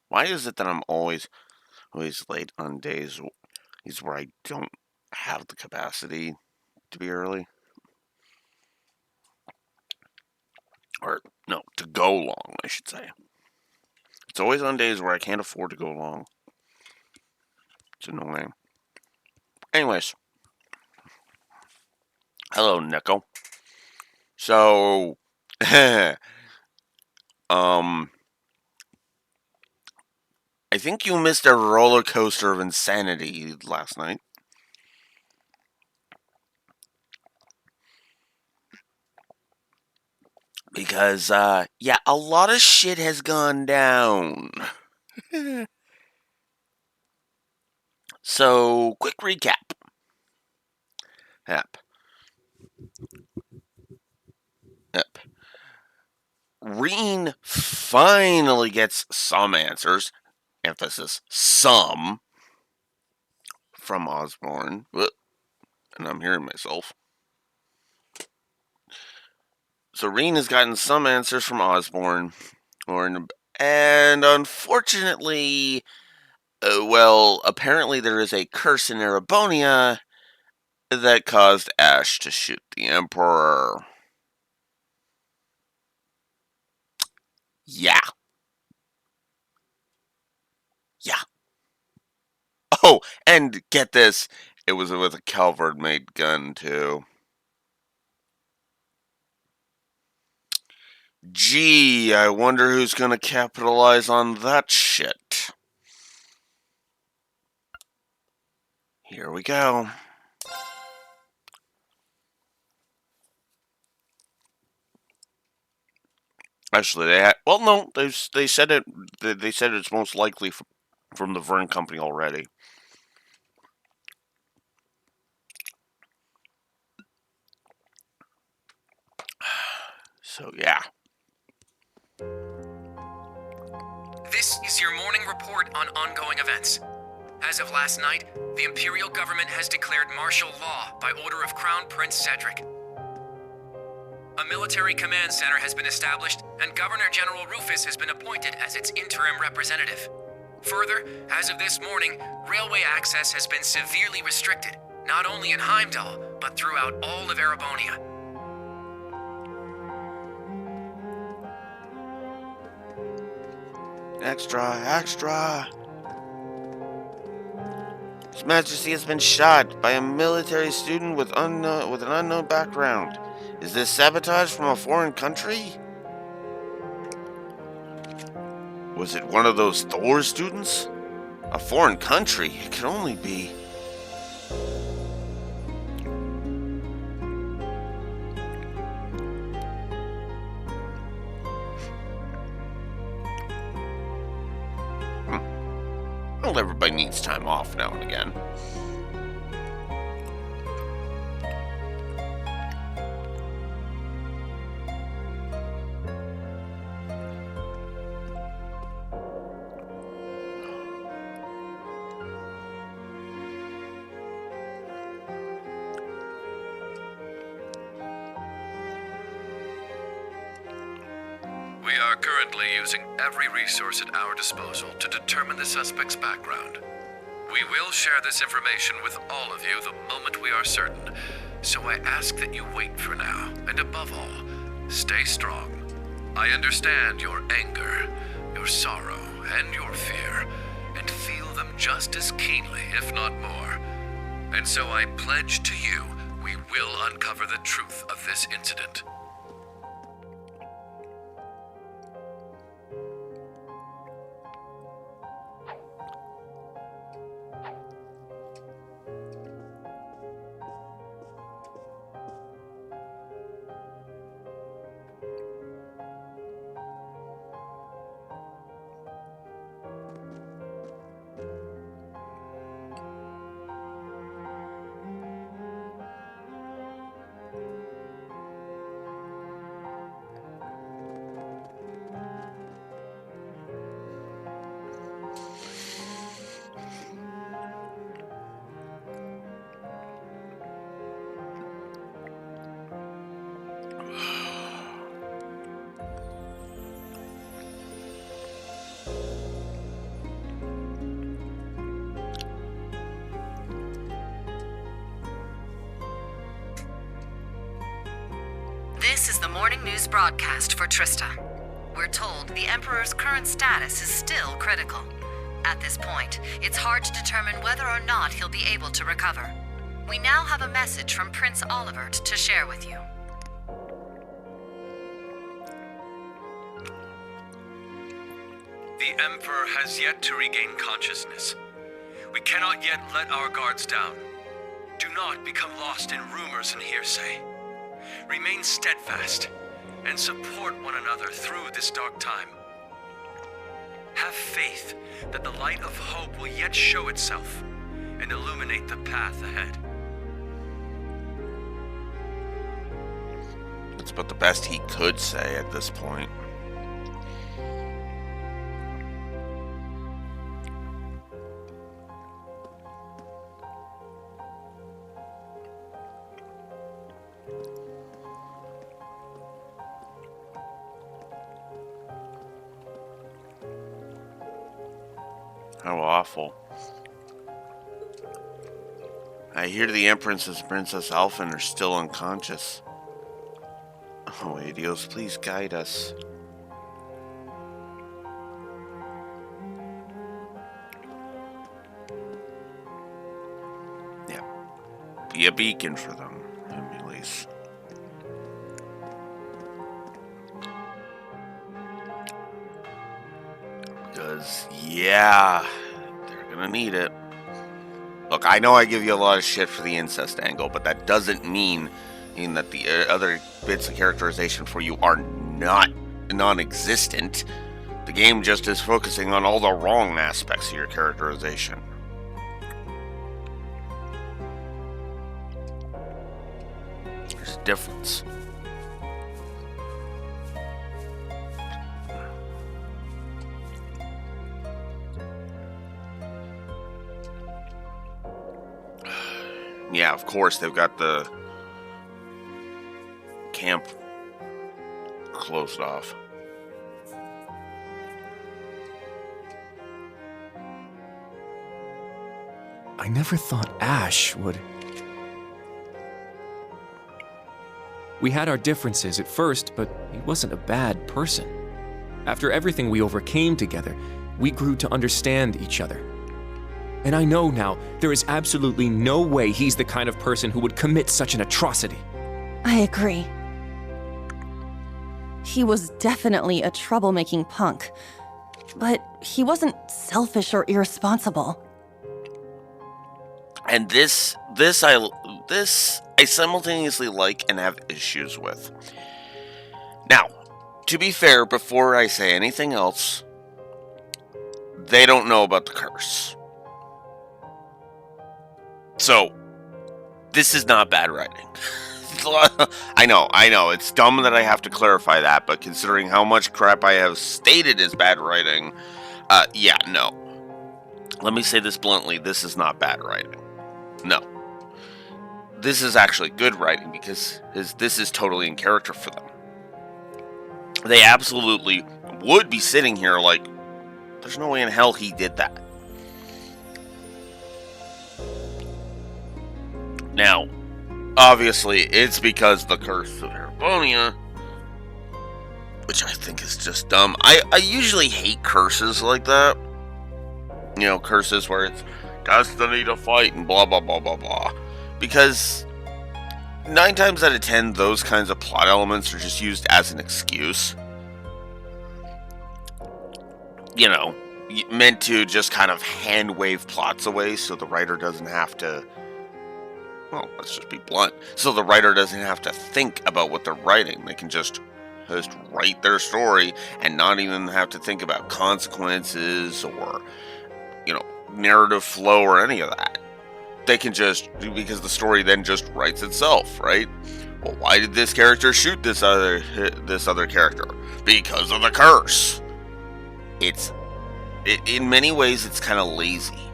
Why is it that I'm always late on days where I don't have the capacity to be early? Or, no, to go long, I should say. It's always on days where I can't afford to go long. It's annoying. Anyways, hello, Nico. So, um, I think you missed a roller coaster of insanity last night. Because, yeah, a lot of shit has gone down. So, quick recap. Yep. Yep. Reen finally gets some answers, emphasis some, from Osborne. And I'm hearing myself. So Reen has gotten some answers from Osborne, and unfortunately, well, apparently there is a curse in Erebonia that caused Ash to shoot the Emperor. Yeah. Yeah. Oh, and get this, it was with a Calvard made gun, too. Gee, I wonder who's gonna capitalize on that shit. Here we go. Actually, well, no, they said it. They said it's most likely from the Vern Company already. So yeah. This is your morning report on ongoing events. As of last night, the Imperial government has declared martial law by order of Crown Prince Cedric. A military command center has been established, and Governor General Rufus has been appointed as its interim representative. Further, as of this morning, railway access has been severely restricted, not only in Heimdall, but throughout all of Erebonia. Extra, extra. His Majesty has been shot by a military student with an unknown background. Is this sabotage from a foreign country? Was it one of those Thor students? A foreign country? It could only be. Well, everybody needs time off now and again. We are currently using every resource at our disposal to determine the suspect's background. We will share this information with all of you the moment we are certain, so I ask that you wait for now, and above all, stay strong. I understand your anger, your sorrow, and your fear, and feel them just as keenly, if not more. And so I pledge to you, we will uncover the truth of this incident. This is the morning news broadcast for Trista. We're told the Emperor's current status is still critical. At this point, it's hard to determine whether or not he'll be able to recover. We now have a message from Prince Olivert to share with you. The Emperor has yet to regain consciousness. We cannot yet let our guards down. Do not become lost in rumors and hearsay. Remain steadfast and support one another through this dark time. Have faith that the light of hope will yet show itself and illuminate the path ahead. That's about the best he could say at this point. How awful. I hear the Empress and Princess Alphen are still unconscious. Oh, Adios, please guide us. Yeah. Be a beacon for them, Emily's. Because, yeah, they're gonna need it. Look, I know I give you a lot of shit for the incest angle, but that doesn't mean that the other bits of characterization for you are not non-existent. The game just is focusing on all the wrong aspects of your characterization. There's a difference. Yeah, of course, they've got the camp closed off. I never thought Ash would... We had our differences at first, but he wasn't a bad person. After everything we overcame together, we grew to understand each other. And I know now there is absolutely no way he's the kind of person who would commit such an atrocity. I agree. He was definitely a troublemaking punk, but he wasn't selfish or irresponsible. And this I simultaneously like and have issues with. Now, to be fair, before I say anything else, they don't know about the curse. So, this is not bad writing. I know, it's dumb that I have to clarify that, but considering how much crap I have stated is bad writing, yeah, no. Let me say this bluntly, this is not bad writing. No. This is actually good writing, because this is totally in character for them. They absolutely would be sitting here like, there's no way in hell he did that. Now, obviously, it's because the curse of Erebonia, which I think is just dumb. I usually hate curses like that. You know, curses where it's destiny to fight and blah, blah, blah, blah, blah. Because 9 times out of 10, those kinds of plot elements are just used as an excuse. You know, meant to just kind of hand wave plots away so the writer doesn't have to... Well, let's just be blunt. So the writer doesn't have to think about what they're writing. They can just write their story and not even have to think about consequences or, you know, narrative flow or any of that. They can just, because the story then just writes itself, right? Well, why did this character shoot this other character? Because of the curse. In many ways, it's kind of lazy.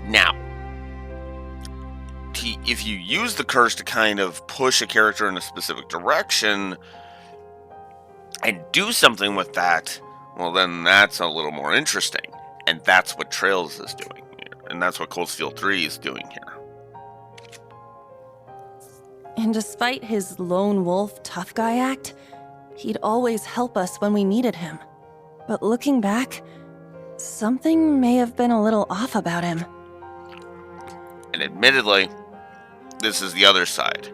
Now, if you use the curse to kind of push a character in a specific direction and do something with that, well, then that's a little more interesting. And that's what Trails is doing here. And that's what Cold Steel 3 is doing here. And despite his lone wolf tough guy act, he'd always help us when we needed him. But looking back, something may have been a little off about him. And admittedly, this is the other side.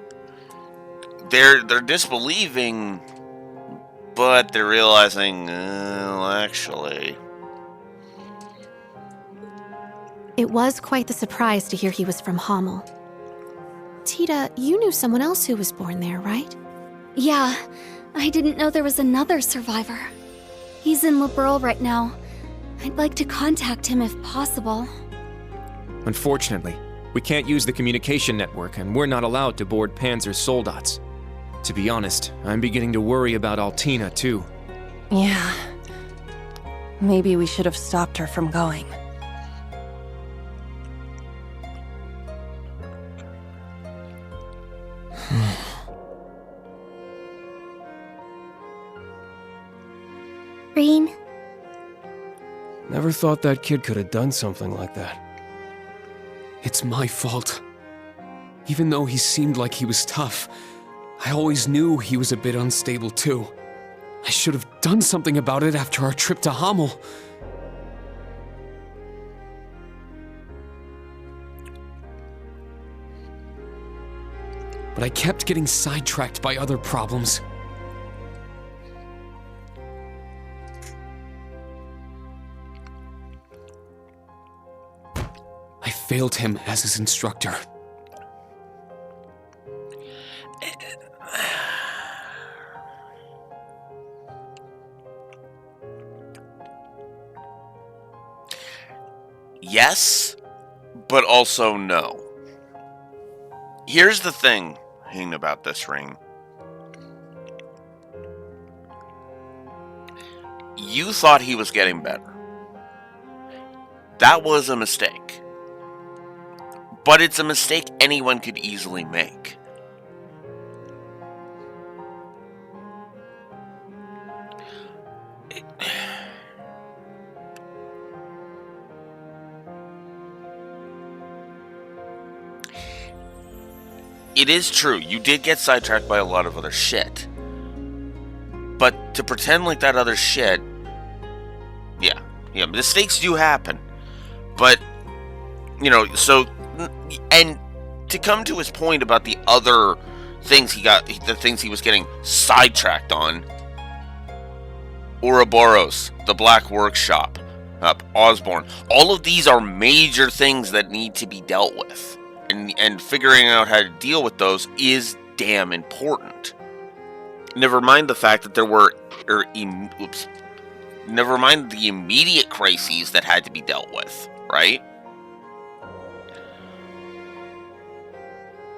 They're disbelieving, but they're realizing, well, actually... It was quite the surprise to hear he was from Hamel. Tita, you knew someone else who was born there, right? Yeah, I didn't know there was another survivor. He's in Liberl right now. I'd like to contact him if possible. Unfortunately, we can't use the communication network, and we're not allowed to board Panzer's Soldats. To be honest, I'm beginning to worry about Altina, too. Yeah. Maybe we should have stopped her from going. Rean? Never thought that kid could have done something like that. It's my fault. Even though he seemed like he was tough, I always knew he was a bit unstable too. I should have done something about it after our trip to Hamel. But I kept getting sidetracked by other problems. I failed him as his instructor. Yes, but also no. Here's the thing about this ring. You thought he was getting better. That was a mistake. But it's a mistake anyone could easily make. It is true, you did get sidetracked by a lot of other shit. But to pretend like that other shit... Yeah, mistakes do happen. But, so... And to come to his point about the other things the things he was getting sidetracked on... Ouroboros, the Black Workshop, Osborn. All of these are major things that need to be dealt with. And figuring out how to deal with those is damn important. Never mind the fact that there were... Never mind the immediate crises that had to be dealt with, right?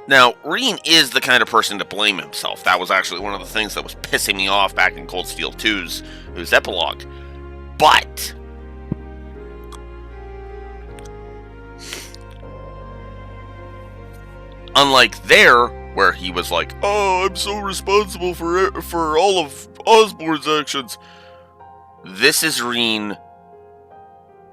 Now, Rean is the kind of person to blame himself. That was actually one of the things that was pissing me off back in Cold Steel 2's epilogue. But... unlike there, where he was like, "Oh, I'm so responsible for all of Osborn's actions," this is Rean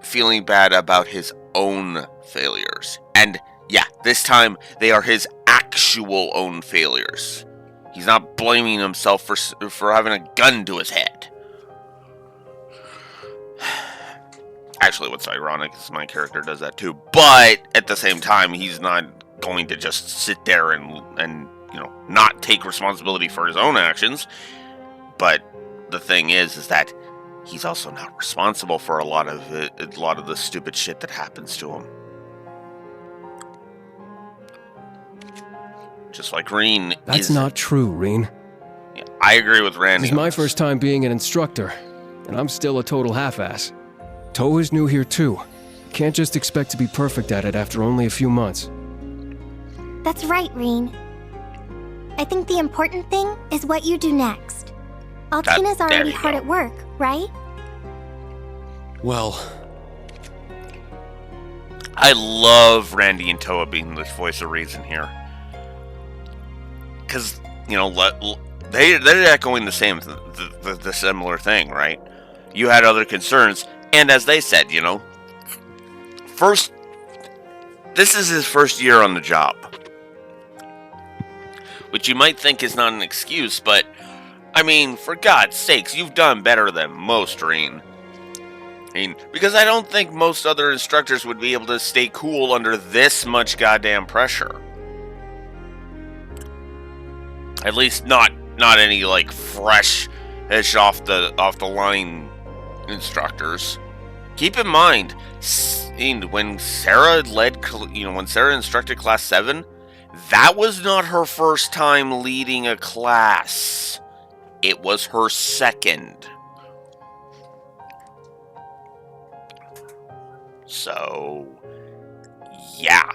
feeling bad about his own failures. And yeah, this time they are his actual own failures. He's not blaming himself for having a gun to his head. Actually, what's ironic is my character does that too. But at the same time, he's not going to just sit there and not take responsibility for his own actions. But the thing is that he's also not responsible for a lot of the stupid shit that happens to him. Just like Rean. That's not true, Rean. Yeah, I agree with Randy. This is my first time being an instructor, and I'm still a total half-ass. Toa is new here too. Can't just expect to be perfect at it after only a few months. That's right, Rean. I think the important thing is what you do next. Altina's already hard at work, right? Well... I love Randy and Toa being the voice of reason here. Because, they're echoing the same, the similar thing, right? You had other concerns, and as they said, this is his first year on the job. which you might think is not an excuse, but I mean, for God's sakes, you've done better than most, Reen. Because I don't think most other instructors would be able to stay cool under this much goddamn pressure. At least not any like fresh-ish off the line instructors. Keep in mind, when Sarah when Sarah instructed Class 7, that was not her first time leading a class. It was her second. So, yeah.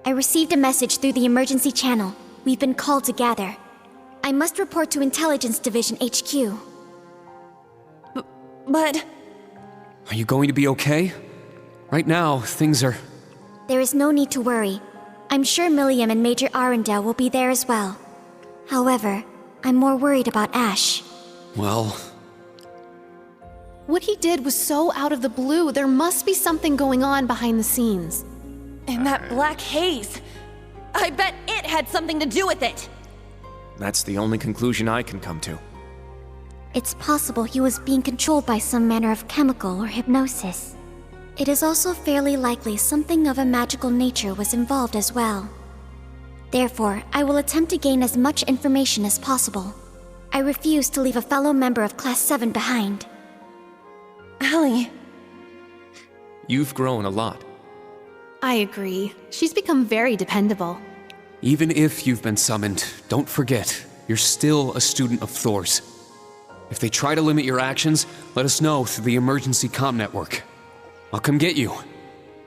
I received a message through the emergency channel. We've been called to gather. I must report to Intelligence Division HQ. But... Are you going to be okay? Right now, things are... There is no need to worry. I'm sure Milliam and Major Arundel will be there as well. However, I'm more worried about Ash. Well... What he did was so out of the blue. There must be something going on behind the scenes. And that black haze. I bet it had something to do with it. That's the only conclusion I can come to. It's possible he was being controlled by some manner of chemical or hypnosis. It is also fairly likely something of a magical nature was involved as well. Therefore, I will attempt to gain as much information as possible. I refuse to leave a fellow member of Class 7 behind. Allie. You've grown a lot. I agree. She's become very dependable. Even if you've been summoned, don't forget, you're still a student of Thor's. If they try to limit your actions, let us know through the emergency comm network. I'll come get you,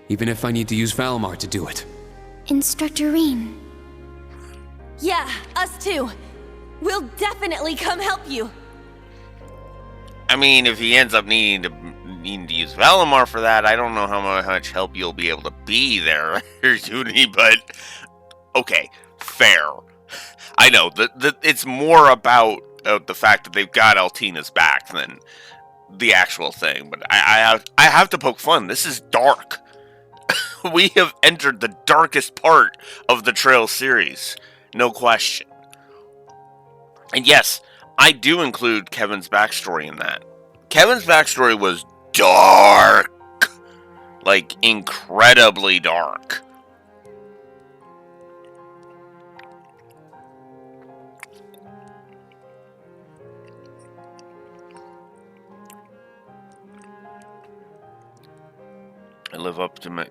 even if I need to use Valimar to do it. Instructor Reen. Yeah, us too. We'll definitely come help you. I mean, if he ends up needing to use Valimar for that, I don't know how much help you'll be able to be there, Judy, but okay, fair. I know, it's more about the fact that they've got Altina's back than the actual thing, but I have to poke fun. This is dark. We have entered the darkest part of the Trail series, no question. And yes, I do include Kevin's backstory in that. Kevin's backstory was dark. Like, incredibly dark.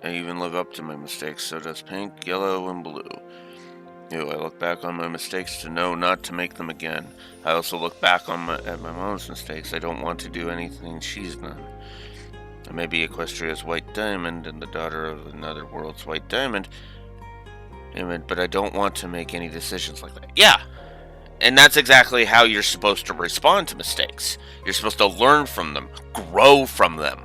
I even live up to my mistakes, so does pink, yellow, and blue. I look back on my mistakes to know not to make them again. I also look back at my mom's mistakes. I don't want to do anything she's done. I may be Equestria's White Diamond and the daughter of another world's White Diamond, but I don't want to make any decisions like that. Yeah, and that's exactly how you're supposed to respond to mistakes. You're supposed to learn from them, grow from them.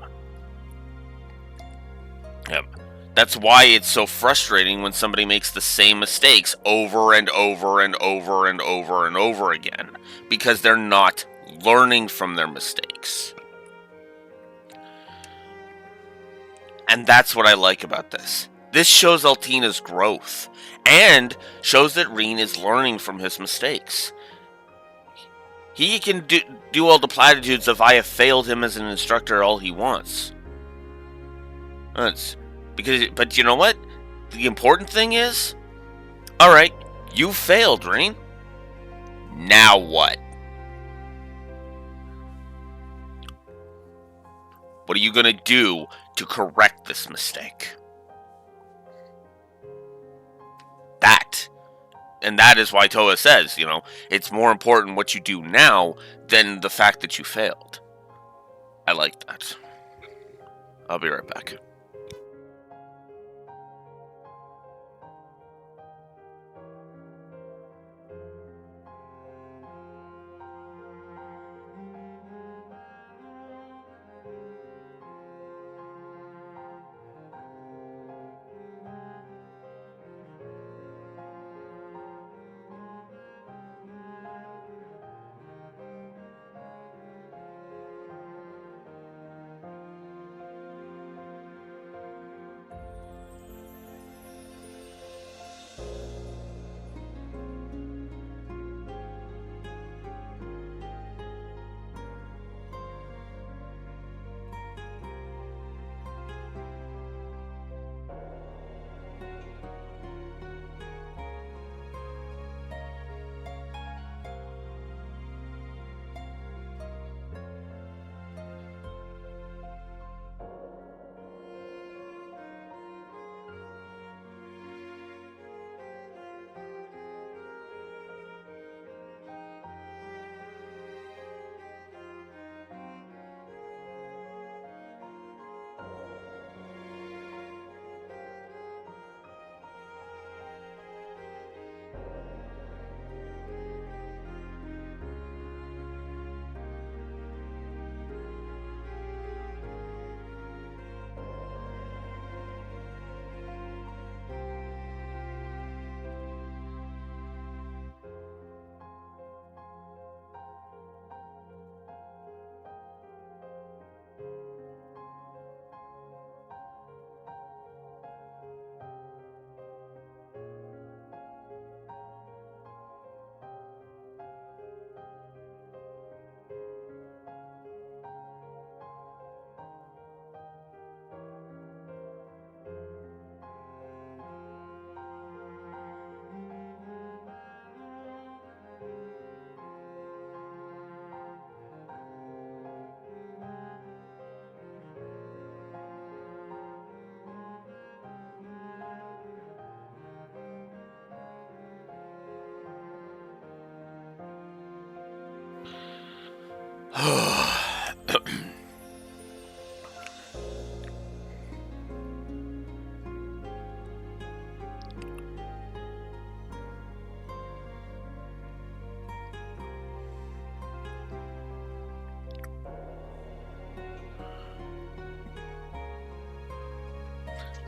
Yep. That's why it's so frustrating when somebody makes the same mistakes over and over and over and over and over again, because they're not learning from their mistakes. And that's what I like about this. This shows Altina's growth, and shows that Reen is learning from his mistakes. He can do all the platitudes of I have failed him as an instructor all he wants. But you know what? The important thing is, alright, you failed, Reen. Now what? What are you going to do to correct this mistake? And that is why Toa says, it's more important what you do now than the fact that you failed. I like that. I'll be right back.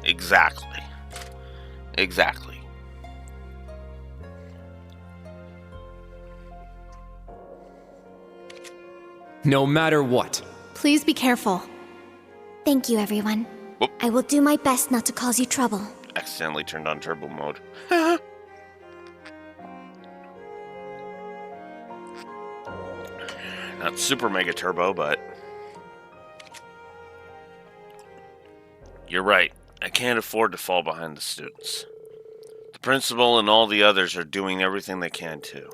Exactly. Exactly. No matter what. Please be careful. Thank you, everyone. Whoop. I will do my best not to cause you trouble. Accidentally turned on turbo mode. Not super mega turbo, but... You're right. I can't afford to fall behind the students. The principal and all the others are doing everything they can too.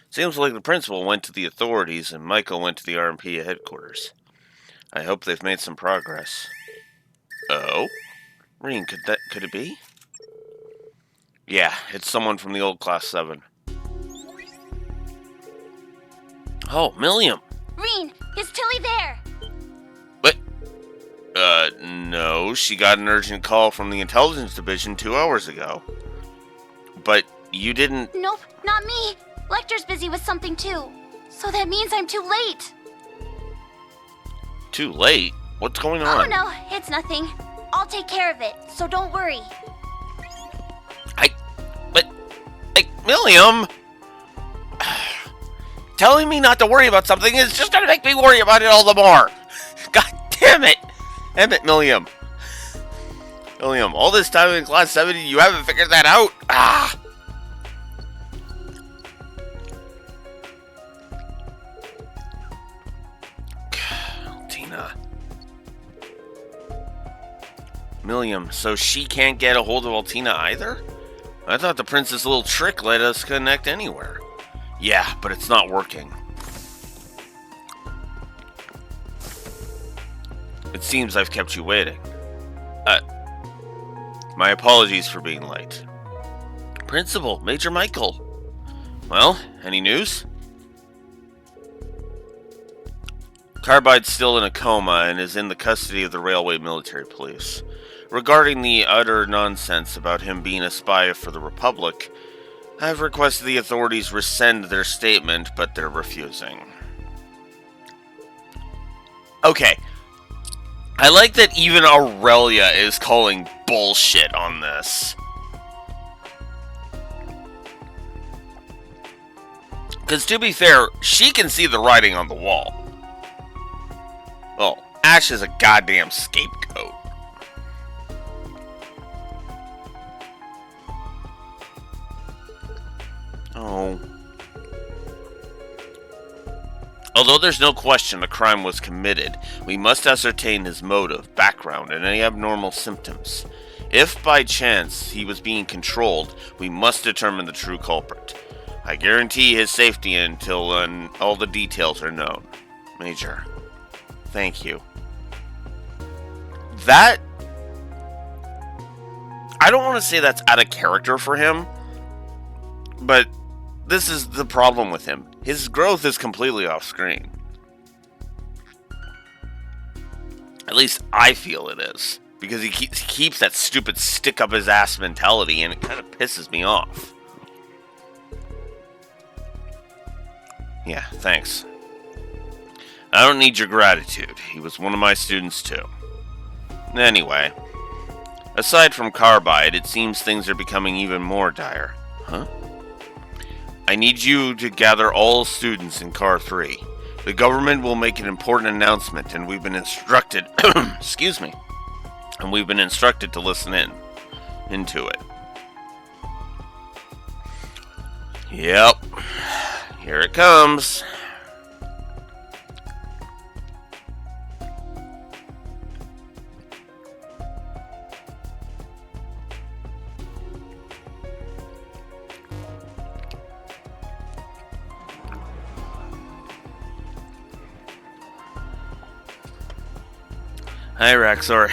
Seems like the principal went to the authorities and Michael went to the RMP headquarters. I hope they've made some progress. Oh? Rean, could it be? Yeah, it's someone from the old Class 7. Oh, Milliam! Rean, is Tilly there? What? No, she got an urgent call from the Intelligence Division 2 hours ago. But you didn't... Nope, not me. Lecter's busy with something too. So that means I'm too late. Too late? What's going on? Oh no, it's nothing. I'll take care of it, so don't worry. Milliam! Telling me not to worry about something is just gonna make me worry about it all the more. God damn it! Emmett, Milliam. Milliam, all this time in Class 7, you haven't figured that out? Ah! Tina. Milliam, so she can't get a hold of Altina either? I thought the Prince's little trick let us connect anywhere. Yeah, but it's not working. It seems I've kept you waiting. My apologies for being late. Principal, Major Michael. Well, any news? Carbide's still in a coma and is in the custody of the Railway Military Police. Regarding the utter nonsense about him being a spy for the Republic, I've requested the authorities rescind their statement, but they're refusing. Okay. I like that even Aurelia is calling bullshit on this. Because to be fair, she can see the writing on the wall. Well, Ash is a goddamn scapegoat. Oh. Although there's no question a crime was committed, we must ascertain his motive, background, and any abnormal symptoms. If by chance he was being controlled, we must determine the true culprit. I guarantee his safety until all the details are known. Major, thank you. That... I don't want to say that's out of character for him, but this is the problem with him. His growth is completely off screen. At least I feel it is. Because he keeps that stupid stick up his ass mentality and it kind of pisses me off. Yeah, thanks. I don't need your gratitude. He was one of my students too. Anyway, aside from Carbide, it seems things are becoming even more dire. Huh? I need you to gather all students in Car 3. The government will make an important announcement, and we've been instructed... excuse me. And we've been instructed to listen into it. Yep. Here it comes. Hi, Raxor.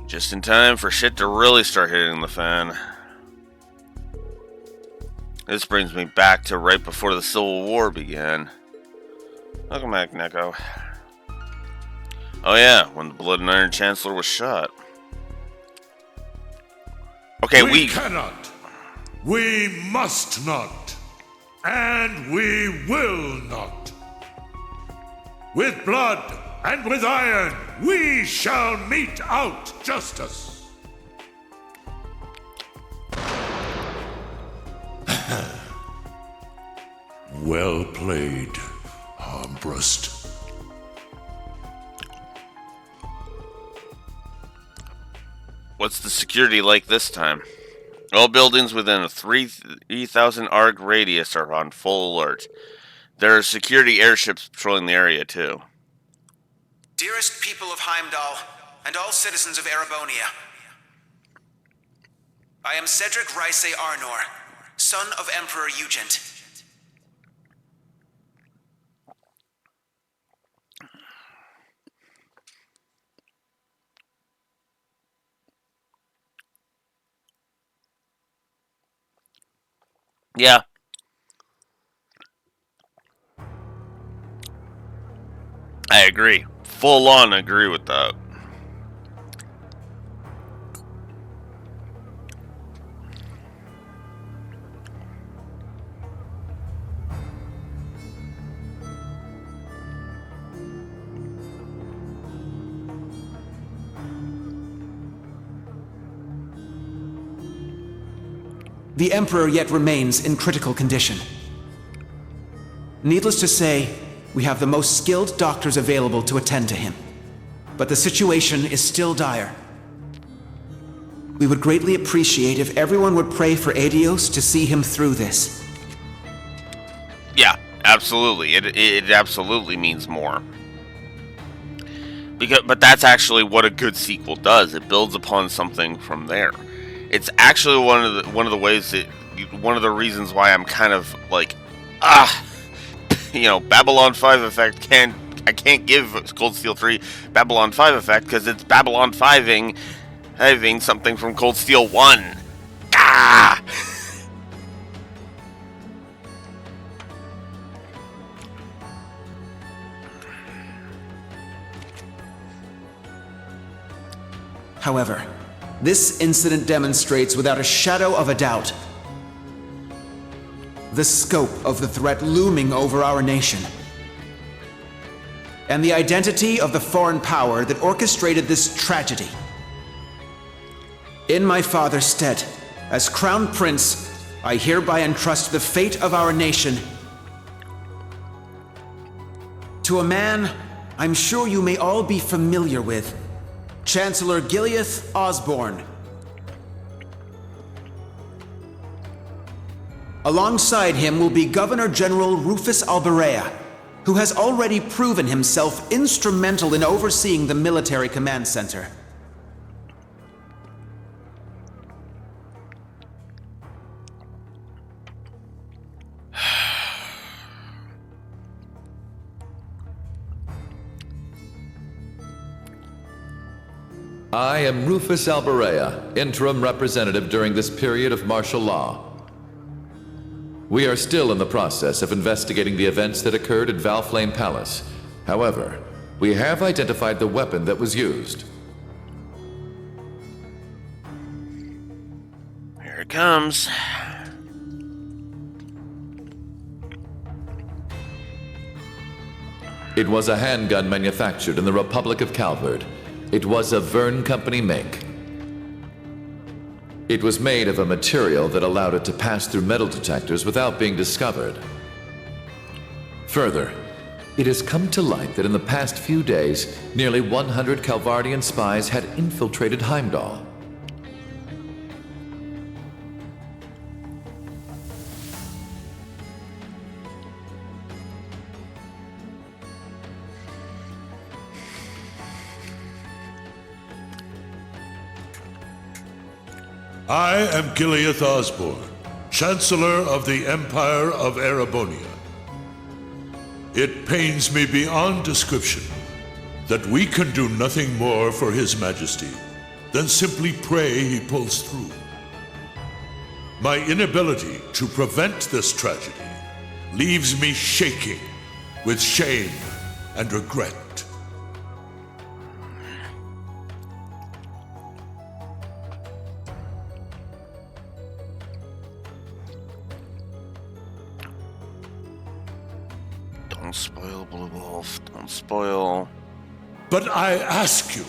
Just in time for shit to really start hitting the fan. This brings me back to right before the Civil War began. Welcome back, Neko. Oh yeah, when the Blood and Iron Chancellor was shot. Okay, we cannot. We must not. And we will not. With blood and with iron, we shall mete out justice. Well played, Armbrust. What's the security like this time? All buildings within a 3,000 arc radius are on full alert. There are security airships patrolling the area, too. Dearest people of Heimdall, and all citizens of Erebonia, I am Cedric Ryse Arnor, son of Emperor Ugent. Yeah. I agree. Full on agree with that. The Emperor yet remains in critical condition. Needless to say, we have the most skilled doctors available to attend to him. But the situation is still dire. We would greatly appreciate if everyone would pray for Adios to see him through this. Yeah, absolutely. It absolutely means more. But that's actually what a good sequel does. It builds upon something from there. It's actually one of the ways that one of the reasons why I'm kind of like, Babylon 5 effect I can't give Cold Steel 3 Babylon 5 effect because it's Babylon 5ing having something from Cold Steel 1. Ah! However, this incident demonstrates without a shadow of a doubt the scope of the threat looming over our nation, and the identity of the foreign power that orchestrated this tragedy. In my father's stead, as Crown Prince, I hereby entrust the fate of our nation to a man I'm sure you may all be familiar with, Chancellor Gileath Osborne. Alongside him will be Governor General Rufus Alberea, who has already proven himself instrumental in overseeing the military command center. I am Rufus Alberea, interim representative during this period of martial law. We are still in the process of investigating the events that occurred at Valflame Palace. However, we have identified the weapon that was used. Here it comes. It was a handgun manufactured in the Republic of Calvard. It was a Verne Company make. It was made of a material that allowed it to pass through metal detectors without being discovered. Further, it has come to light that in the past few days, nearly 100 Calvardian spies had infiltrated Heimdall. I am Gileath Osborne, Chancellor of the Empire of Erebonia. It pains me beyond description that we can do nothing more for His Majesty than simply pray he pulls through. My inability to prevent this tragedy leaves me shaking with shame and regret. Don't spoil Blue Wolf. Don't spoil. But I ask you,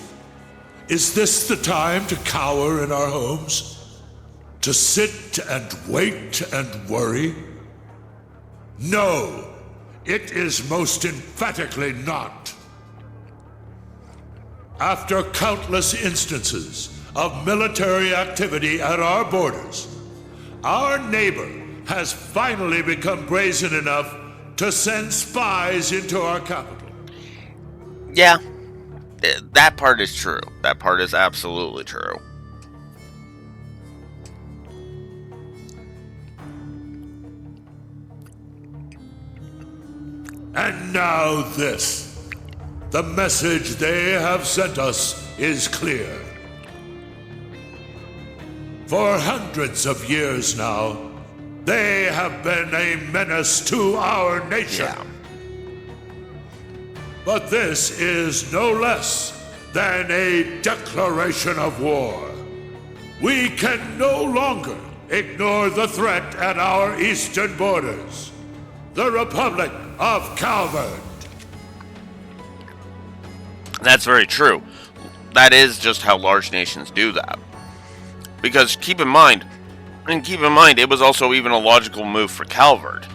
is this the time to cower in our homes? To sit and wait and worry? No, it is most emphatically not. After countless instances of military activity at our borders, our neighbor has finally become brazen enough to send spies into our capital. Yeah, that part is true. That part is absolutely true. And now this. The message they have sent us is clear. For hundreds of years now, they have been a menace to our nation. Yeah. But this is no less than a declaration of war. We can no longer ignore the threat at our eastern borders. The Republic of Calvard. That's very true. That is just how large nations do that. Because keep in mind, it was also even a logical move for Calvard.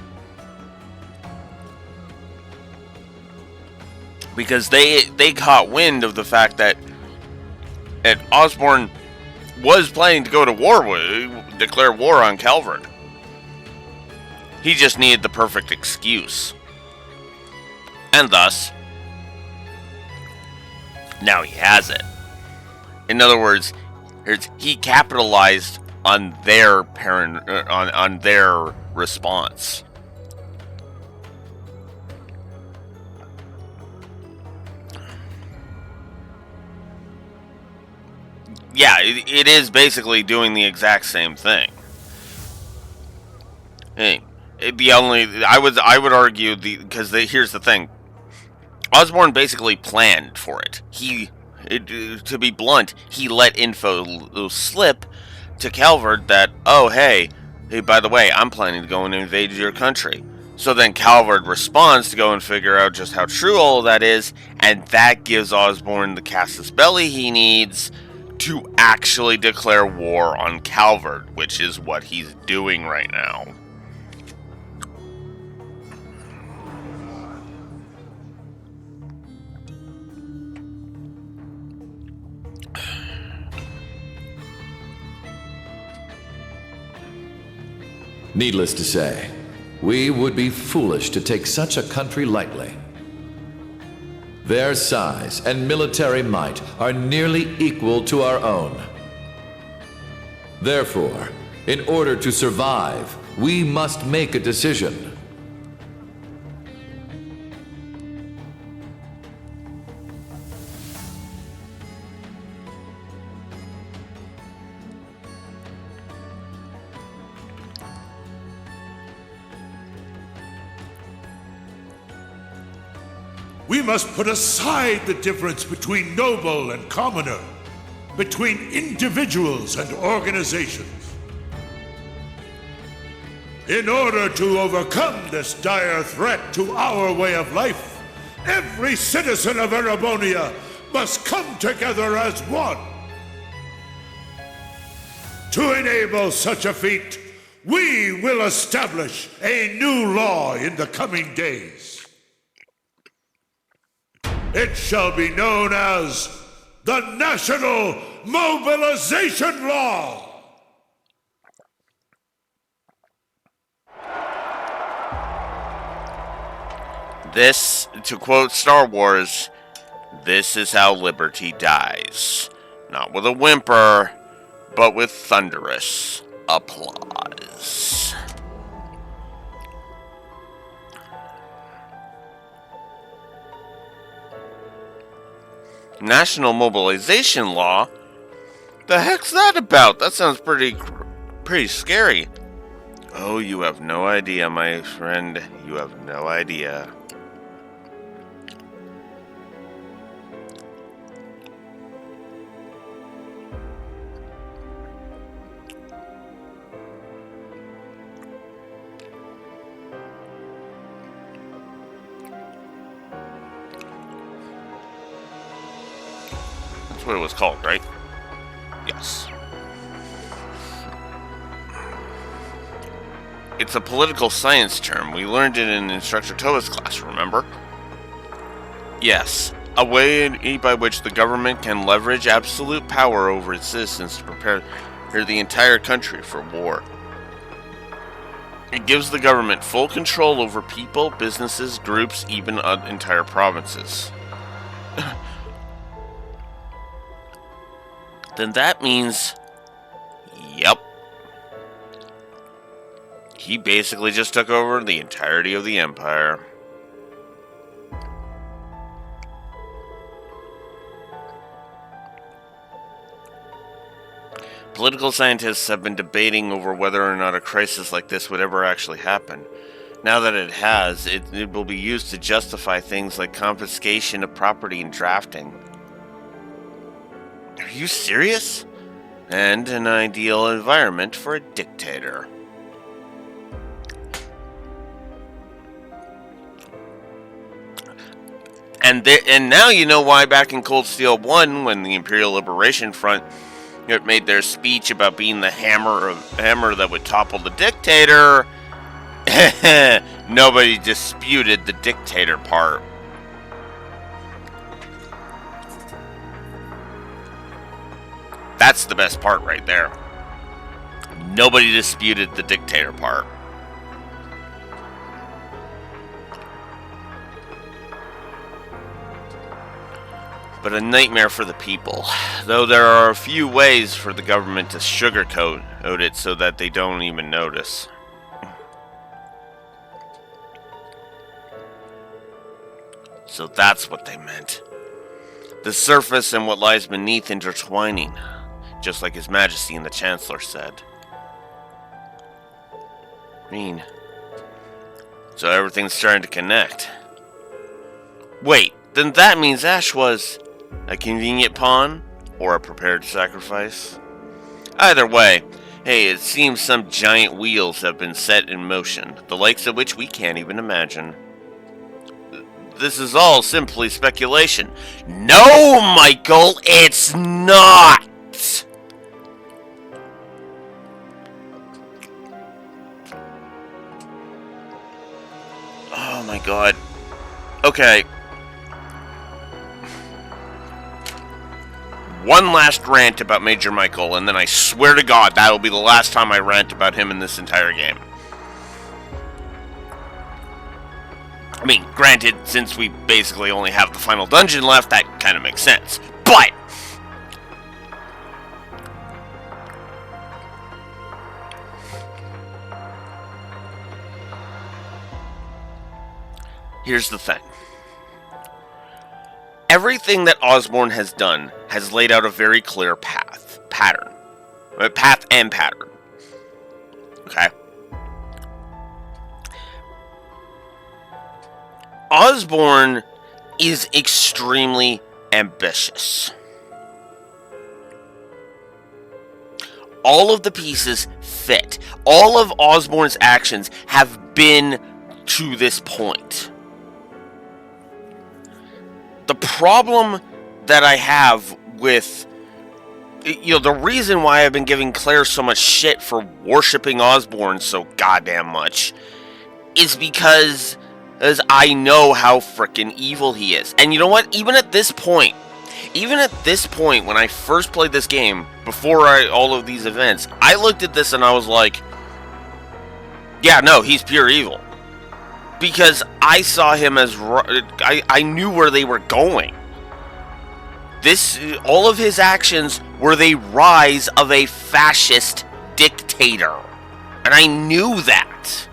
Because they caught wind of the fact that Osborn was planning to go to war declare war on Calvard. He just needed the perfect excuse. And thus, now he has it. In other words, he capitalized on their on their response. Yeah, it is basically doing the exact same thing. Hey, I would argue because here's the thing. Osborn basically planned for it. To be blunt, he let info slip to Calvard that, oh, hey, by the way, I'm planning to go and invade your country. So then Calvard responds to go and figure out just how true all of that is, and that gives Osborn the casus belli he needs to actually declare war on Calvard, which is what he's doing right now. Needless to say, we would be foolish to take such a country lightly. Their size and military might are nearly equal to our own. Therefore, in order to survive, we must make a decision. We must put aside the difference between noble and commoner, between individuals and organizations. In order to overcome this dire threat to our way of life, every citizen of Erebonia must come together as one. To enable such a feat, we will establish a new law in the coming days. It shall be known as the National Mobilization Law. This, to quote Star Wars, this is how liberty dies. Not with a whimper, but with thunderous applause. National Mobilization Law? The heck's that about? That sounds pretty pretty scary. Oh, you have no idea, my friend. You have no idea. That's what it was called, right? Yes. It's a political science term. We learned it in Instructor Toa's class, remember? Yes. A way by which the government can leverage absolute power over its citizens to prepare the entire country for war. It gives the government full control over people, businesses, groups, even entire provinces. Then that means... Yep. He basically just took over the entirety of the Empire. Political scientists have been debating over whether or not a crisis like this would ever actually happen. Now that it has, it will be used to justify things like confiscation of property and drafting. Are you serious? And an ideal environment for a dictator. And now you know why back in Cold Steel 1, when the Imperial Liberation Front made their speech about being the hammer that would topple the dictator, nobody disputed the dictator part. That's the best part right there. Nobody disputed the dictator part. But a nightmare for the people. Though there are a few ways for the government to sugarcoat it so that they don't even notice. So that's what they meant. The surface and what lies beneath intertwining, just like His Majesty and the Chancellor said. So everything's starting to connect. Wait, then that means Ash was a convenient pawn or a prepared sacrifice? Either way, hey, it seems some giant wheels have been set in motion, the likes of which we can't even imagine. This is all simply speculation. No, Michael, it's not! Oh my god. Okay. One last rant about Major Michael, and then I swear to God that'll be the last time I rant about him in this entire game. I mean, granted, since we basically only have the final dungeon left, that kind of makes sense. But here's the thing. Everything that Osborn has done has laid out a very clear path and pattern. Okay? Osborn is extremely ambitious. All of the pieces fit. All of Osborn's actions have been to this point. The problem that I have with, the reason why I've been giving Claire so much shit for worshipping Osborn so goddamn much is because as I know how frickin' evil he is. And you know what? Even at this point, when I first played this game, before all of these events, I looked at this and I was like, yeah, no, he's pure evil. Because I saw him as... I knew where they were going. All of his actions were the rise of a fascist dictator. And I knew that.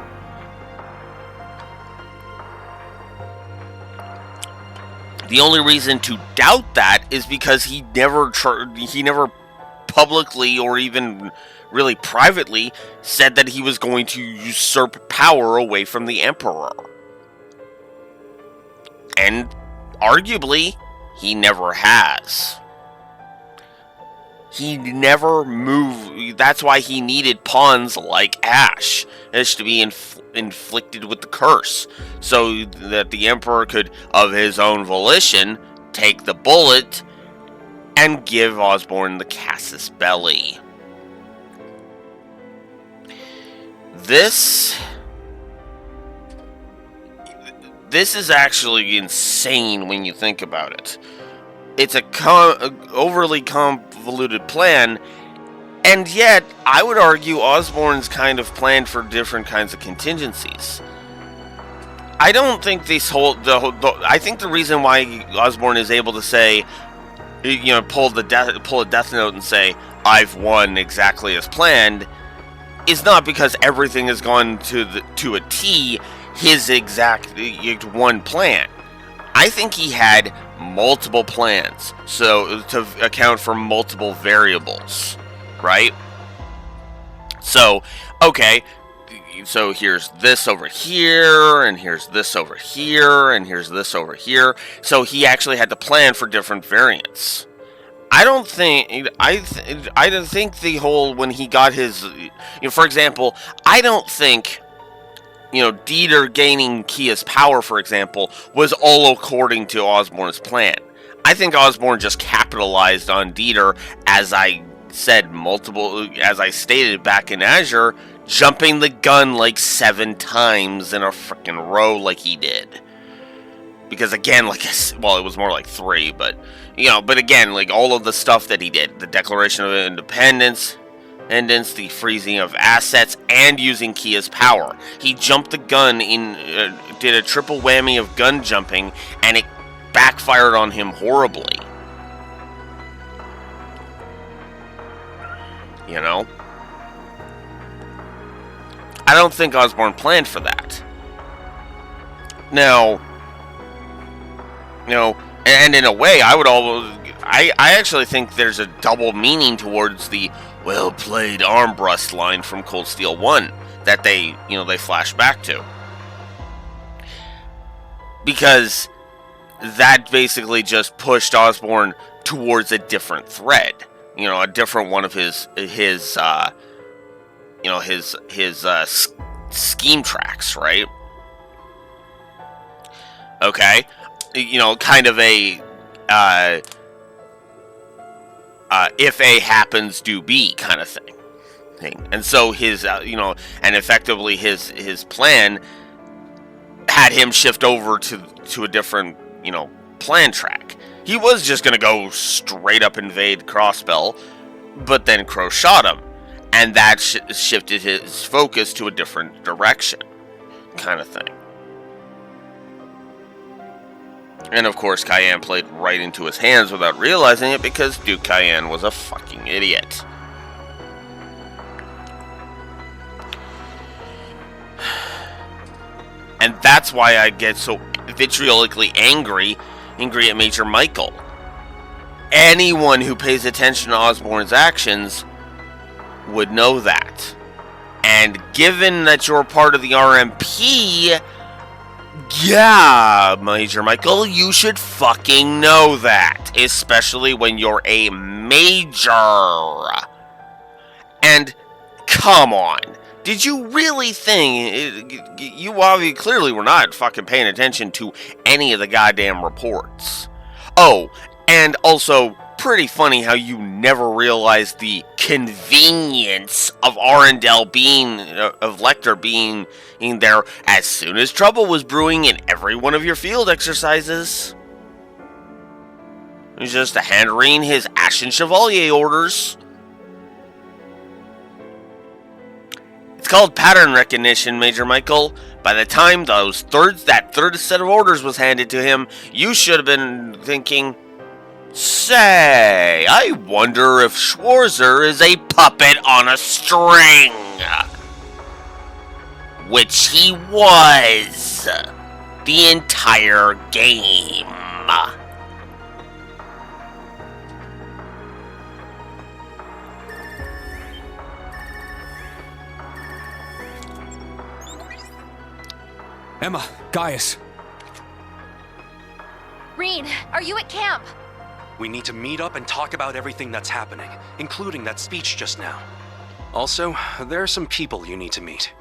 The only reason to doubt that is because he never publicly or even really privately, said that he was going to usurp power away from the Emperor. And arguably, he never has. He never moved. That's why he needed pawns like Ash to be inflicted with the curse, so that the Emperor could, of his own volition, take the bullet and give Osborn the casus belli. This is actually insane when you think about it. It's a overly convoluted plan, and yet I would argue Osborn's kind of planned for different kinds of contingencies. I don't think I think the reason why Osborn is able to say, pull a death note and say, "I've won exactly as planned," is not because everything has gone to a T, his exact one plan. I think he had multiple plans, so to account for multiple variables, right? So, okay, so here's this over here, and here's this over here, and here's this over here. So he actually had to plan for different variants. I don't think the whole, when he got his, for example, I don't think, Dieter gaining Kia's power, for example, was all according to Osborn's plan. I think Osborn just capitalized on Dieter, as I stated back in Azure, jumping the gun like 7 times in a freaking row like he did. Because again, it was more like 3, but again, all of the stuff that he did, the Declaration of Independence, the freezing of assets, and using Kia's power. He jumped the gun did a triple whammy of gun jumping, and it backfired on him horribly. I don't think Osborn planned for that. Now, and in a way, I actually think there's a double meaning towards the well-played Armbrust line from Cold Steel 1 that they flash back to. Because that basically just pushed Osborn towards a different thread. A different one of his scheme tracks, right? Okay? Kind of a if A happens, do B kind of thing. And so his, and effectively his plan had him shift over to a different, plan track. He was just going to go straight up invade Crossbell, but then Crow shot him, and that shifted his focus to a different direction, kind of thing. And of course, Cayenne played right into his hands without realizing it, because Duke Cayenne was a fucking idiot. And that's why I get so vitriolically angry at Major Michael. Anyone who pays attention to Osborn's actions would know that. And given that you're part of the RMP, yeah, Major Michael, you should fucking know that. Especially when you're a major. And, come on. Did you really think... You obviously clearly were not fucking paying attention to any of the goddamn reports. Oh, and also, pretty funny how you never realized the convenience of Arundel of Lecter being in there as soon as trouble was brewing in every one of your field exercises. It was just a hand reading his Ashen Chevalier orders. It's called pattern recognition, Major Michael. By the time that third set of orders was handed to him, you should have been thinking, say, I wonder if Schwarzer is a puppet on a string. Which he was the entire game. Emma, Gaius. Rean, are you at camp? We need to meet up and talk about everything that's happening, including that speech just now. Also, there are some people you need to meet.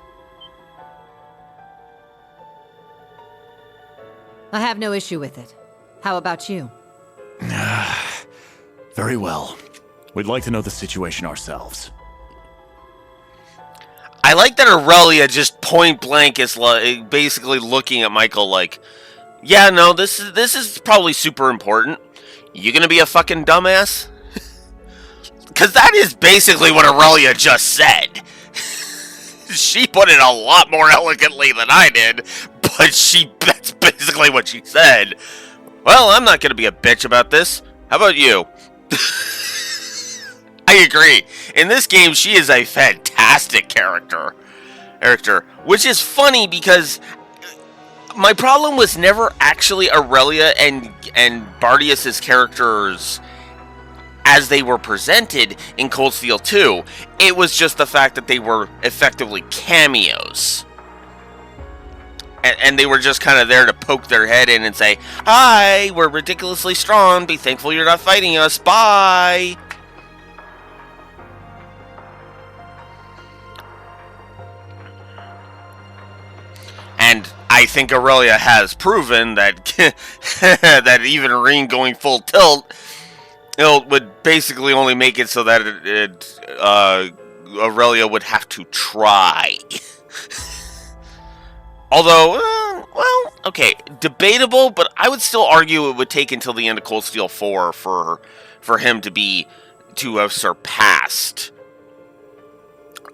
I have no issue with it. How about you? Very well. We'd like to know the situation ourselves. I like that Aurelia just point blank is like basically looking at Michael like, yeah, no, this is probably super important. You gonna be a fucking dumbass? Because that is basically what Aurelia just said. She put it a lot more elegantly than I did, but that's basically what she said. Well, I'm not gonna be a bitch about this. How about you? I agree. In this game, she is a fantastic character, which is funny because my problem was never actually Aurelia and Bardius's characters as they were presented in Cold Steel 2. It was just the fact that they were effectively cameos. And they were just kind of there to poke their head in and say, "Hi, we're ridiculously strong. Be thankful you're not fighting us. Bye." And I think Aurelia has proven that that even Rean going full tilt, it would basically only make it so that Aurelia would have to try. Although, well, okay, debatable, but I would still argue it would take until the end of Cold Steel 4 for him to have surpassed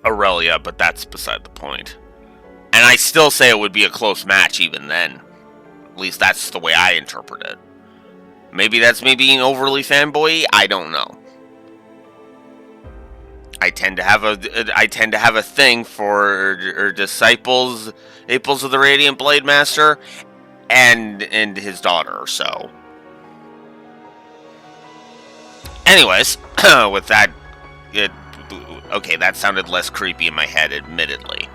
Aurelia, but that's beside the point. And I still say it would be a close match even then. At least that's the way I interpret it. Maybe that's me being overly fanboy. I don't know. I tend to have a thing for disciples of the Radiant Blade Master and his daughter. So, anyways, with that, okay, that sounded less creepy in my head, admittedly.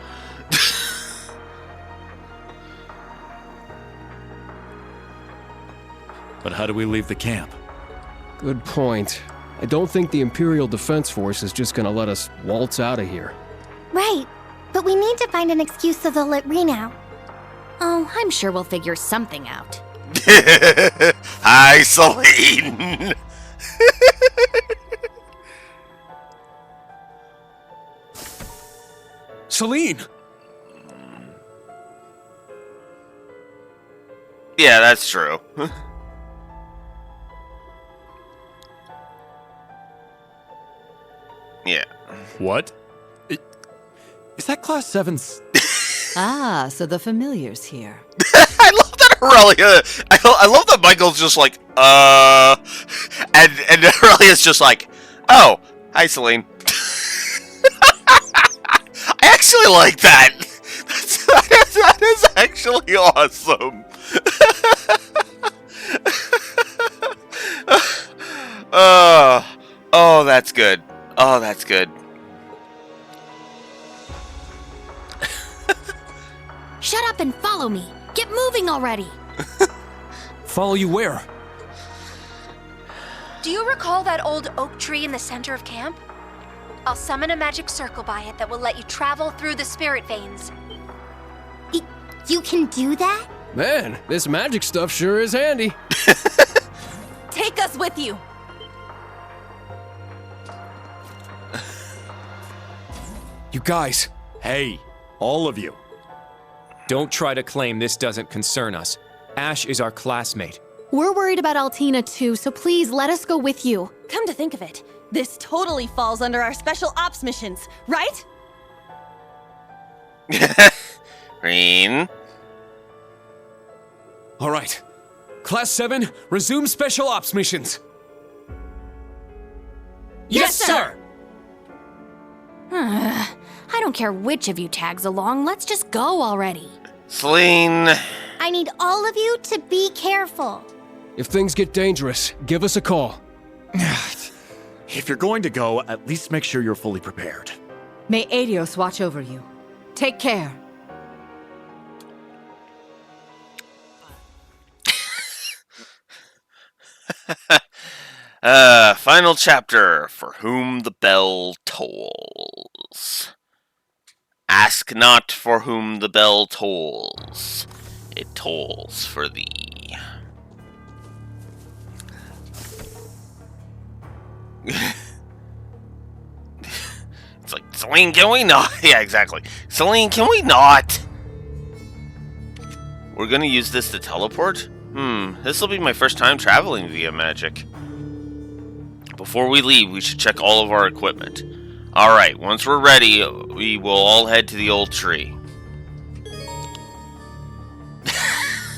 But how do we leave the camp? Good point. I don't think the Imperial Defense Force is just gonna let us waltz out of here. Right, but we need to find an excuse so they'll let Rean out. Oh, I'm sure we'll figure something out. Hi, Celine! Celine! Yeah, that's true. Yeah. What? Is that Class 7's... Ah, so the familiar's here. I love that Aurelia. I love that Michael's just like, and Aurelia's just like, oh, hi, Celine. I actually like that. That is actually awesome. Oh, that's good. Oh, that's good. Shut up and follow me. Get moving already. Follow you where? Do you recall that old oak tree in the center of camp? I'll summon a magic circle by it that will let you travel through the spirit veins. You can do that? Man, this magic stuff sure is handy. Take us with you. You guys. Hey, all of you. Don't try to claim this doesn't concern us. Ash is our classmate. We're worried about Altina too, so please let us go with you. Come to think of it, this totally falls under our special ops missions, right? Rean? All right. Class 7, resume special ops missions. Yes, sir! I don't care which of you tags along, let's just go already. Celine. I need all of you to be careful. If things get dangerous, give us a call. If you're going to go, at least make sure you're fully prepared. May Adios watch over you. Take care. Final chapter. For whom the bell tolls. Ask not for whom the bell tolls. It tolls for thee. It's like, Celine, can we not? Yeah, exactly. Celine, can we not? We're gonna use this to teleport? This will be my first time traveling via magic. Before we leave, we should check all of our equipment. Alright, once we're ready, we will all head to the old tree.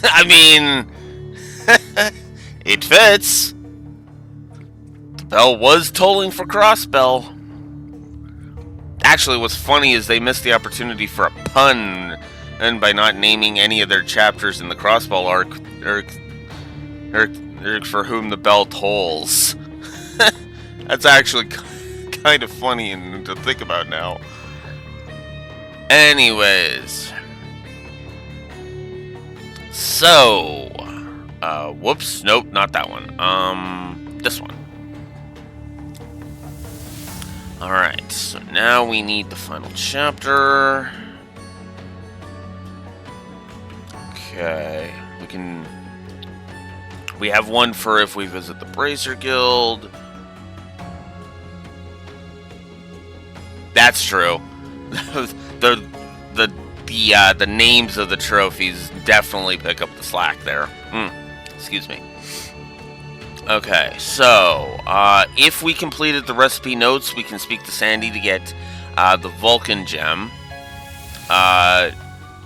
I mean, it fits. The bell was tolling for Crossbell. Actually, what's funny is they missed the opportunity for a pun, and by not naming any of their chapters in the Crossbell arc, for whom the bell tolls. That's actually kind of funny to think about now. Anyways. So, whoops, nope, not that one. This one. Alright, so now we need the final chapter. Okay, we have one for if we visit the Bracer Guild. That's true. The names of the trophies definitely pick up the slack there. Excuse me. Okay, so if we completed the recipe notes, we can speak to Sandy to get the Vulcan gem.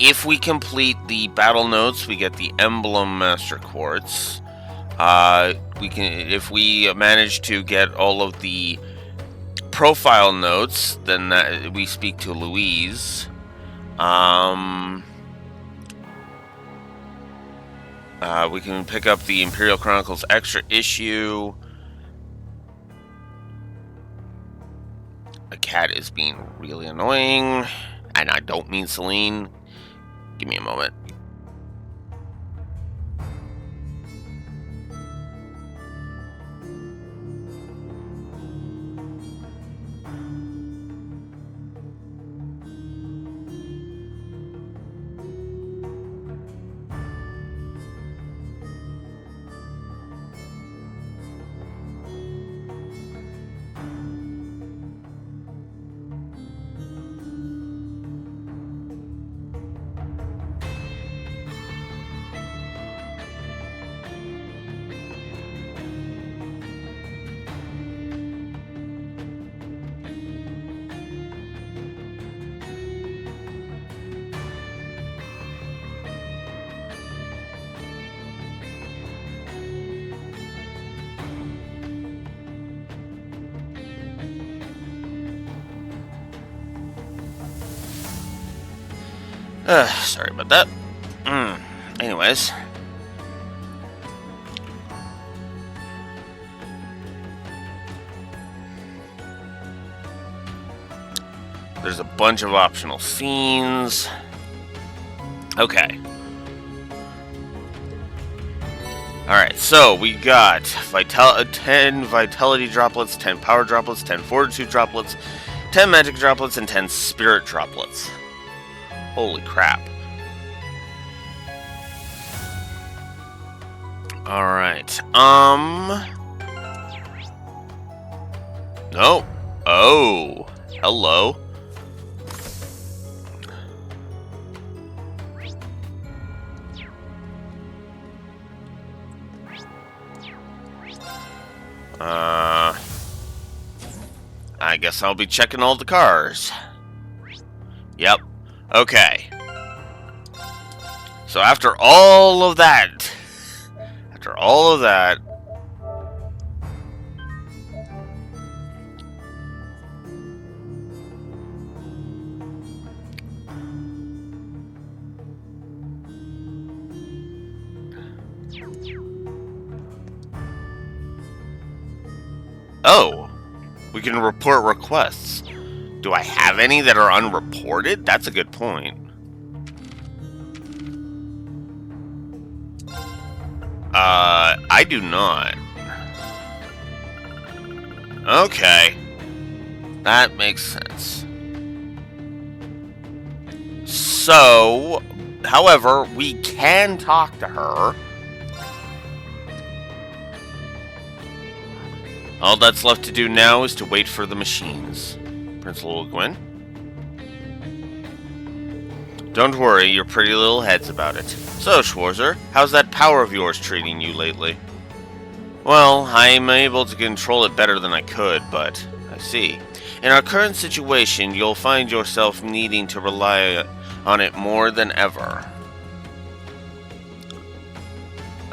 If we complete the battle notes, we get the Emblem Master Quartz. If we manage to get all of the profile notes, then we speak to Louise. We can pick up the Imperial Chronicles extra issue. A cat is being really annoying, and I don't mean Celine. Give me a moment. Sorry about that. Anyways. There's a bunch of optional scenes. Okay. Alright, so we got 10 vitality droplets, 10 power droplets, 10 fortitude droplets, 10 magic droplets, and 10 spirit droplets. Holy crap. Alright, no. Oh, hello. I guess I'll be checking all the cars. Yep. Okay. So after all of that, oh, we can report requests. Do I have any that are unreported? That's a good point. I do not. Okay. That makes sense. So, however, we can talk to her. All that's left to do now is to wait for the machines. Principal Gwyn? Don't worry, your pretty little head's about it. So, Schwarzer, how's that power of yours treating you lately? Well, I'm able to control it better than I could, but I see. In our current situation, you'll find yourself needing to rely on it more than ever.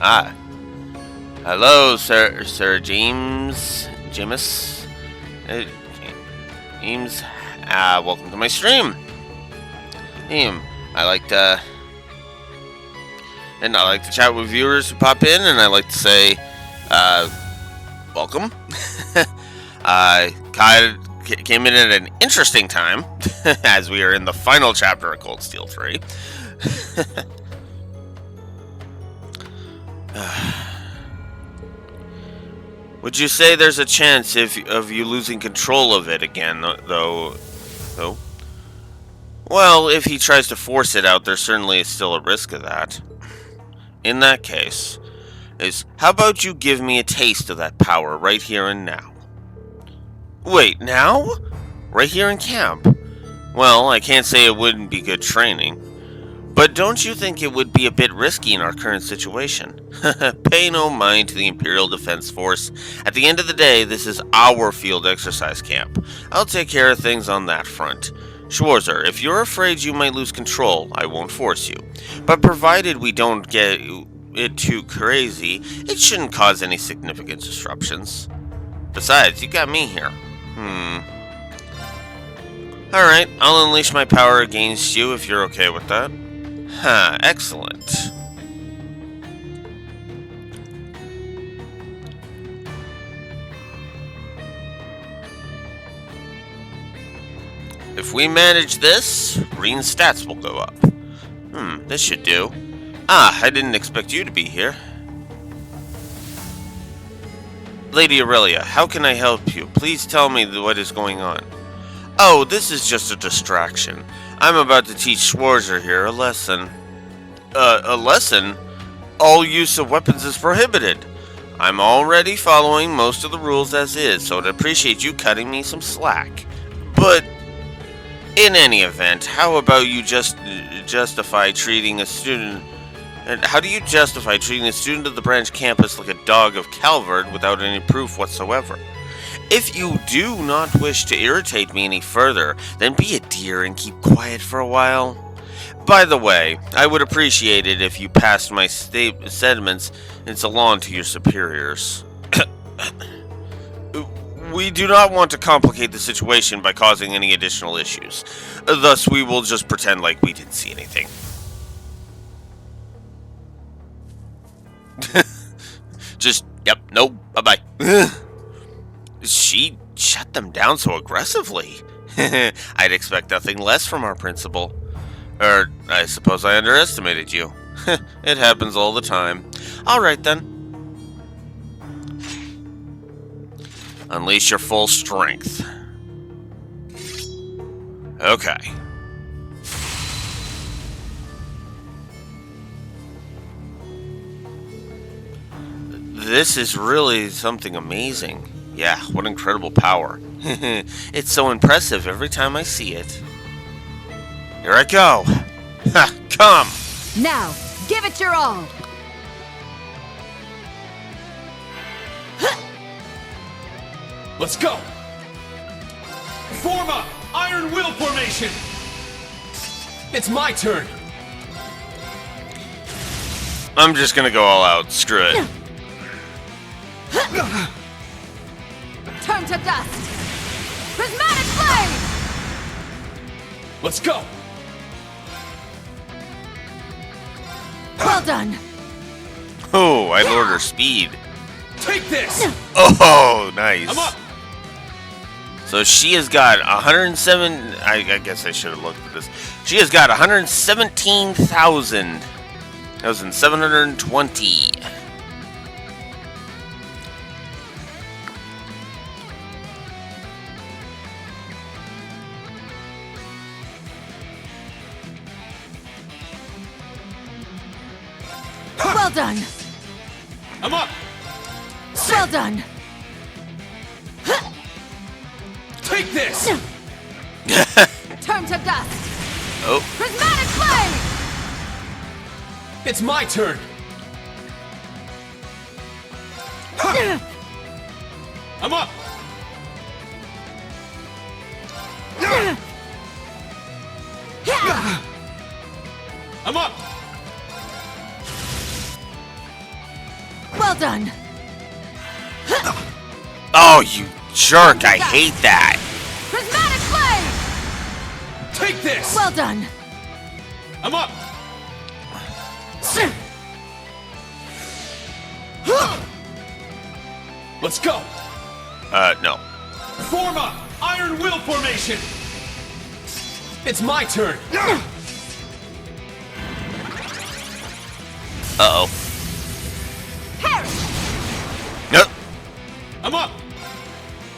Ah. Hello, Sir James. James? James? Welcome to my stream. I like to chat with viewers who pop in, and I like to say, welcome. Kai came in at an interesting time, as we are in the final chapter of Cold Steel 3. Would you say there's a chance of you losing control of it again, though? Well, if he tries to force it out, there certainly is still a risk of that. In that case, how about you give me a taste of that power right here and now? Wait, now? Right here in camp? Well, I can't say it wouldn't be good training. But don't you think it would be a bit risky in our current situation? Pay no mind to the Imperial Defense Force. At the end of the day, this is our field exercise camp. I'll take care of things on that front. Schwarzer, if you're afraid you might lose control, I won't force you. But provided we don't get it too crazy, it shouldn't cause any significant disruptions. Besides, you got me here. Alright, I'll unleash my power against you if you're okay with that. Excellent. If we manage this, Reen's stats will go up. This should do. I didn't expect you to be here. Lady Aurelia, how can I help you? Please tell me what is going on. Oh, this is just a distraction. I'm about to teach Schwarzer here a lesson. A lesson? All use of weapons is prohibited. I'm already following most of the rules as is, so I'd appreciate you cutting me some slack. But in any event, how about you justify treating a student... And how do you justify treating a student of the branch campus like a dog of Calvard without any proof whatsoever? If you do not wish to irritate me any further, then be a dear and keep quiet for a while. By the way, I would appreciate it if you passed my sentiments along to your superiors. We do not want to complicate the situation by causing any additional issues. Thus, we will just pretend like we didn't see anything. Nope, bye-bye. She shut them down so aggressively. I'd expect nothing less from our principal. I suppose I underestimated you. It happens all the time. Alright then. Unleash your full strength. Okay. This is really something amazing. Yeah, what incredible power. It's so impressive every time I see it. Here I go. Ha, come! Now, give it your all! Let's go! Form up! Iron Will formation! It's my turn! I'm just gonna go all out. Screw it. Turn to dust! Prismatic Flame! Let's go! Well done! Oh, I lowered her speed. Take this! Oh, nice. I'm up! So she has got 107... I guess I should have looked at this. She has got 117,720. done. I'm up. Well done. Take this. Turn to dust. Oh. Prismatic blade. It's my turn. I'm up. I'm up. Well done. Oh, you jerk! I hate that. Prismatic blade. Take this. Well done. I'm up. Let's go. No. Form up. Iron Will formation. It's my turn. Uh-oh. Nope. I'm up.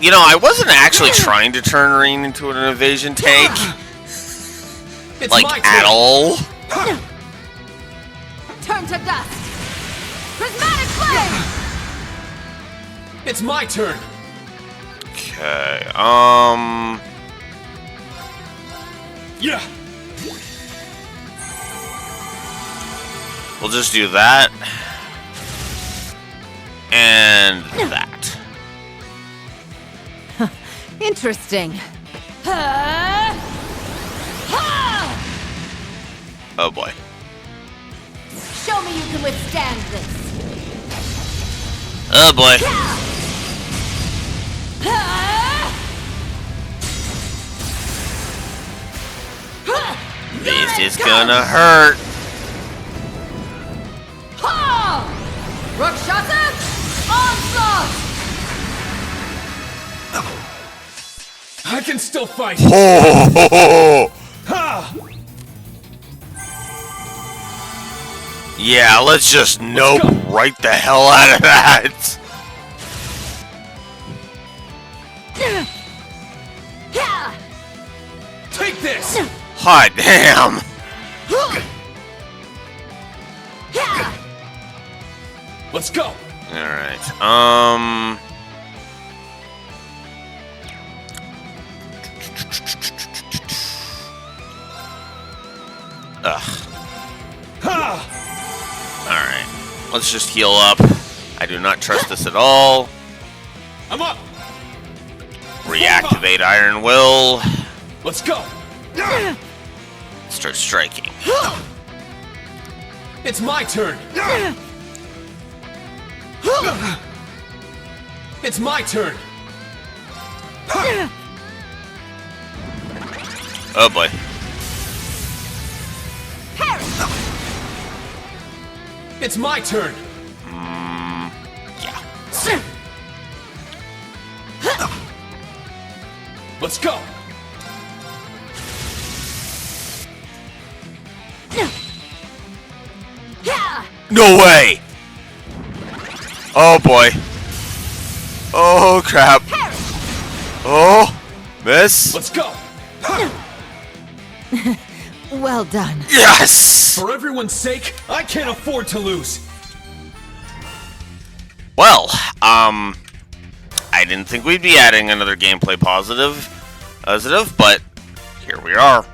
You know, I wasn't actually trying to turn Reen into an evasion tank. It's Like, my at turn. all. Turn to dust. Prismatic blade. It's my turn. Okay, Yeah. we'll just do that. And that. Interesting. Oh boy. Show me you can withstand this. Oh boy. This is gonna hurt. Rakshasa! Onslaught! I can still fight. Ha! Yeah, let's just nope right the hell out of that. Take this. Hot damn. Let's go. Alright, Alright, let's just heal up. I do not trust this at all. I'm up. Reactivate Iron Will. Let's go. Start striking. It's my turn. It's my turn. Oh boy. It's my turn. Yeah. Let's go. No way! Oh boy. Oh crap. Oh, miss. Let's go. Well done. Yes! For everyone's sake, I can't afford to lose. Well, I didn't think we'd be adding another gameplay positive, but here we are.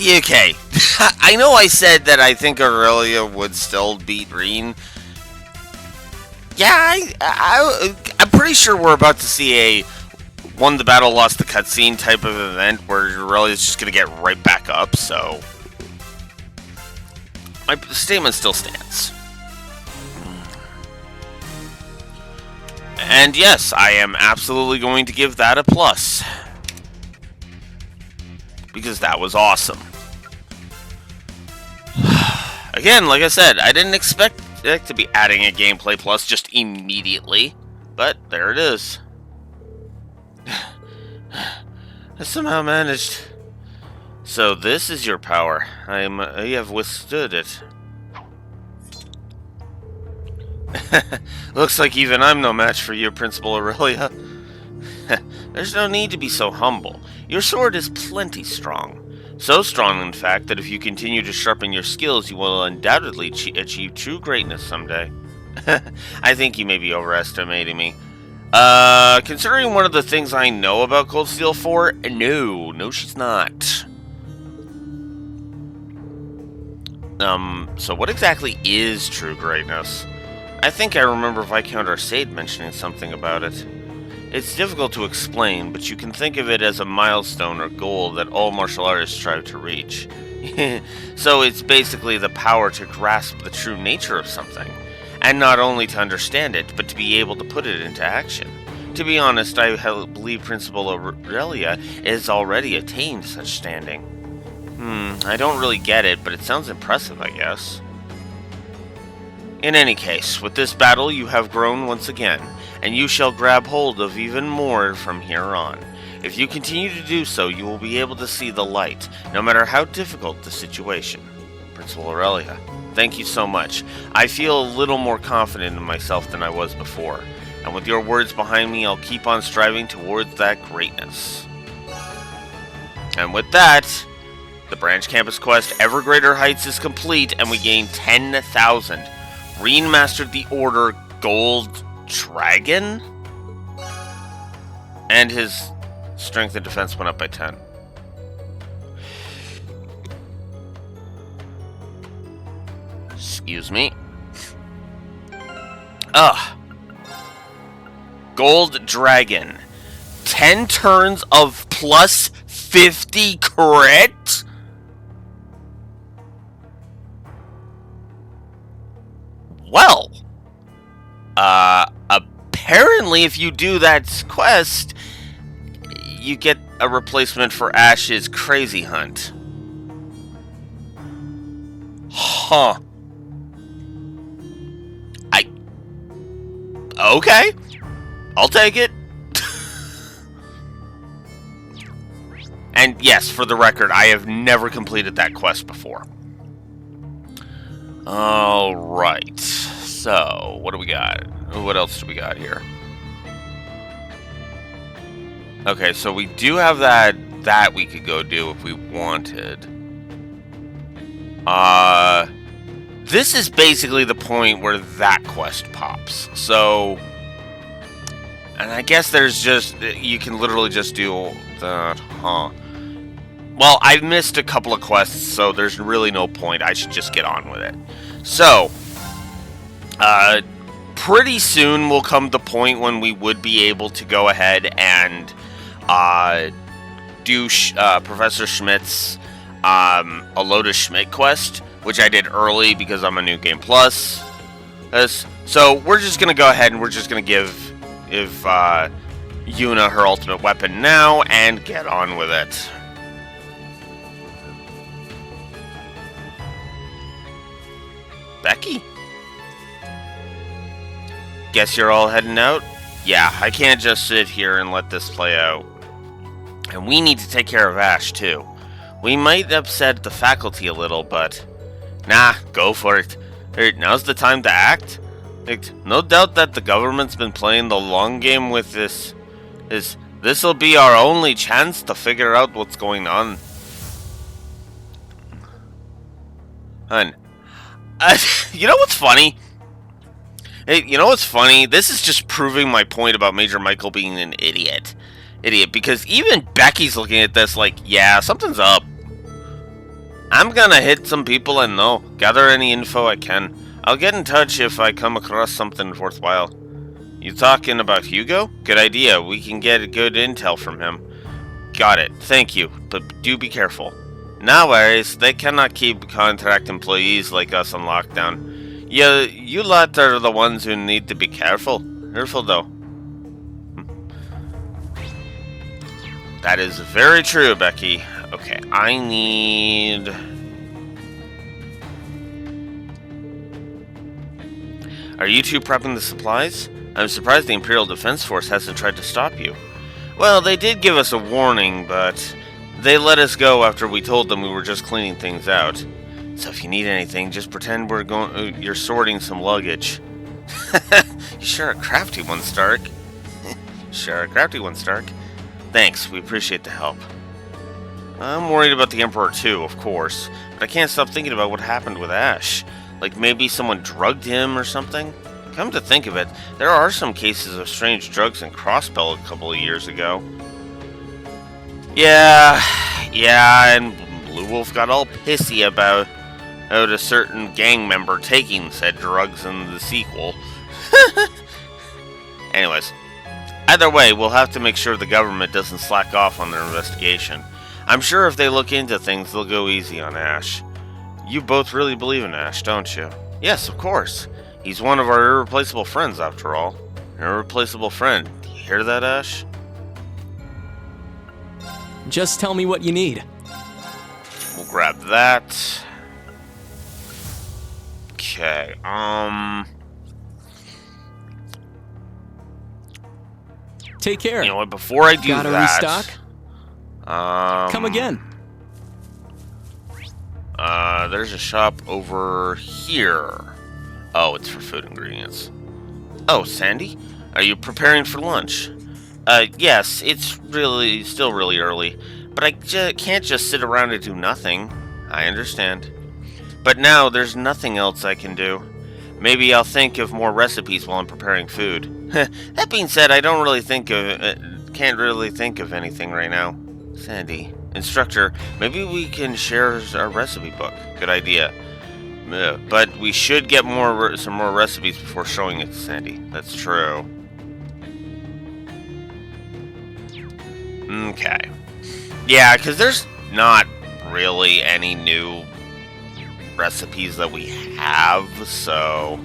Okay. I know I said that I think Aurelia would still beat Reen. Yeah, I'm pretty sure we're about to see a won the battle, lost the cutscene type of event where Aurelia's just going to get right back up, so my statement still stands. And yes, I am absolutely going to give that a plus. Because that was awesome. Again, like I said, I didn't expect it to be adding a gameplay plus just immediately. But there it is. I somehow managed. So this is your power. I have withstood it. Looks like even I'm no match for you, Principal Aurelia. There's no need to be so humble. Your sword is plenty strong. So strong, in fact, that if you continue to sharpen your skills, you will undoubtedly achieve true greatness someday. I think you may be overestimating me. Considering one of the things I know about Cold Steel 4, no, she's not. So what exactly is true greatness? I think I remember Viscount Arcade mentioning something about it. It's difficult to explain, but you can think of it as a milestone or goal that all martial artists strive to reach. So it's basically the power to grasp the true nature of something, and not only to understand it, but to be able to put it into action. To be honest, I believe Principal Aurelia has already attained such standing. I don't really get it, but it sounds impressive, I guess. In any case, with this battle you have grown once again, and you shall grab hold of even more from here on. If you continue to do so, you will be able to see the light, no matter how difficult the situation. Principal Aurelia, thank you so much. I feel a little more confident in myself than I was before, and with your words behind me, I'll keep on striving towards that greatness. And with that, the Branch Campus quest Ever Greater Heights is complete, and we gain 10,000. Reen mastered the Order Gold Dragon, and his strength and defense went up by 10. Excuse me. Gold Dragon. 10 turns of plus 50 crit? Well, apparently if you do that quest, you get a replacement for Ash's Crazy Hunt. Huh. Okay. I'll take it. And yes, for the record, I have never completed that quest before. Alright. So, what do we got? What else do we got here? Okay, so we do have that we could go do if we wanted. This is basically the point where that quest pops. So, and I guess there's just, you can literally just do that, Well, I've missed a couple of quests, so there's really no point. I should just get on with it. So, pretty soon will come the point when we would be able to go ahead and do Professor Schmidt's A Lotus Schmidt quest, which I did early because I'm a New Game Plus. So we're just going to go ahead and we're just going to give Yuna her ultimate weapon now and get on with it. Becky? Guess you're all heading out? Yeah, I can't just sit here and let this play out. And we need to take care of Ash, too. We might upset the faculty a little, but... Nah, go for it. Now's the time to act. No doubt that the government's been playing the long game with this. This'll be our only chance to figure out what's going on. Hun. You know what's funny? Hey, you know what's funny? This is just proving my point about Major Michael being an idiot. Because even Becky's looking at this like, yeah, something's up. I'm gonna hit some people I know, gather any info I can. I'll get in touch if I come across something worthwhile. You talking about Hugo? Good idea. We can get good intel from him. Got it. Thank you, but do be careful. No worries. They cannot keep contract employees like us on lockdown. You lot are the ones who need to be careful. Careful, though. That is very true, Becky. Okay, I need... Are you two prepping the supplies? I'm surprised the Imperial Defense Force hasn't tried to stop you. Well, they did give us a warning, but they let us go after we told them we were just cleaning things out. So if you need anything, just pretend you're sorting some luggage. You sure a crafty one, Stark. Sure a crafty one, Stark. Thanks, we appreciate the help. I'm worried about the Emperor too, of course, but I can't stop thinking about what happened with Ash. Like maybe someone drugged him or something? Come to think of it, there are some cases of strange drugs in Crossbell a couple of years ago. Yeah, and Blue Wolf got all pissy about a certain gang member taking said drugs in the sequel. Anyways, either way, we'll have to make sure the government doesn't slack off on their investigation. I'm sure if they look into things, they'll go easy on Ash. You both really believe in Ash, don't you? Yes, of course. He's one of our irreplaceable friends, after all. An irreplaceable friend. Do you hear that, Ash? Just tell me what you need. We'll grab that. Okay, Take care. You know what, before I do Gotta that... restock? Come again. There's a shop over here. Oh, it's for food ingredients. Oh, Sandy? Are you preparing for lunch? Yes, it's still really early, but I can't just sit around and do nothing. I understand. But now there's nothing else I can do. Maybe I'll think of more recipes while I'm preparing food. That being said, I don't really can't really think of anything right now. Sandy, instructor, maybe we can share our recipe book. Good idea. But we should get some more recipes before showing it to Sandy. That's true. Okay. Yeah, because there's not really any new recipes that we have, so...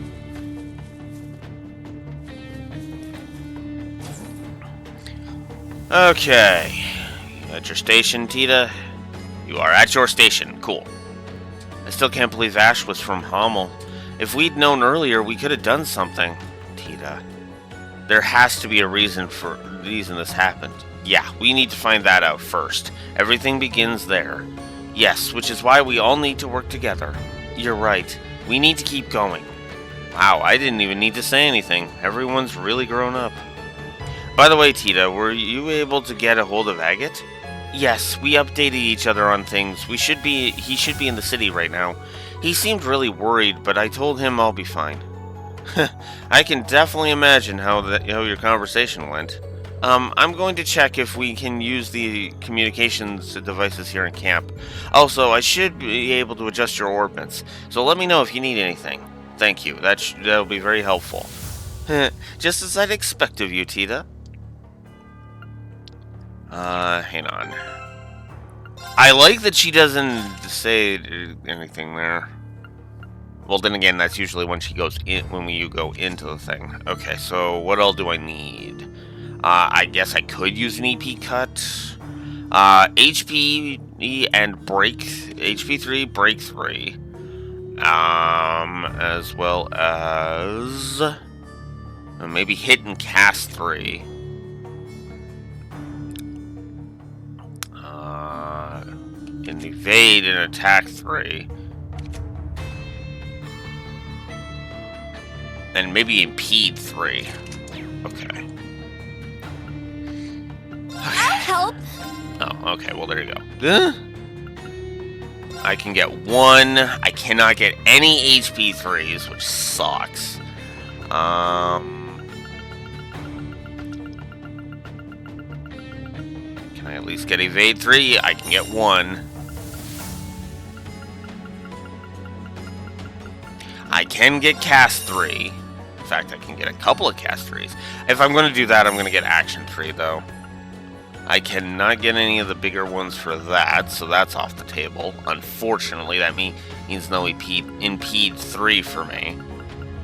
Okay. At your station, Tita? You are at your station. Cool. I still can't believe Ash was from Hamel. If we'd known earlier, we could have done something. Tita. There has to be a reason this happened. Yeah, we need to find that out first. Everything begins there. Yes, which is why we all need to work together. You're right. We need to keep going. Wow, I didn't even need to say anything. Everyone's really grown up. By the way, Tita, were you able to get a hold of Agate? Yes, we updated each other on things. He should be in the city right now. He seemed really worried, but I told him I'll be fine. I can definitely imagine how your conversation went. I'm going to check if we can use the communications devices here in camp. Also, I should be able to adjust your orbits, so let me know if you need anything. Thank you. That'll be very helpful. Just as I'd expect of you, Tita. Hang on. I like that she doesn't say anything there. Well, then again, that's usually when she goes in, when you go into the thing. Okay, so what all do I need? I guess I could use an EP cut. HP and break. HP 3, break 3. As well as maybe hit and cast 3. And evade and attack 3. And maybe impede 3. Okay. I'll help. Oh, okay. Well, there you go. I can get 1. I cannot get any HP 3s, which sucks. Can I at least get evade 3? I can get 1. can get cast 3. In fact, I can get a couple of cast 3s. If I'm going to do that, I'm going to get action 3, though. I cannot get any of the bigger ones for that, so that's off the table. Unfortunately, that means no impede 3 for me,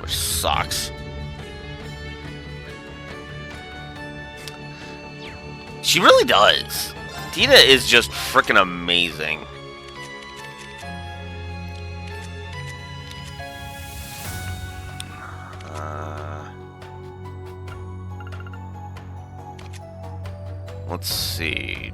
which sucks. She really does. Tita is just freaking amazing. Let's see.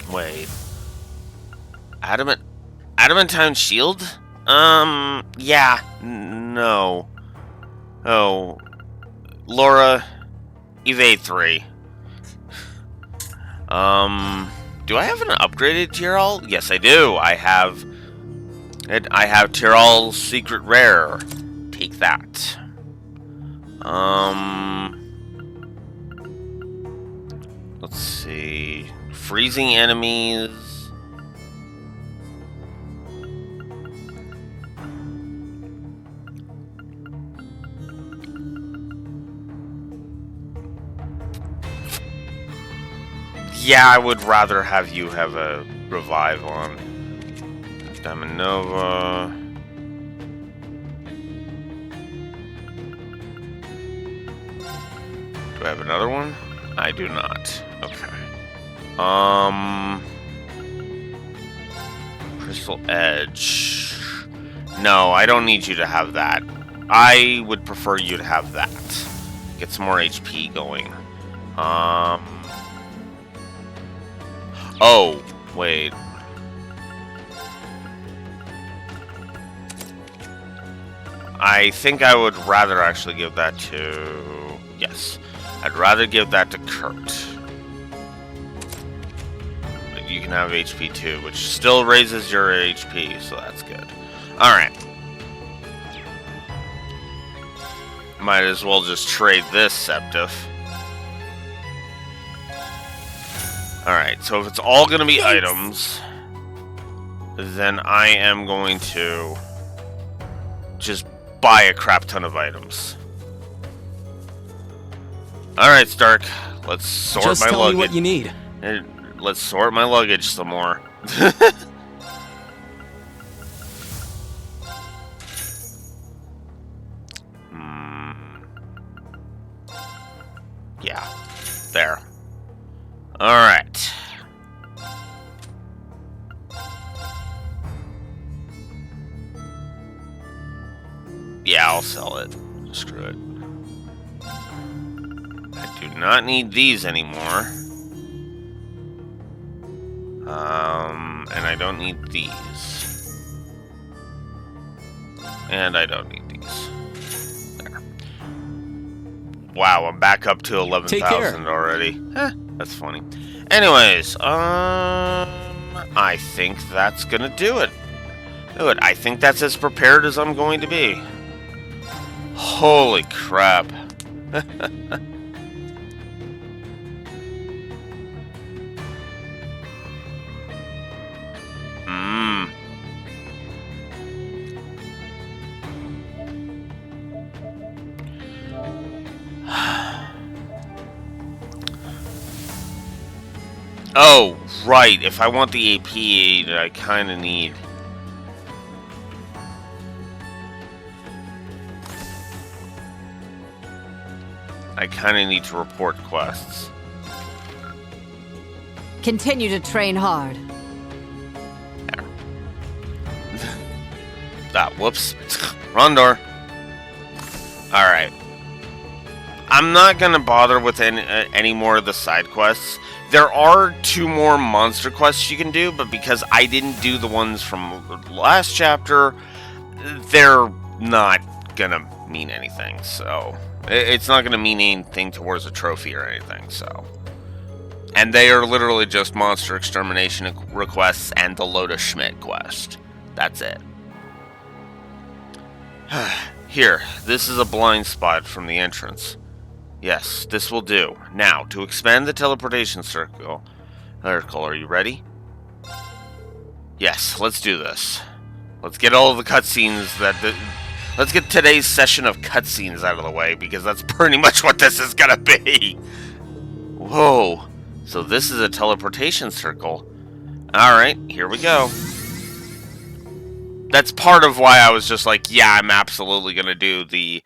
Wait. Adamantine shield? Yeah. No. Oh. Laura, evade 3. Do I have an upgraded Tyrell? Yes, I do. I have Tyrell's secret rare. Take that. Let's see. Freezing enemies. Yeah, I would rather have you have a revive on. Diamond Nova. Do I have another one? I do not. Okay. Crystal Edge. No, I don't need you to have that. I would prefer you to have that. Get some more HP going. Oh, wait. I think I would rather actually give that to... Yes. I'd rather give that to Kurt. You can have HP too, which still raises your HP, so that's good. Alright. Might as well just trade this Septif. Alright, so if it's all going to be items, then I am going to just buy a crap ton of items. Alright, Stark, let's sort just my tell luggage. Me what you need. Let's sort my luggage some more. Yeah, there. Alright. Yeah, I'll sell it. Screw it. I do not need these anymore. And I don't need these. And I don't need these. There. Wow, I'm back up to 11,000 already. That's funny. Anyways, I think that's gonna do it. I think that's as prepared as I'm going to be. Holy crap. Oh, right. If I want the AP, I kind of need... to report quests. Continue to train hard. Whoops. Rondor. Alright. I'm not gonna bother with any more of the side quests. There are 2 more monster quests you can do, but because I didn't do the ones from the last chapter, they're not gonna mean anything, so... It's not gonna mean anything towards a trophy or anything, so... And they are literally just monster extermination requests and the Lotus Schmidt quest. That's it. Here, this is a blind spot from the entrance. Yes, this will do. Now, to expand the teleportation circle, are you ready? Yes, let's do this. Let's get all of the cutscenes let's get today's session of cutscenes out of the way, because that's pretty much what this is gonna be. Whoa. So this is a teleportation circle. Alright, here we go. That's part of why I was just like, yeah, I'm absolutely gonna do the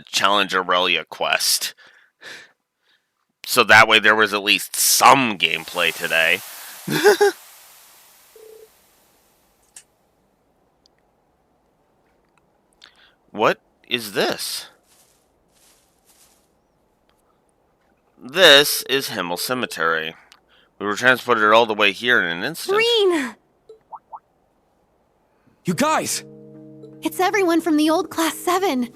Challenge Aurelia quest. So that way there was at least some gameplay today. What is this? This is Himmel Cemetery. We were transported all the way here in an instant. Green! You guys! It's everyone from the old Class 7.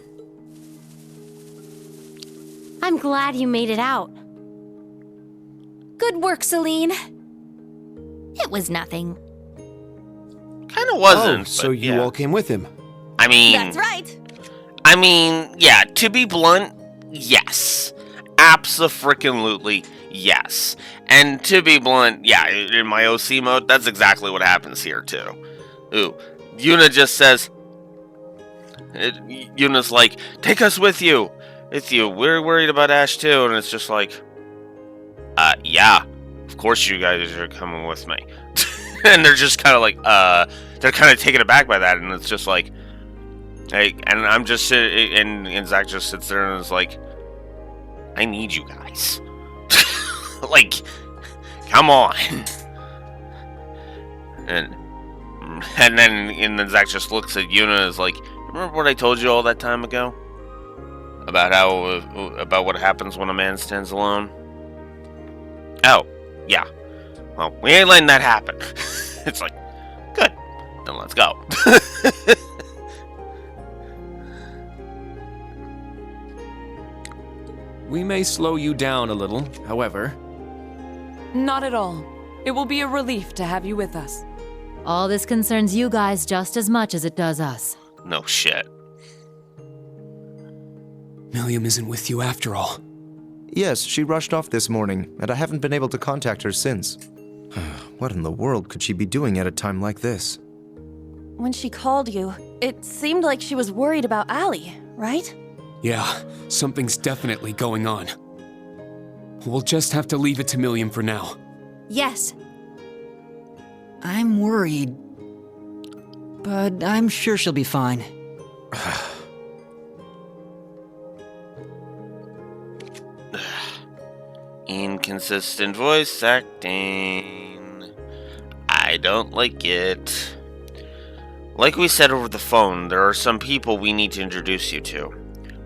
I'm glad you made it out. Good work, Celine. It was nothing. Kind of wasn't. Oh, so but you yeah. all came with him. I mean... That's right. I mean, yeah, to be blunt, yes. Abso-frickin-lutely, yes. And to be blunt, yeah, in my OC mode, that's exactly what happens here, too. Ooh, Yuna just says... Yuna's like, take us with you. We're worried about Ash, too. And it's just like... yeah. Of course you guys are coming with me. And they're just kind of like, they're kind of taken aback by that, and it's just like... Hey, and I'm just and Zach just sits there and is like, I need you guys. Like, come on. And then Zach just looks at Yuna and is like, remember what I told you all that time ago? About what happens when a man stands alone? Oh, yeah. Well, we ain't letting that happen. It's like, good. Then let's go. We may slow you down a little, however. Not at all. It will be a relief to have you with us. All this concerns you guys just as much as it does us. No shit. Milliam isn't with you after all. Yes, she rushed off this morning, and I haven't been able to contact her since. What in the world could she be doing at a time like this? When she called you, it seemed like she was worried about Allie, right? Yeah, something's definitely going on. We'll just have to leave it to Milliam for now. Yes. I'm worried, but I'm sure she'll be fine. Inconsistent voice acting. I don't like it. Like we said over the phone, there are some people we need to introduce you to.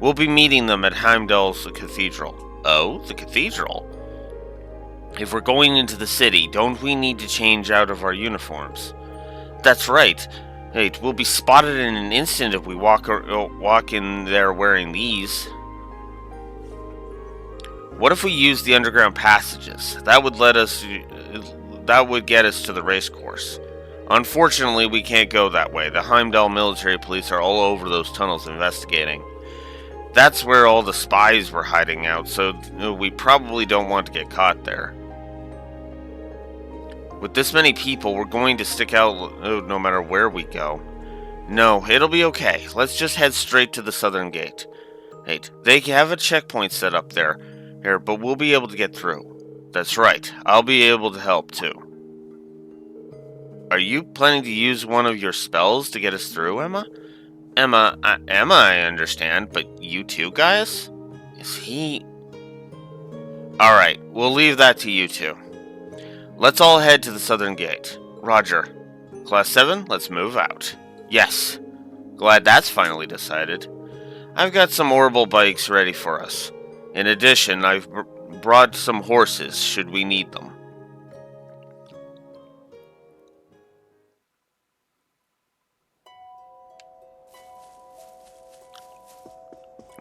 We'll be meeting them at Heimdall's Cathedral. Oh, the cathedral? If we're going into the city, don't we need to change out of our uniforms? That's right. Hey, we'll be spotted in an instant if we walk in there wearing these. What if we use the underground passages? That would get us to the race course. Unfortunately, we can't go that way. The Heimdall military police are all over those tunnels investigating. That's where all the spies were hiding out, so we probably don't want to get caught there. With this many people, we're going to stick out no matter where we go. No, it'll be okay. Let's just head straight to the southern gate. Hey, they have a checkpoint set up there, but we'll be able to get through. That's right. I'll be able to help too. Are you planning to use one of your spells to get us through, Emma? Emma, I understand, but you too, guys? Is he... Alright, we'll leave that to you two. Let's all head to the southern gate. Roger. Class 7, let's move out. Yes. Glad that's finally decided. I've got some orbital bikes ready for us. In addition, I've brought some horses, should we need them.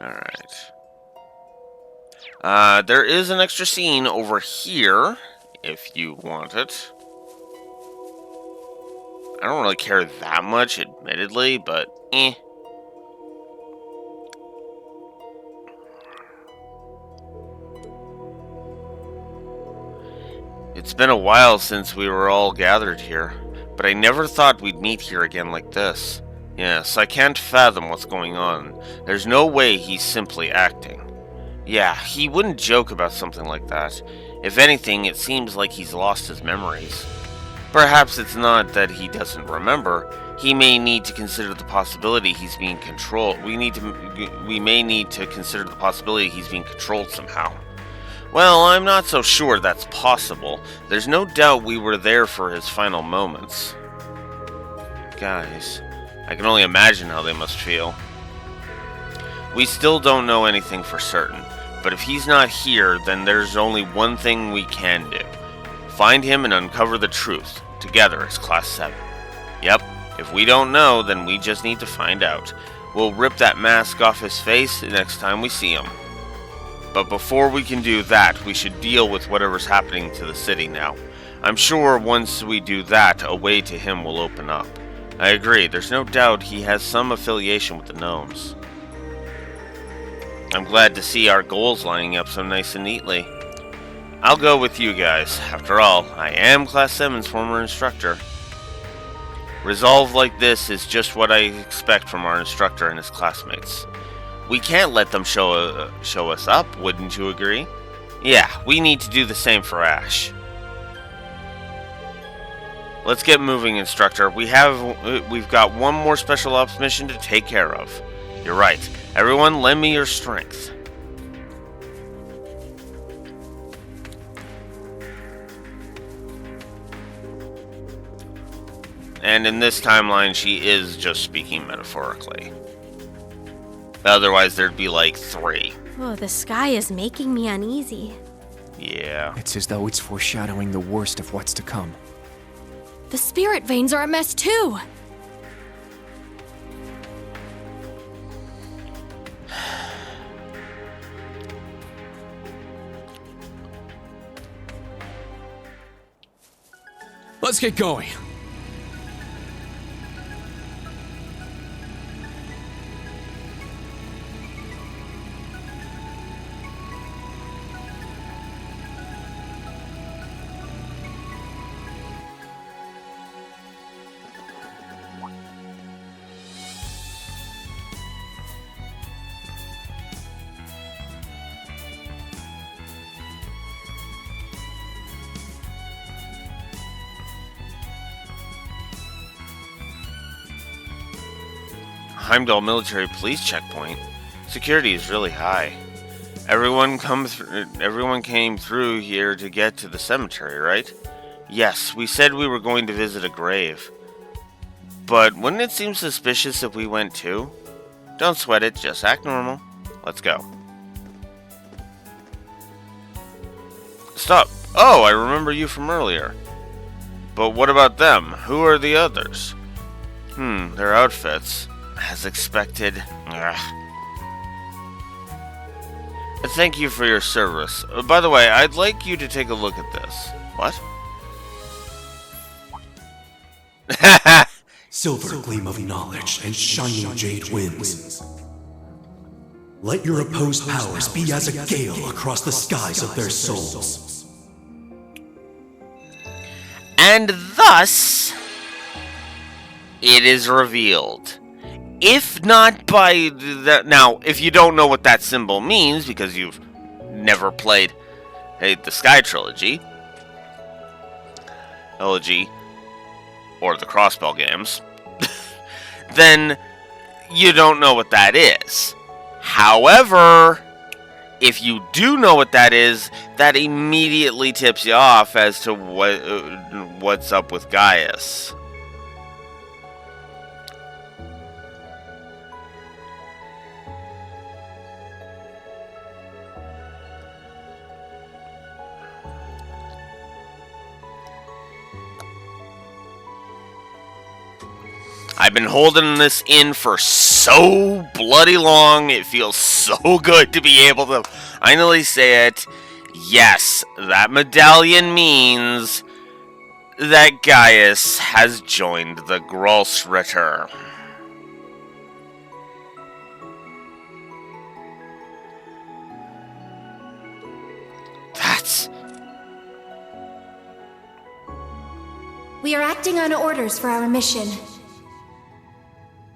Alright. There is an extra scene over here, if you want it. I don't really care that much, admittedly, but It's been a while since we were all gathered here, but I never thought we'd meet here again like this. Yes, I can't fathom what's going on. There's no way he's simply acting. Yeah, he wouldn't joke about something like that. If anything, it seems like he's lost his memories. Perhaps it's not that he doesn't remember. He may need to consider the possibility he's being controlled. We may need to consider the possibility he's being controlled somehow. Well, I'm not so sure that's possible. There's no doubt we were there for his final moments. Guys, I can only imagine how they must feel. We still don't know anything for certain, but if he's not here, then there's only one thing we can do. Find him and uncover the truth, together as Class 7. Yep, if we don't know, then we just need to find out. We'll rip that mask off his face the next time we see him. But before we can do that, we should deal with whatever's happening to the city now. I'm sure once we do that, a way to him will open up. I agree, there's no doubt he has some affiliation with the gnomes. I'm glad to see our goals lining up so nice and neatly. I'll go with you guys. After all, I am Class 7's former instructor. Resolve like this is just what I expect from our instructor and his classmates. We can't let them show us up, wouldn't you agree? Yeah, we need to do the same for Ash. Let's get moving, instructor. We've got one more special ops mission to take care of. You're right. Everyone, lend me your strength. And in this timeline, she is just speaking metaphorically. Otherwise, there'd be like 3. Oh, the sky is making me uneasy. Yeah. It's as though it's foreshadowing the worst of what's to come. The spirit veins are a mess too. Let's get going. Heimdall Military Police Checkpoint. Security is really high. Everyone came through here to get to the cemetery, right? Yes, we said we were going to visit a grave. But wouldn't it seem suspicious if we went too? Don't sweat it, just act normal. Let's go. Stop. Oh, I remember you from earlier. But what about them? Who are the others? Their outfits. As expected. Ugh. Thank you for your service. By the way, I'd like you to take a look at this. What? Silver gleam of knowledge and shining jade winds. Let your opposed powers be as a gale across the skies of their souls. And thus, it is revealed. If not by that, now, if you don't know what that symbol means because you've never played the Sky Trilogy, or the Crossbell games, then you don't know what that is. However, if you do know what that is, that immediately tips you off as to what's up with Gaius. I've been holding this in for so bloody long, it feels so good to be able to finally say it. Yes, that medallion means that Gaius has joined the Grolsritter. We are acting on orders for our mission.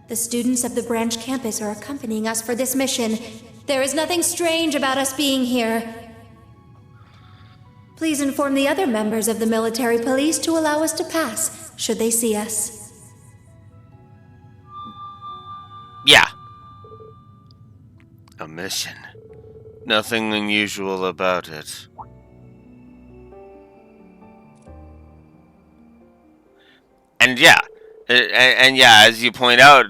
The students of the branch campus are accompanying us for this mission. There is nothing strange about us being here. Please inform the other members of the military police to allow us to pass, should they see us. Yeah. A mission. Nothing unusual about it. And yeah, as you point out,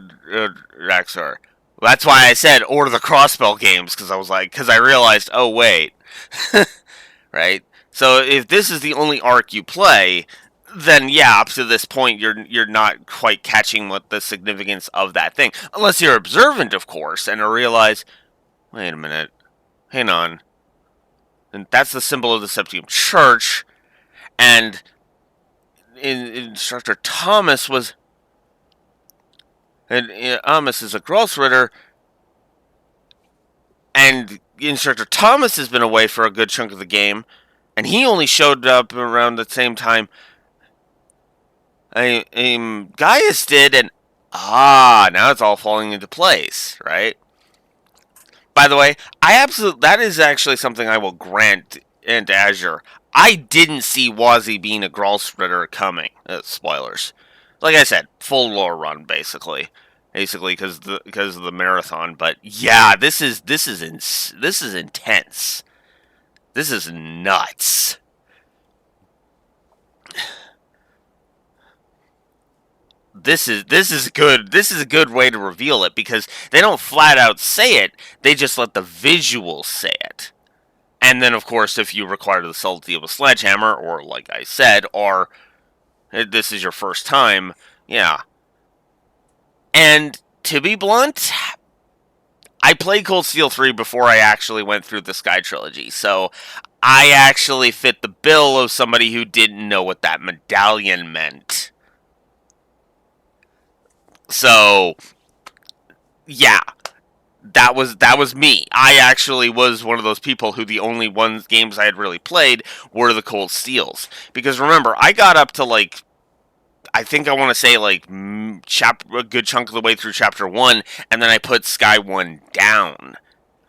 Raxor, that's why I said order the Crossbell games, because I realized, oh wait, right? So if this is the only arc you play, then yeah, up to this point you're not quite catching what the significance of that thing, unless you're observant, of course, and realize, wait a minute, hang on, and that's the symbol of the Septium Church, and Instructor Thomas was, and Amos is a Grossritter, and Instructor Thomas has been away for a good chunk of the game, and he only showed up around the same time Gaius did, and now it's all falling into place, right? By the way, that is actually something I will grant into Azure. I didn't see Wazzy being a Gralsritter coming. Spoilers. Like I said, full lore run, basically because of the marathon. But yeah, this is intense. This is nuts. This is good. This is a good way to reveal it, because they don't flat out say it. They just let the visuals say it. And then, of course, if you require the subtlety of a sledgehammer, or like I said, or this is your first time, yeah. And to be blunt, I played Cold Steel 3 before I actually went through the Sky Trilogy, so I actually fit the bill of somebody who didn't know what that medallion meant. So, yeah, that was me. I actually was one of those people who the only games I had really played were the Cold Steels. Because remember, I got up to I think I want to say a good chunk of the way through Chapter 1, and then I put Sky 1 down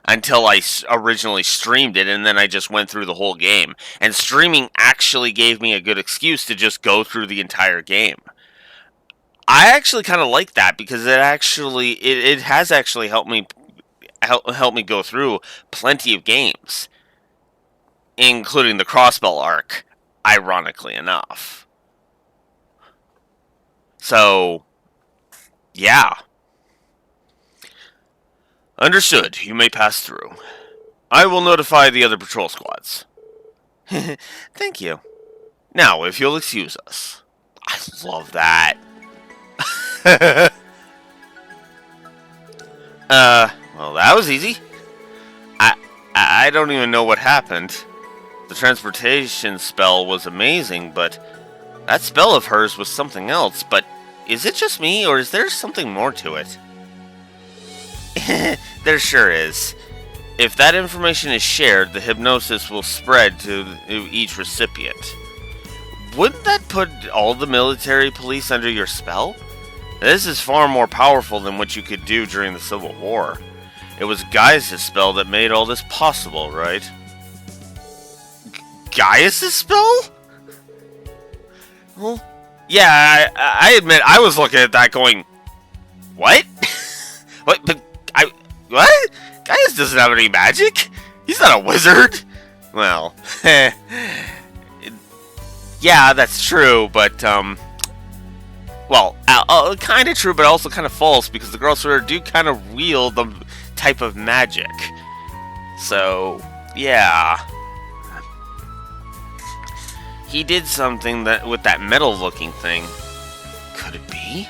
until I originally streamed it, and then I just went through the whole game. And streaming actually gave me a good excuse to just go through the entire game. I actually kind of like that, because it has actually helped me go through plenty of games, including the Crossbell arc, ironically enough. So, yeah. Understood. You may pass through. I will notify the other patrol squads. Thank you. Now, if you'll excuse us. I love that. Well, that was easy. I don't even know what happened. The transportation spell was amazing, but that spell of hers was something else. But is it just me, or is there something more to it? There sure is. If that information is shared, the hypnosis will spread to each recipient. Wouldn't that put all the military police under your spell? This is far more powerful than what you could do during the Civil War. It was Gaius' spell that made all this possible, right? Gaius' spell? Well, yeah, I admit I was looking at that going, what? What? But what? Gaius doesn't have any magic? He's not a wizard. Well, yeah, that's true, but well, kind of true, but also kind of false, because the Gralsritter do kind of wield the type of magic. So, yeah. He did something with that metal-looking thing. Could it be?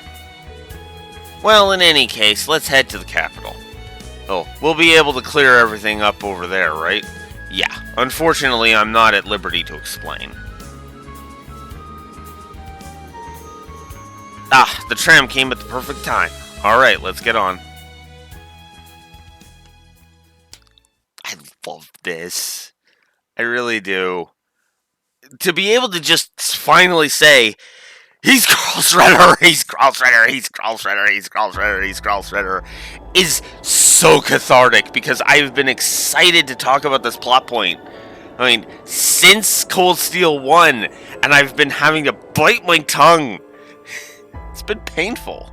Well, in any case, let's head to the capital. Oh, we'll be able to clear everything up over there, right? Yeah. Unfortunately, I'm not at liberty to explain. Ah, the tram came at the perfect time. Alright, let's get on. I love this. I really do. To be able to just finally say, He's Carl Shredder! He's Carl Shredder! He's Carl Shredder! He's Carl Shredder! He's Carl Shredder! Is so cathartic because I've been excited to talk about this plot point. I mean, since Cold Steel 1, and I've been having to bite my tongue. It's been painful.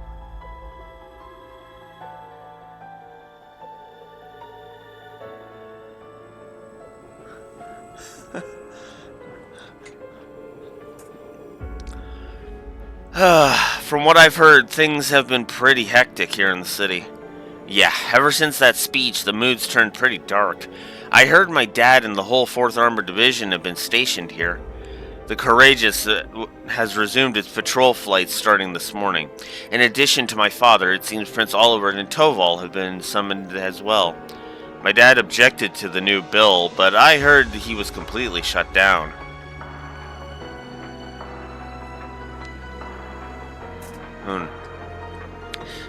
From what I've heard, things have been pretty hectic here in the city. Yeah, ever since that speech, the mood's turned pretty dark. I heard my dad and the whole 4th Armored Division have been stationed here. The Courageous has resumed its patrol flights starting this morning. In addition to my father, it seems Prince Oliver and Toval have been summoned as well. My dad objected to the new bill, but I heard he was completely shut down.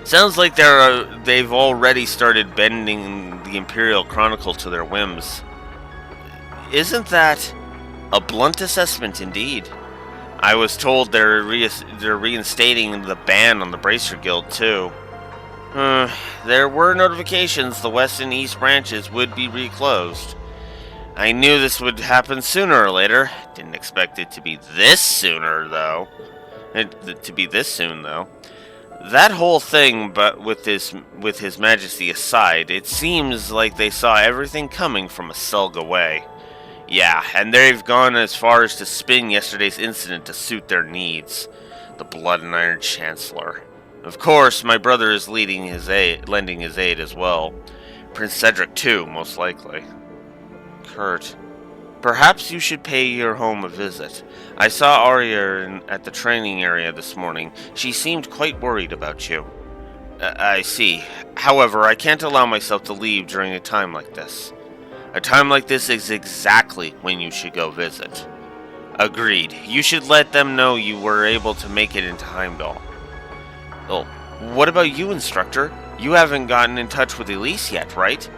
Sounds like they've already started bending the Imperial Chronicle to their whims. Isn't that a blunt assessment indeed? I was told they're reinstating the ban on the Bracer Guild too. There were notifications the west and east branches would be reclosed. I knew this would happen sooner or later. Didn't expect it to be this sooner though. That whole thing, but with His Majesty aside, it seems like they saw everything coming from a Selga way. Yeah, and they've gone as far as to spin yesterday's incident to suit their needs. The Blood and Iron Chancellor. Of course, my brother is lending his aid as well. Prince Cedric too, most likely. Kurt, perhaps you should pay your home a visit. I saw Arya at the training area this morning. She seemed quite worried about you. I see. However, I can't allow myself to leave during a time like this. A time like this is exactly when you should go visit. Agreed. You should let them know you were able to make it into Heimdall. Oh, what about you, Instructor? You haven't gotten in touch with Elise yet, right?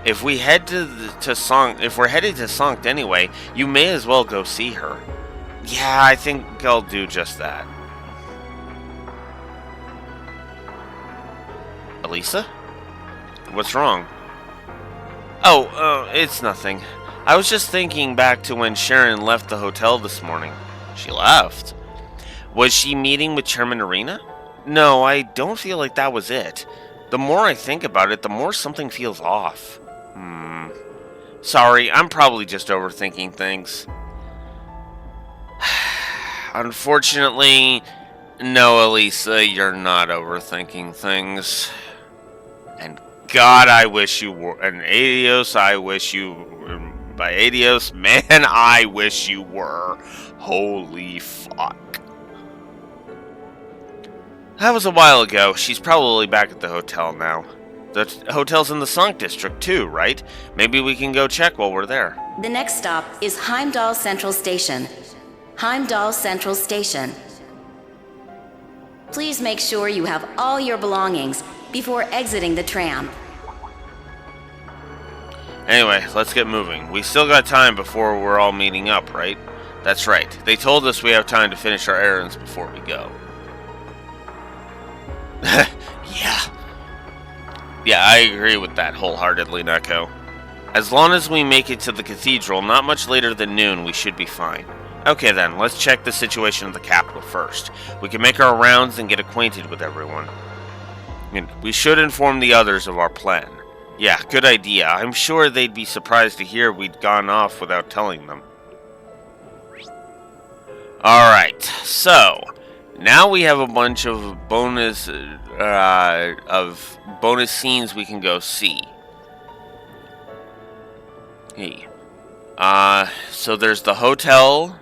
If we're headed to Sankt anyway, you may as well go see her. Yeah, I think I'll do just that. Elisa? What's wrong? Oh, it's nothing. I was just thinking back to when Sharon left the hotel this morning. She left? Was she meeting with Chairman Arena? No, I don't feel like that was it. The more I think about it, the more something feels off. Sorry, I'm probably just overthinking things. Unfortunately, no, Elisa, you're not overthinking things. And God, I wish you were. And Adios, I wish you were. By Adios, man, I wish you were. Holy fuck. That was a while ago. She's probably back at the hotel now. The hotel's in the Sankt district too, right? Maybe we can go check while we're there. The next stop is Heimdall Central Station. Heimdall Central Station. Please make sure you have all your belongings before exiting the tram. Anyway, let's get moving. We still got time before we're all meeting up, right? That's right. They told us we have time to finish our errands before we go. Yeah, I agree with that wholeheartedly, Neko. As long as we make it to the cathedral not much later than noon, we should be fine. Okay then, let's check the situation of the capital first. We can make our rounds and get acquainted with everyone. We should inform the others of our plan. Yeah, good idea. I'm sure they'd be surprised to hear we'd gone off without telling them. Alright, so now we have a bunch of bonus scenes we can go see. Hey. So there's the hotel,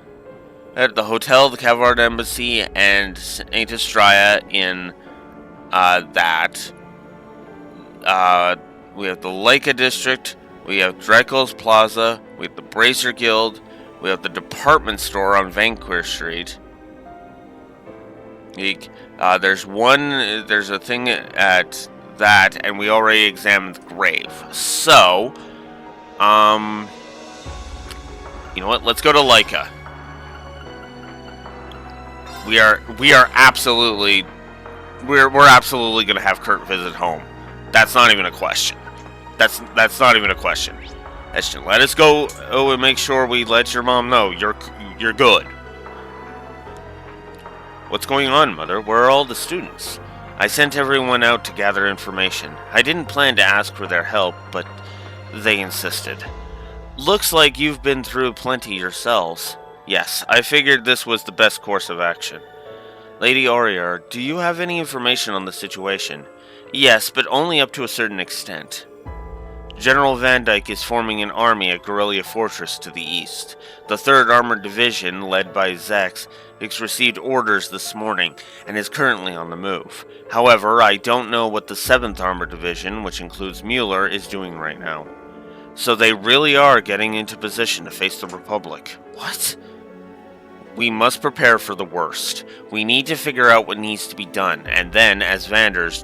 the Kevard Embassy, and St. Estrella in that. We have the Leica District, we have Drekel's Plaza, we have the Bracer Guild, we have the department store on Vanquish Street. There's a thing at that, and we already examined the grave. So, you know what? Let's go to Leica. We are absolutely we're absolutely gonna have Kurt visit home. That's not even a question. That's not even a question. Ashton, let us go and make sure we let your mom know you're good. What's going on, Mother? Where are all the students? I sent everyone out to gather information. I didn't plan to ask for their help, but they insisted. Looks like you've been through plenty yourselves. Yes, I figured this was the best course of action. Lady Aurier, do you have any information on the situation? Yes, but only up to a certain extent. General Van Dyke is forming an army at Guerrilla Fortress to the east. The 3rd Armored Division, led by Zex, received orders this morning and is currently on the move. However, I don't know what the 7th Armored Division, which includes Mueller, is doing right now. So they really are getting into position to face the Republic. What? We must prepare for the worst. We need to figure out what needs to be done, and then, as Vanders,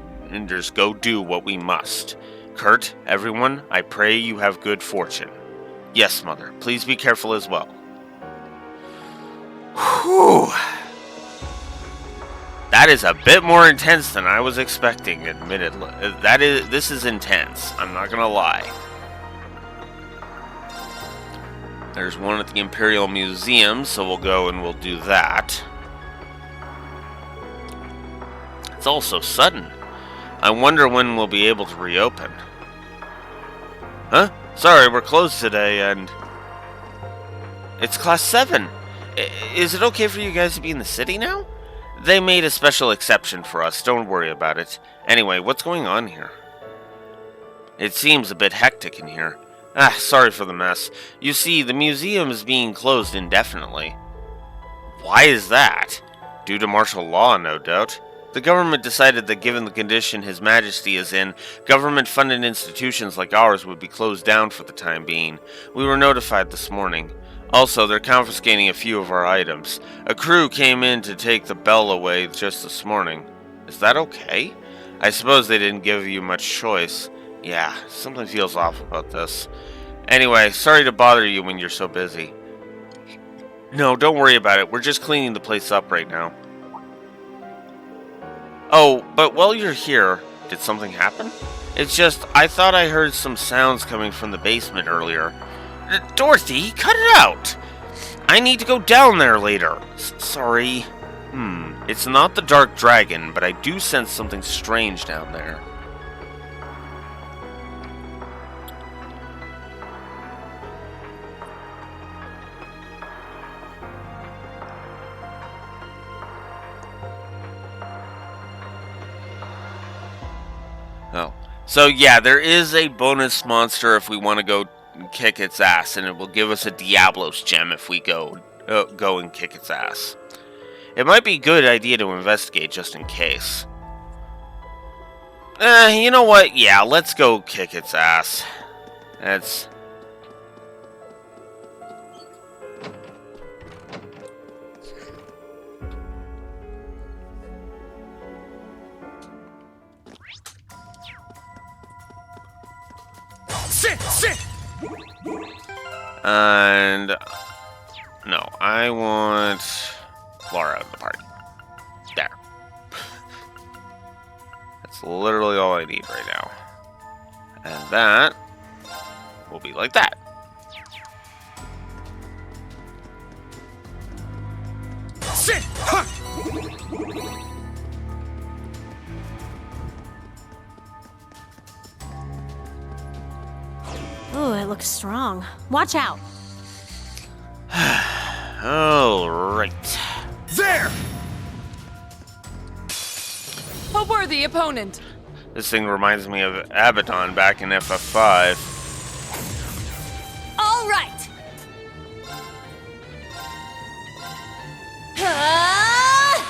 go do what we must. Kurt, everyone, I pray you have good fortune. Yes, Mother. Please be careful as well. Whew. That is a bit more intense than I was expecting, admittedly. This is intense. I'm not gonna lie. There's one at the Imperial Museum, so we'll go and we'll do that. It's all so sudden. I wonder when we'll be able to reopen. Huh? Sorry, we're closed today, and... It's Class 7. Is it okay for you guys to be in the city now? They made a special exception for us, don't worry about it. Anyway, what's going on here? It seems a bit hectic in here. Sorry for the mess. You see, the museum is being closed indefinitely. Why is that? Due to martial law, no doubt. The government decided that given the condition His Majesty is in, government-funded institutions like ours would be closed down for the time being. We were notified this morning. Also, they're confiscating a few of our items. A crew came in to take the bell away just this morning. Is that okay? I suppose they didn't give you much choice. Yeah, something feels off about this. Anyway, sorry to bother you when you're so busy. No, don't worry about it. We're just cleaning the place up right now. Oh, but while you're here, did something happen? It's just, I thought I heard some sounds coming from the basement earlier. Dorothy, cut it out! I need to go down there later. Sorry. It's not the Dark Dragon, but I do sense something strange down there. Oh. So yeah, there is a bonus monster if we want to go kick its ass, and it will give us a Diablos gem if we go and kick its ass. It might be a good idea to investigate just in case. You know what? Yeah, let's go kick its ass. That's... Sit! And... no, I want Laura in the party. There. That's literally all I need right now. And that will be like that. Sit! Ha! Ooh, it looks strong. Watch out. All right. There! A worthy opponent. This thing reminds me of Abaddon back in FF5. All right.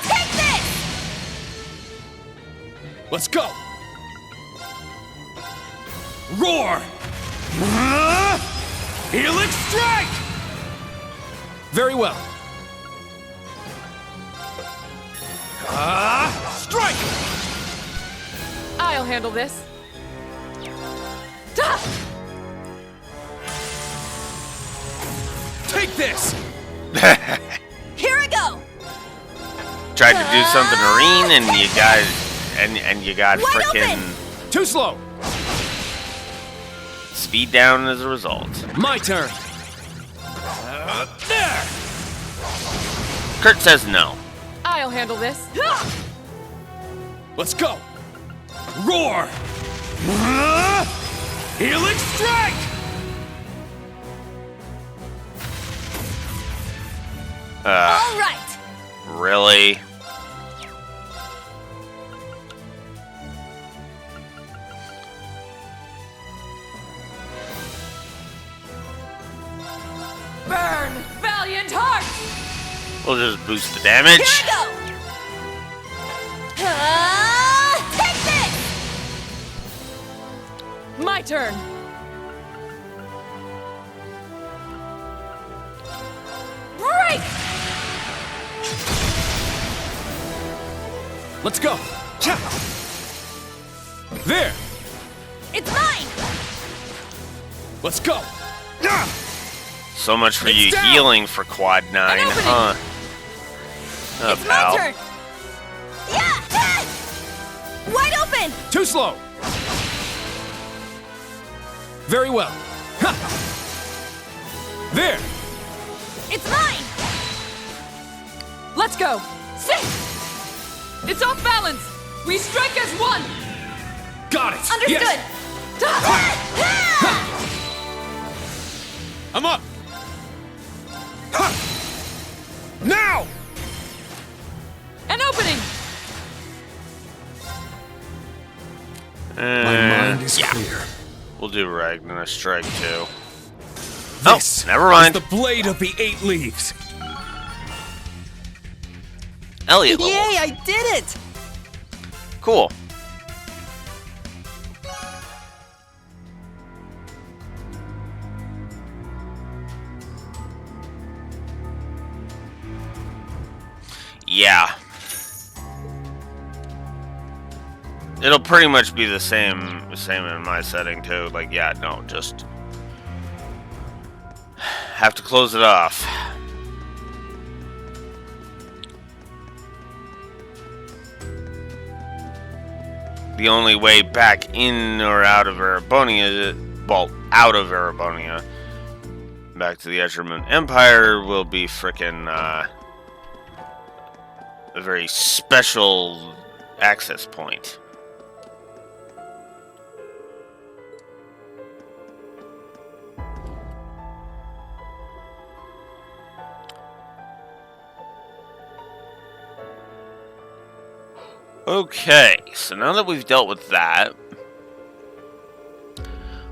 Take this! Let's go! Roar! Helix Strike! Very well. Strike! I'll handle this. Take this! Here I go! tried to do something to Reen, and you got frickin' Too slow. speed down as a result. My turn. There. Kurt says no. I'll handle this. Let's go. Roar. Healing strike. All right. Really? Burn, valiant heart. We'll just boost the damage. Here we go. Take this. My turn. Break. Let's go. There. It's mine. Let's go. So much for It's you down. healing for Quad 9, huh? Oh, It's pal. my turn. Yeah. Wide open. Too slow. Very well. Ha. There. It's mine. Let's go. Sing. It's off balance. We strike as one. Got it. Understood. Yes. I'm up. Ha. Now. An opening. My mind is clear. We'll do Ragnar Strike too. This never mind. is the blade of the 8 leaves. Elliot level. Yay, I did it! Cool. Yeah. It'll pretty much be the same in my setting too. Like, yeah, no, just have to close it off. The only way back in or out of Erebonia, well, out of Erebonia, back to the Escherman Empire will be frickin' a very special access point. Okay, so now that we've dealt with that,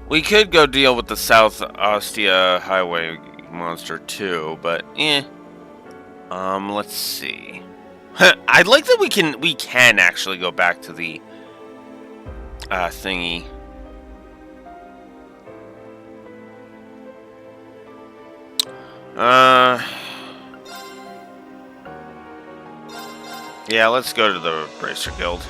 we could go deal with the South Ostia Highway monster too, but let's see. I'd like that we can actually go back to the thingy. Yeah, let's go to the Bracer Guild.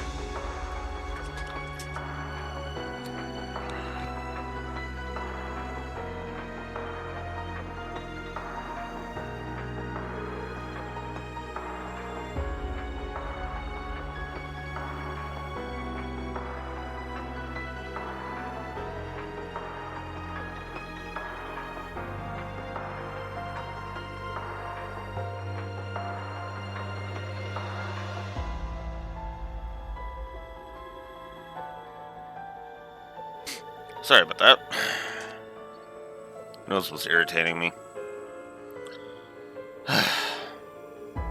Sorry about that. Nose was irritating me.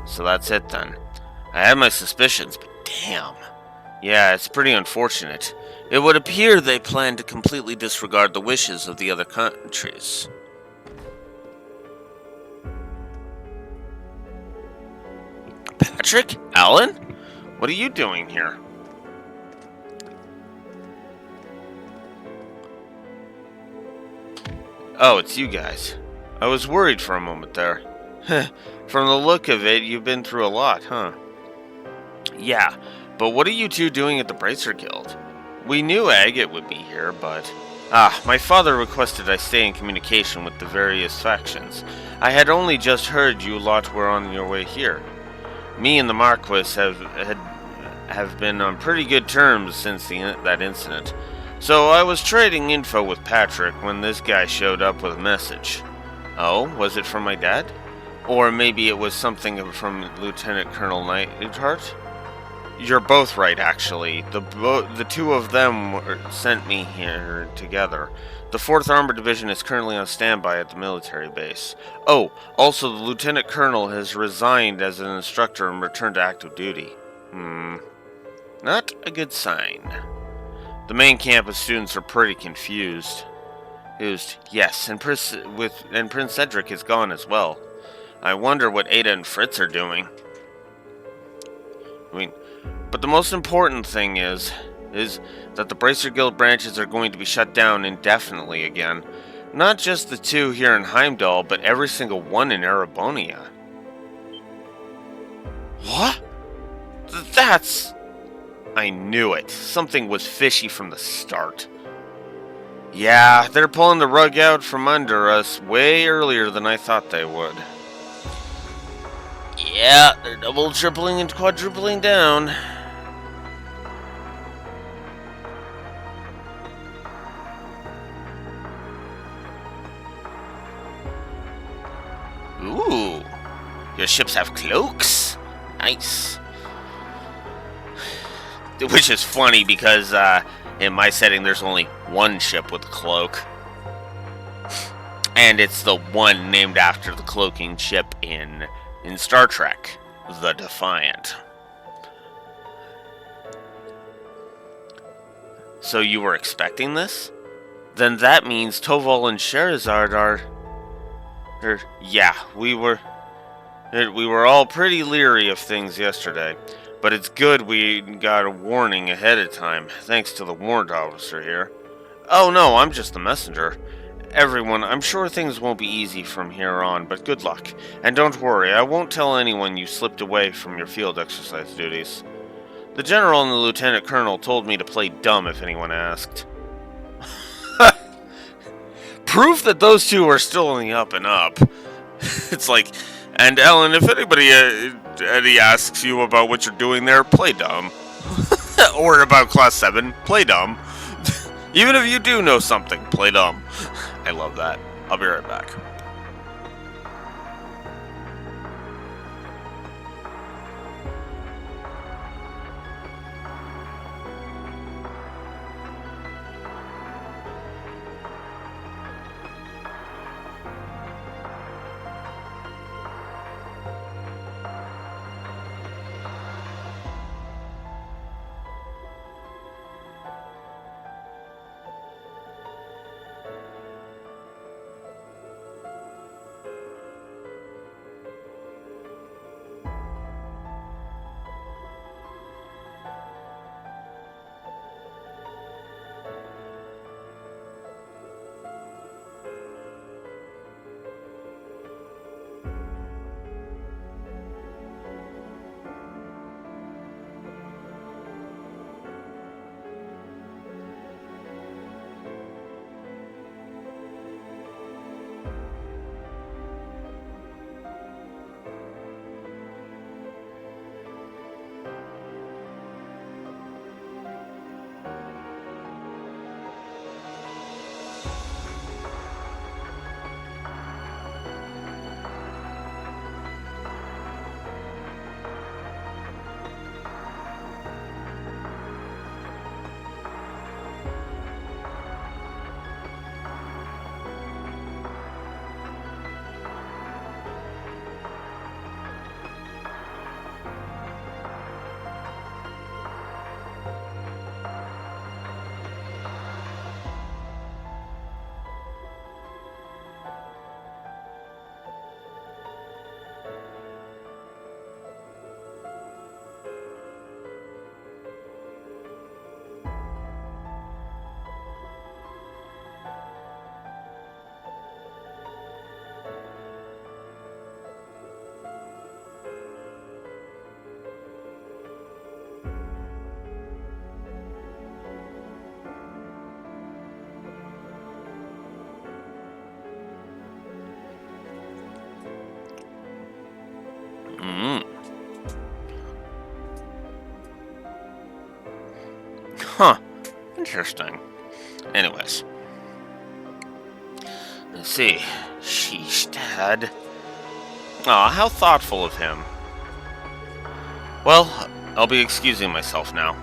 So that's it then. I had my suspicions, but damn. Yeah, it's pretty unfortunate. It would appear they plan to completely disregard the wishes of the other countries. Patrick? Alan? What are you doing here? Oh, it's you guys. I was worried for a moment there. From the look of it, you've been through a lot, huh? Yeah, but what are you two doing at the Bracer Guild? We knew Agate would be here, but... my father requested I stay in communication with the various factions. I had only just heard you lot were on your way here. Me and the Marquis have been on pretty good terms since that incident. So I was trading info with Patrick when this guy showed up with a message. Oh, was it from my dad? Or maybe it was something from Lieutenant Colonel Neidhart? You're both right, actually. The two of them sent me here together. The 4th Armored Division is currently on standby at the military base. Oh, also the Lieutenant Colonel has resigned as an instructor and returned to active duty. Not a good sign. The main campus students are pretty confused. Yes, and Prince Cedric is gone as well. I wonder what Ada and Fritz are doing. But the most important thing is that the Bracer Guild branches are going to be shut down indefinitely again. Not just the 2 here in Heimdall, but every single one in Erebonia. What? That's... I knew it. Something was fishy from the start. Yeah, they're pulling the rug out from under us way earlier than I thought they would. Yeah, they're double, tripling, and quadrupling down. Ooh, your ships have cloaks? Nice. Which is funny because in my setting there's only one ship with a cloak. And it's the one named after the cloaking ship in Star Trek, the Defiant. So you were expecting this? Then that means Toval and Sherazard are... yeah, we were all pretty leery of things yesterday. But it's good we got a warning ahead of time, thanks to the warrant officer here. Oh no, I'm just the messenger. Everyone, I'm sure things won't be easy from here on, but good luck. And don't worry, I won't tell anyone you slipped away from your field exercise duties. The General and the Lieutenant Colonel told me to play dumb if anyone asked. Proof that those two are still on the up and up. It's like, and Ellen, if anybody asks you about what you're doing there, play dumb. Or about Class 7, play dumb. Even if you do know something, play dumb. I love that. I'll be right back. Huh. Interesting. Anyways. Let's see. Sheesh, Dad. Aw, how thoughtful of him. Well, I'll be excusing myself now.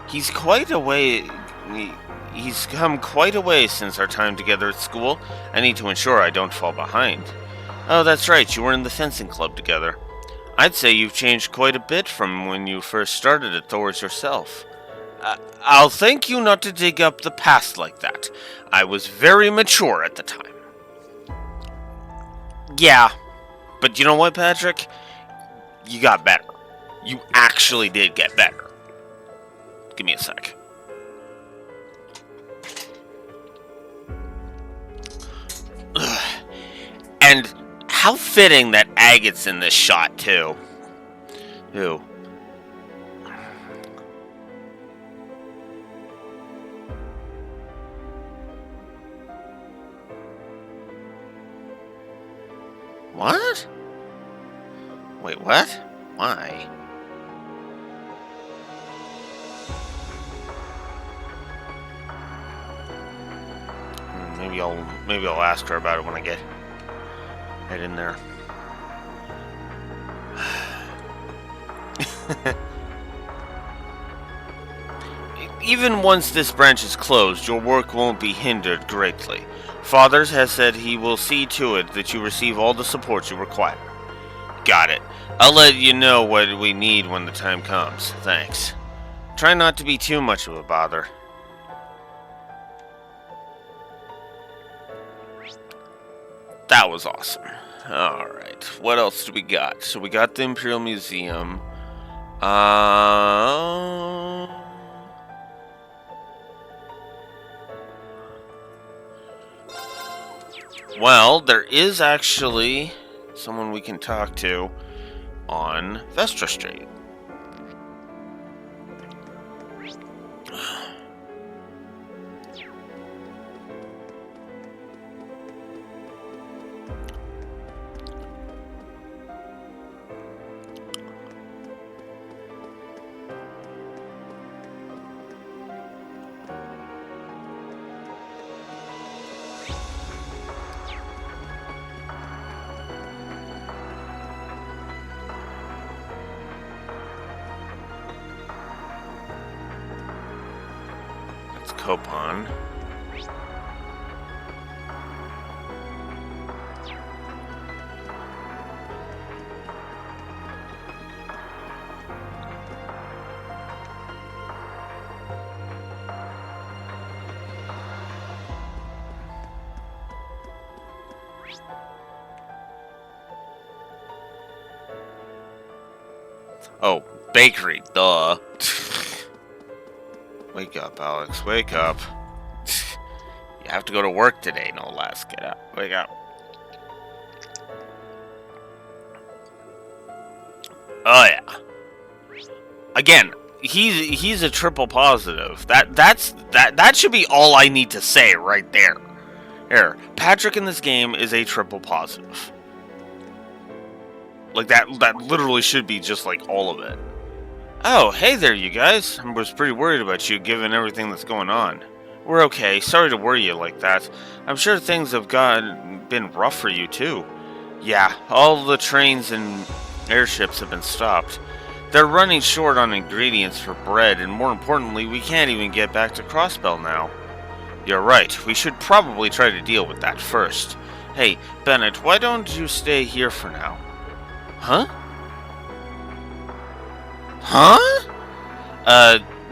He's quite a way. He's come quite a way since our time together at school. I need to ensure I don't fall behind. Oh, that's right, you were in the fencing club together. I'd say you've changed quite a bit from when you first started at Thor's yourself. I'll thank you not to dig up the past like that. I was very mature at the time. Yeah, but you know what, Patrick? You got better. You actually did get better. Give me a sec. Ugh. And how fitting that Agate's in this shot, too. Ew. What? Wait, what? Why? Maybe I'll ask her about it when I get in there. Even once this branch is closed, your work won't be hindered greatly. Fathers has said he will see to it that you receive all the support you require. Got it. I'll let you know what we need when the time comes. Thanks. Try not to be too much of a bother. That was awesome. Alright, what else do we got? So we got the Imperial Museum. Well, there is actually someone we can talk to on Vestra Street. Copon. Oh, bakery, duh. Wake up, Alex. Wake up. You have to go to work today, no less. Get up. Wake up. Oh yeah. Again, he's a triple positive. That should be all I need to say right there. Here, Patrick in this game is a triple positive. Like that literally should be just like all of it. Oh, hey there, you guys. I was pretty worried about you, given everything that's going on. We're okay. Sorry to worry you like that. I'm sure things have been rough for you, too. Yeah, all the trains and airships have been stopped. They're running short on ingredients for bread, and more importantly, we can't even get back to Crossbell now. You're right. We should probably try to deal with that first. Hey, Bennett, why don't you stay here for now? Huh? Huh?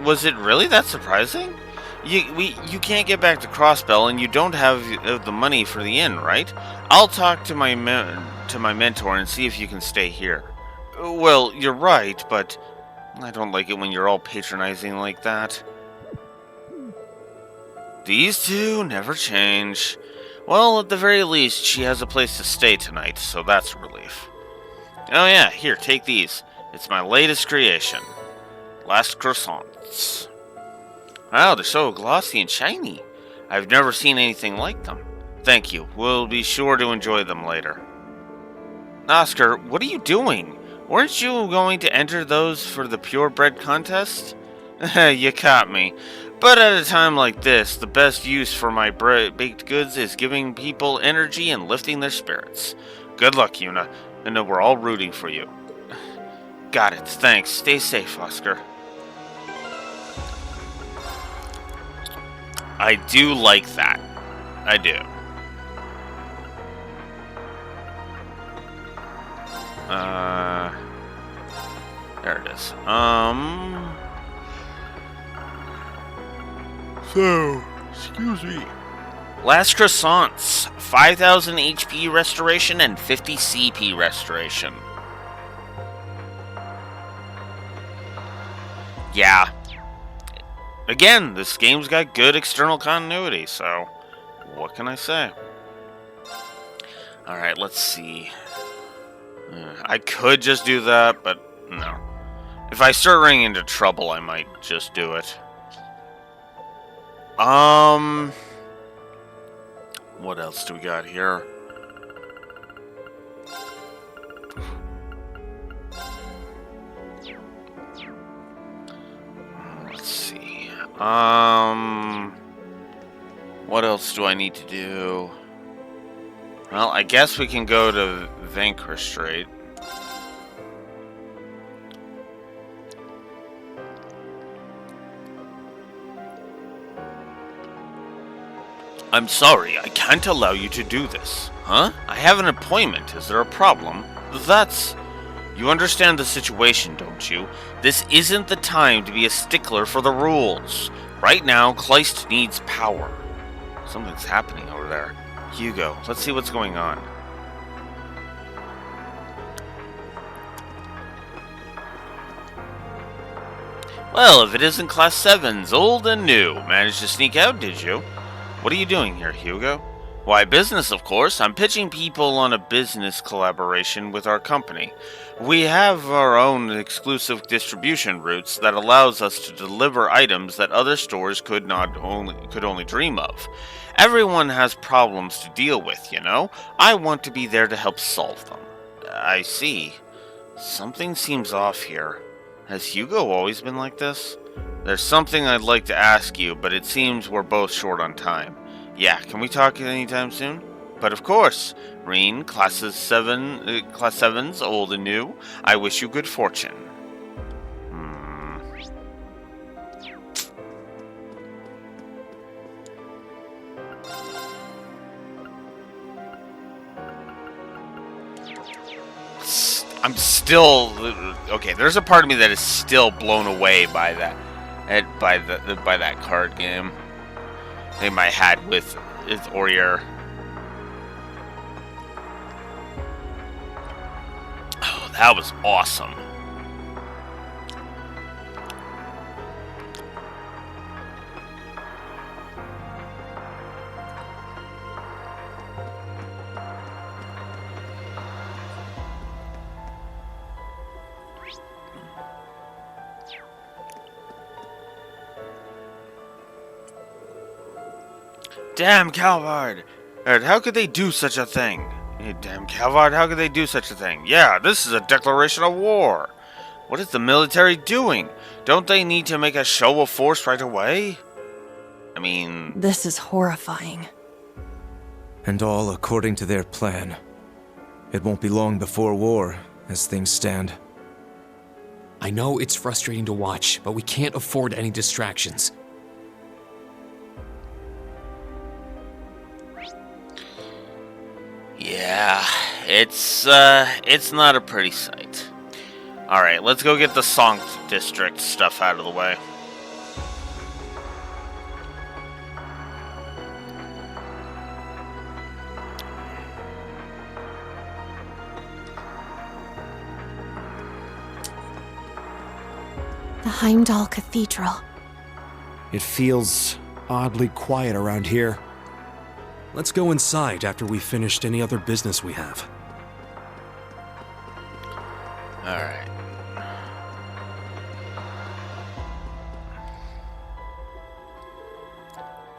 Was it really that surprising? You can't get back to Crossbell, and you don't have the money for the inn, right? I'll talk to my mentor and see if you can stay here. Well, you're right, but I don't like it when you're all patronizing like that. These two never change. Well, at the very least, she has a place to stay tonight, so that's a relief. Oh yeah, here, take these. It's my latest creation. Last croissants. Wow, they're so glossy and shiny. I've never seen anything like them. Thank you. We'll be sure to enjoy them later. Oscar, what are you doing? Weren't you going to enter those for the purebred contest? You caught me. But at a time like this, the best use for my baked goods is giving people energy and lifting their spirits. Good luck, Yuna. I know we're all rooting for you. Got it. Thanks. Stay safe, Oscar. I do like that. I do. There it is. So, excuse me. Last croissants. 5,000 HP restoration and 50 CP restoration. Yeah. Again, this game's got good external continuity, so what can I say? Alright, let's see. I could just do that, but no. If I start running into trouble, I might just do it. What else do we got here? Let's see. What else do I need to do? Well, I guess we can go to Vanquish Strait. I'm sorry, I can't allow you to do this. Huh? I have an appointment. Is there a problem? That's... You understand the situation, don't you? This isn't the time to be a stickler for the rules. Right now, Kleist needs power. Something's happening over there. Hugo, let's see what's going on. Well, if it isn't Class 7's old and new. Managed to sneak out, did you? What are you doing here, Hugo? Why, business, of course. I'm pitching people on a business collaboration with our company. We have our own exclusive distribution routes that allows us to deliver items that other stores could only dream of. Everyone has problems to deal with, you know? I want to be there to help solve them. I see. Something seems off here. Has Hugo always been like this? There's something I'd like to ask you, but it seems we're both short on time. Yeah, can we talk anytime soon? But of course, Reen, Class 7's old and new. I wish you good fortune. I'm still okay. There's a part of me that is still blown away by that, by that card game. I think my hat with Aurier. Oh, that was awesome. Damn Calvard! How could they do such a thing? Damn Calvard, how could they do such a thing? Yeah, this is a declaration of war. What is the military doing? Don't they need to make a show of force right away? I mean... This is horrifying. And all according to their plan. It won't be long before war, as things stand. I know it's frustrating to watch, but we can't afford any distractions. Yeah, it's not a pretty sight. Alright, let's go get the Song District stuff out of the way. The Heimdall Cathedral. It feels oddly quiet around here. Let's go inside after we've finished any other business we have. Alright.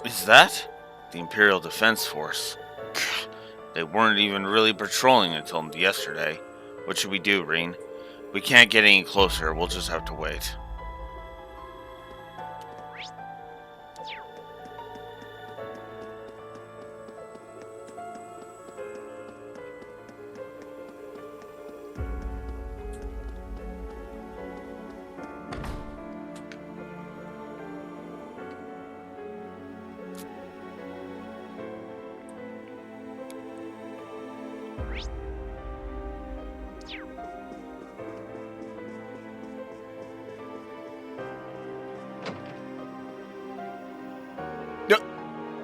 Is that? The Imperial Defense Force. They weren't even really patrolling until yesterday. What should we do, Reen? We can't get any closer. We'll just have to wait.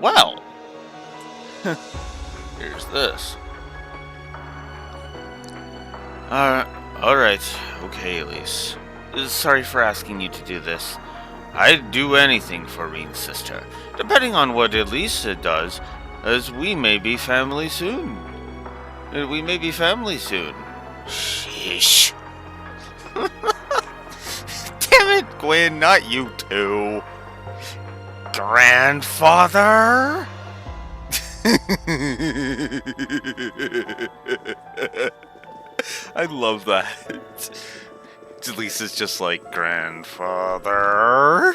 Well, here's this. Alright. Okay, Elise. Sorry for asking you to do this. I'd do anything for Reen's sister. Depending on what Elisa does, as we may be family soon. Sheesh. Damn it, Gwen, not you too. Grandfather? I love that. Lisa's just like, Grandfather?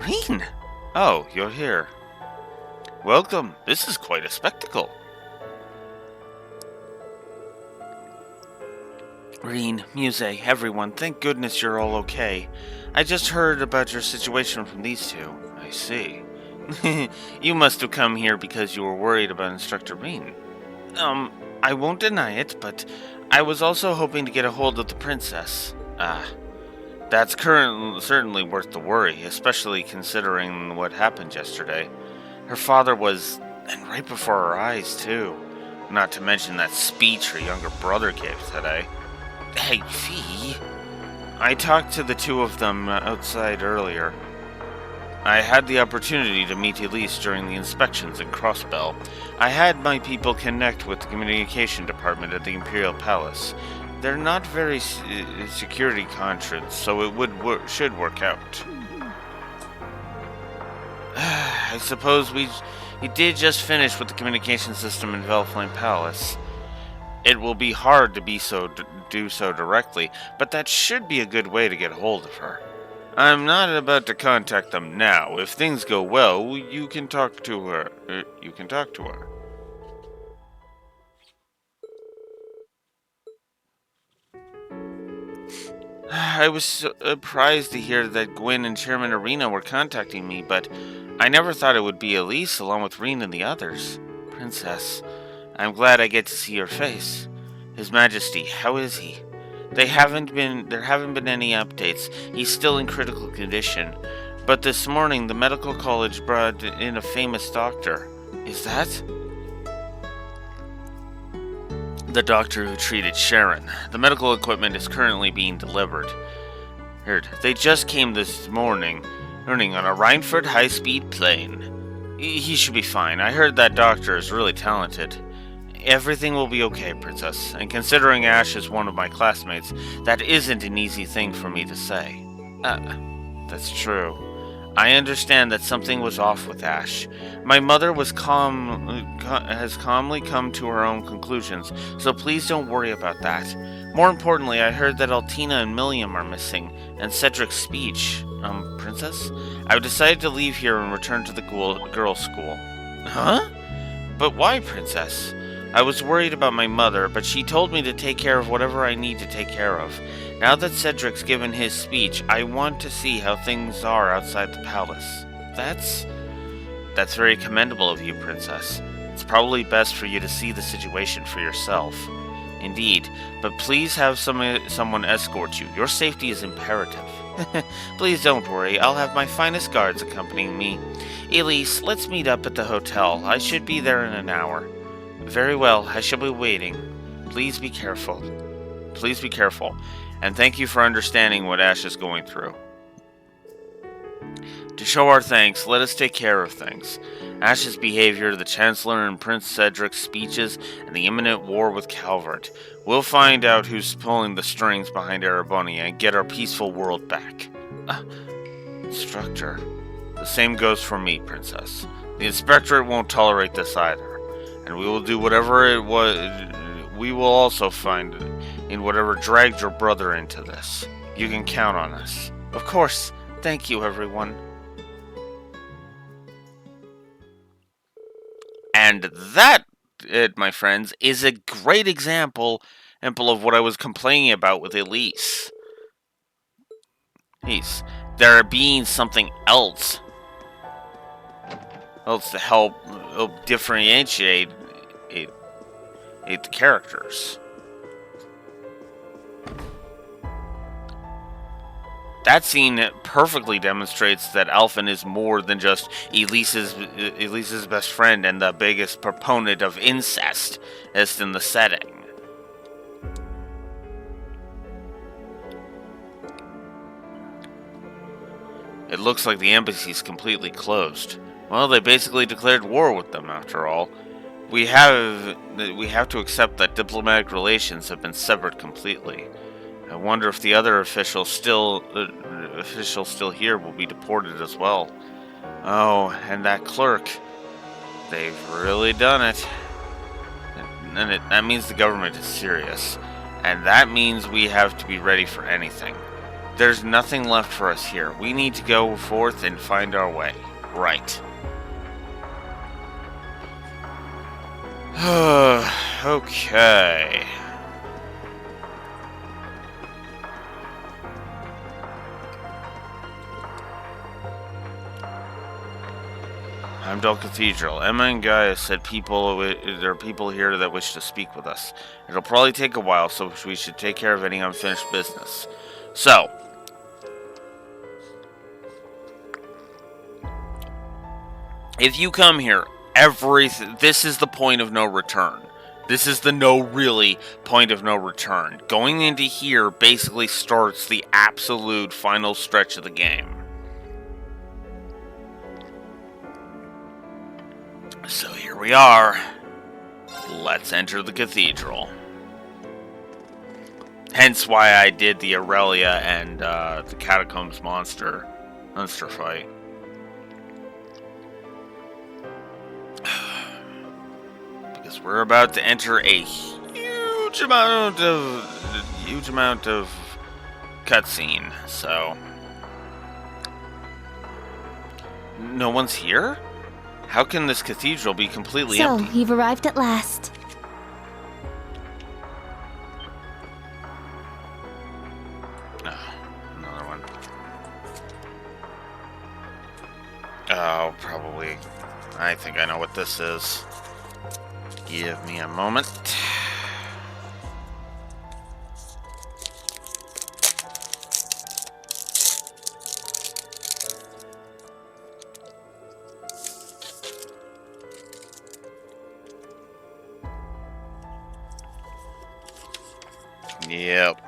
Reen! Oh, you're here. Welcome. This is quite a spectacle. Reen, Muse, everyone, thank goodness you're all okay. I just heard about your situation from these two. I see. You must have come here because you were worried about Instructor Reen. I won't deny it, but I was also hoping to get a hold of the princess. That's certainly worth the worry, especially considering what happened yesterday. Her father was, and right before her eyes, too. Not to mention that speech her younger brother gave today. Hey, Fee. I talked to the two of them outside earlier. I had the opportunity to meet Elise during the inspections in Crossbell. I had my people connect with the communication department at the Imperial Palace. They're not very security conscious, so it should work out. I suppose we did just finish with the communication system in Velflame Palace. It will be hard to do so directly, but that should be a good way to get hold of her. I'm not about to contact them now. If things go well, you can talk to her. I was surprised to hear that Gwen and Chairman Arena were contacting me, but I never thought it would be Elise along with Reen and the others. Princess, I'm glad I get to see your face. His Majesty, how is he? There haven't been any updates. He's still in critical condition. But this morning, the medical college brought in a famous doctor. Is that? The doctor who treated Sharon. The medical equipment is currently being delivered. They just came this morning, running on a Reinford high-speed plane. He should be fine. I heard that doctor is really talented. Everything will be okay, Princess. And considering Ash is one of my classmates, that isn't an easy thing for me to say. That's true. I understand that something was off with Ash. My mother has calmly come to her own conclusions, so please don't worry about that. More importantly, I heard that Altina and Milliam are missing, and Cedric's speech. Princess? I've decided to leave here and return to the girls' school. Huh? But why, Princess? I was worried about my mother, but she told me to take care of whatever I need to take care of. Now that Cedric's given his speech, I want to see how things are outside the palace. That's very commendable of you, Princess. It's probably best for you to see the situation for yourself. Indeed, but please have someone escort you. Your safety is imperative. Please don't worry, I'll have my finest guards accompanying me. Elise, let's meet up at the hotel. I should be there in an hour. Very well, I shall be waiting. Please be careful. And thank you for understanding what Ash is going through. To show our thanks, let us take care of things. Ash's behavior, the Chancellor and Prince Cedric's speeches, and the imminent war with Calvert. We'll find out who's pulling the strings behind Erebonia and get our peaceful world back. Instructor, The same goes for me, Princess. The Inspectorate won't tolerate this either, and we will do whatever it was. We will also find in whatever dragged your brother into this. You can count on us. Of course. Thank you, everyone. And that, my friends, is a great example of what I was complaining about with Elise. There being something else to help differentiate the characters. That scene perfectly demonstrates that Alphen is more than just Elise's best friend and the biggest proponent of incest as in the setting. It looks like the embassy's completely closed. Well, they basically declared war with them after all. We have to accept that diplomatic relations have been severed completely. I wonder if the other officials still here will be deported as well. Oh, and that clerk. They've really done it. And that means the government is serious. And that means we have to be ready for anything. There's nothing left for us here. We need to go forth and find our way. Right. Okay. Heimdall Cathedral. Emma and Gaia said there are people here that wish to speak with us. It'll probably take a while, so we should take care of any unfinished business. So, if you come here, this is the point of no return. This is the really point of no return. Going into here basically starts the absolute final stretch of the game. So here we are. Let's enter the cathedral. Hence why I did the Aurelia and the Catacombs monster fight. Because we're about to enter a huge amount of cutscene. So no one's here? How can this cathedral be completely empty? So, you've arrived at last. Another one. Oh, probably. I think I know what this is. Give me a moment. Yep.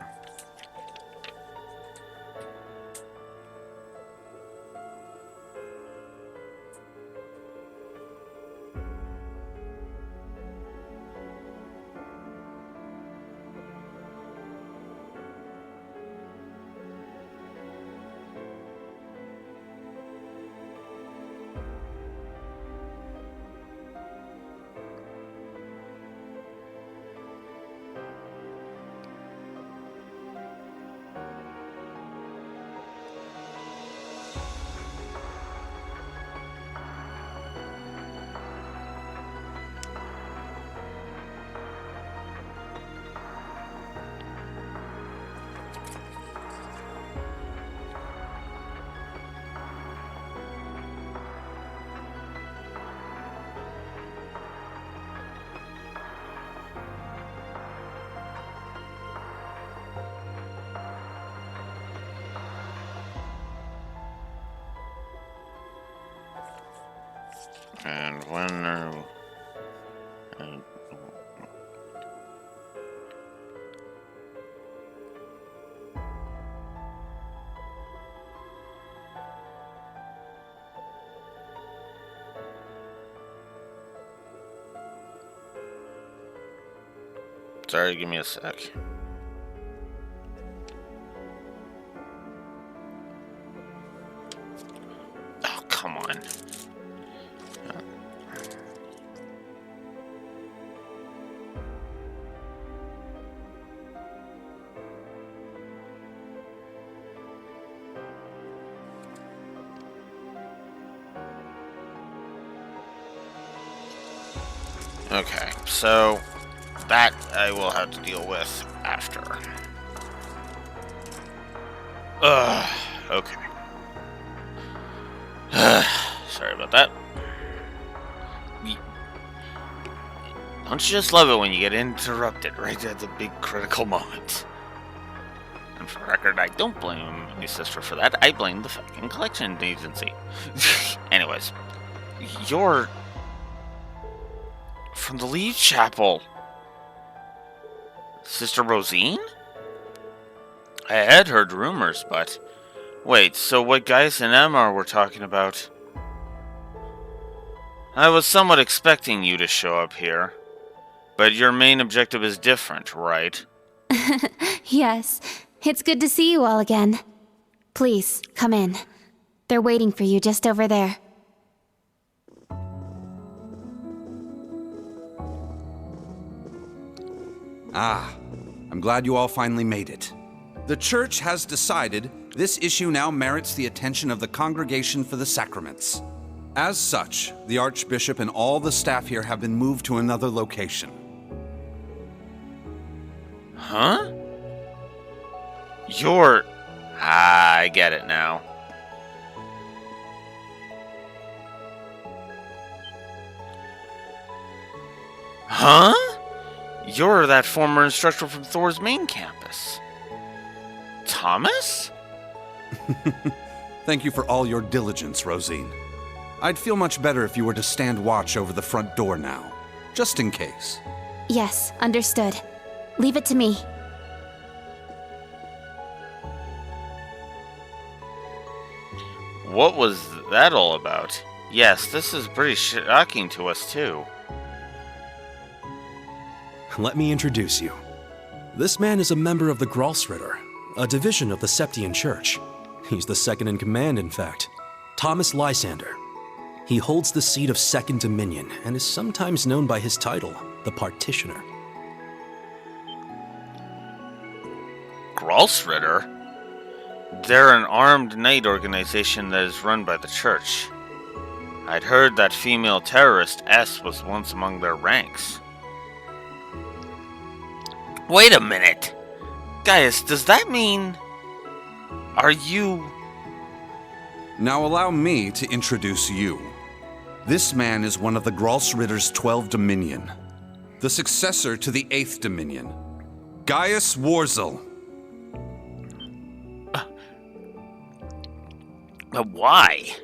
And when are... Sorry, give me a sec. Oh, come Okay, so that I will have to deal with after. Okay. Sorry about that. Don't you just love it when you get interrupted right at the big critical moment? And for the record, I don't blame my sister for that. I blame the fucking collection agency. Anyways, you're from the Leave Chapel. Sister Rosine? I had heard rumors, but... Wait, so what Gaius and Emma were talking about... I was somewhat expecting you to show up here. But your main objective is different, right? Yes, it's good to see you all again. Please, come in. They're waiting for you just over there. Ah, I'm glad you all finally made it. The church has decided this issue now merits the attention of the Congregation for the Sacraments. As such, the Archbishop and all the staff here have been moved to another location. Huh? You're... I get it now. Huh? You're that former instructor from Thor's main campus. Thomas? Thank you for all your diligence, Rosine. I'd feel much better if you were to stand watch over the front door now, just in case. Yes, understood. Leave it to me. What was that all about? Yes, this is pretty shocking to us too. Let me introduce you. This man is a member of the Gralsritter, a division of the Septian Church. He's the second in command, in fact. Thomas Lysander. He holds the seat of Second Dominion and is sometimes known by his title, the Partitioner. Gralsritter? They're an armed knight organization that is run by the church. I'd heard that female terrorist S was once among their ranks. Wait a minute! Gaius, does that mean... Are you... Now allow me to introduce you. This man is one of the Gralsritter's 12 Dominion, the successor to the 8th Dominion, Gaius Warzel. But why?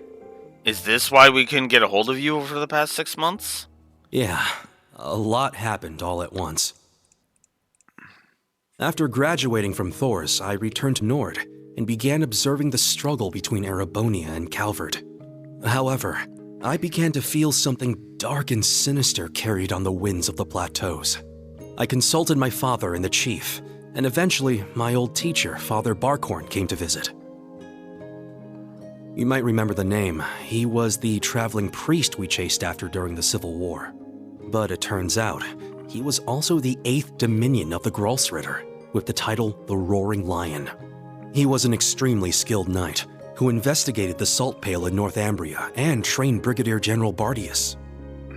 Is this why we couldn't get a hold of you over the past 6 months? Yeah, a lot happened all at once. After graduating from Thors, I returned to Nord and began observing the struggle between Erebonia and Calvard. However, I began to feel something dark and sinister carried on the winds of the plateaus. I consulted my father and the chief, and eventually my old teacher, Father Barkhorn, came to visit. You might remember the name. He was the traveling priest we chased after during the Civil War. But it turns out, he was also the 8th Dominion of the Gralsritter, with the title the Roaring Lion. He was an extremely skilled knight who investigated the Salt Pale in Northumbria and trained Brigadier General Bardius.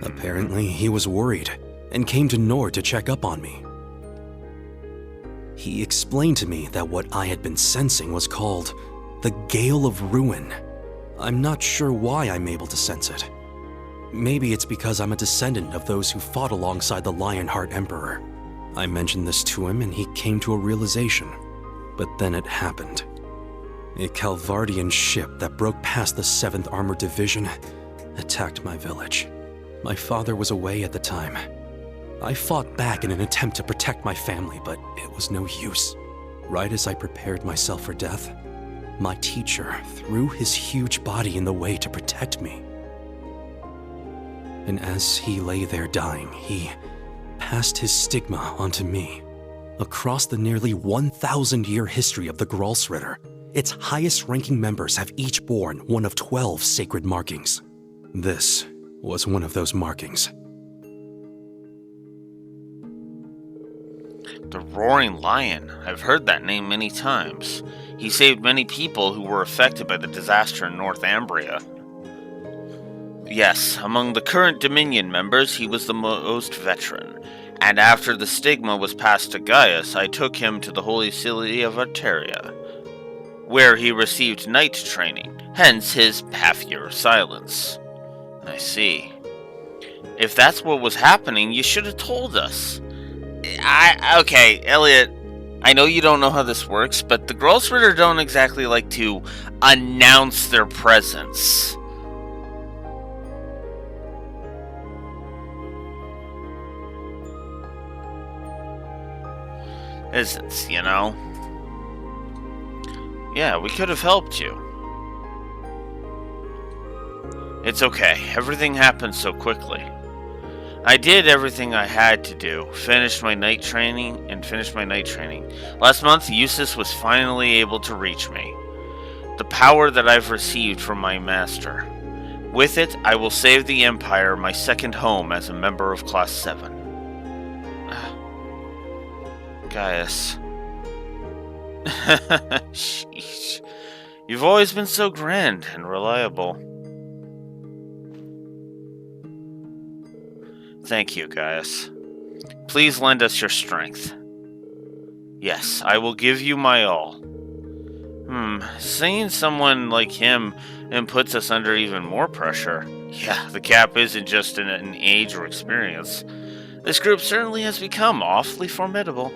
Apparently, he was worried and came to Nord to check up on me. He explained to me that what I had been sensing was called the Gale of Ruin. I'm not sure why I'm able to sense it. Maybe it's because I'm a descendant of those who fought alongside the Lionheart Emperor. I mentioned this to him and he came to a realization. But then it happened. A Calvardian ship that broke past the 7th Armored Division attacked my village. My father was away at the time. I fought back in an attempt to protect my family, but it was no use. Right as I prepared myself for death, my teacher threw his huge body in the way to protect me. And as he lay there dying, he passed his stigma onto me. Across the nearly 1,000-year history of the Gralsritter, its highest-ranking members have each borne one of 12 sacred markings. This was one of those markings. The Roaring Lion. I've heard that name many times. He saved many people who were affected by the disaster in Northumbria. Yes, among the current Dominion members, he was the most veteran. And after the stigma was passed to Gaius, I took him to the holy city of Arteria, where he received knight training, hence his half-year of silence. I see. If that's what was happening, you should have told us. Okay, Elliot, I know you don't know how this works, but the Grossritter don't exactly like to announce their presence. Isn't, you know? Yeah, we could have helped you. It's okay. Everything happened so quickly. I did everything I had to do. Finished my night training. Last month, Eustace was finally able to reach me. The power that I've received from my master. With it, I will save the Empire, my second home as a member of Class 7. Gaius. Sheesh. You've always been so grand and reliable. Thank you, Gaius. Please lend us your strength. Yes, I will give you my all. Seeing someone like him puts us under even more pressure. Yeah, the cap isn't just an age or experience. This group certainly has become awfully formidable.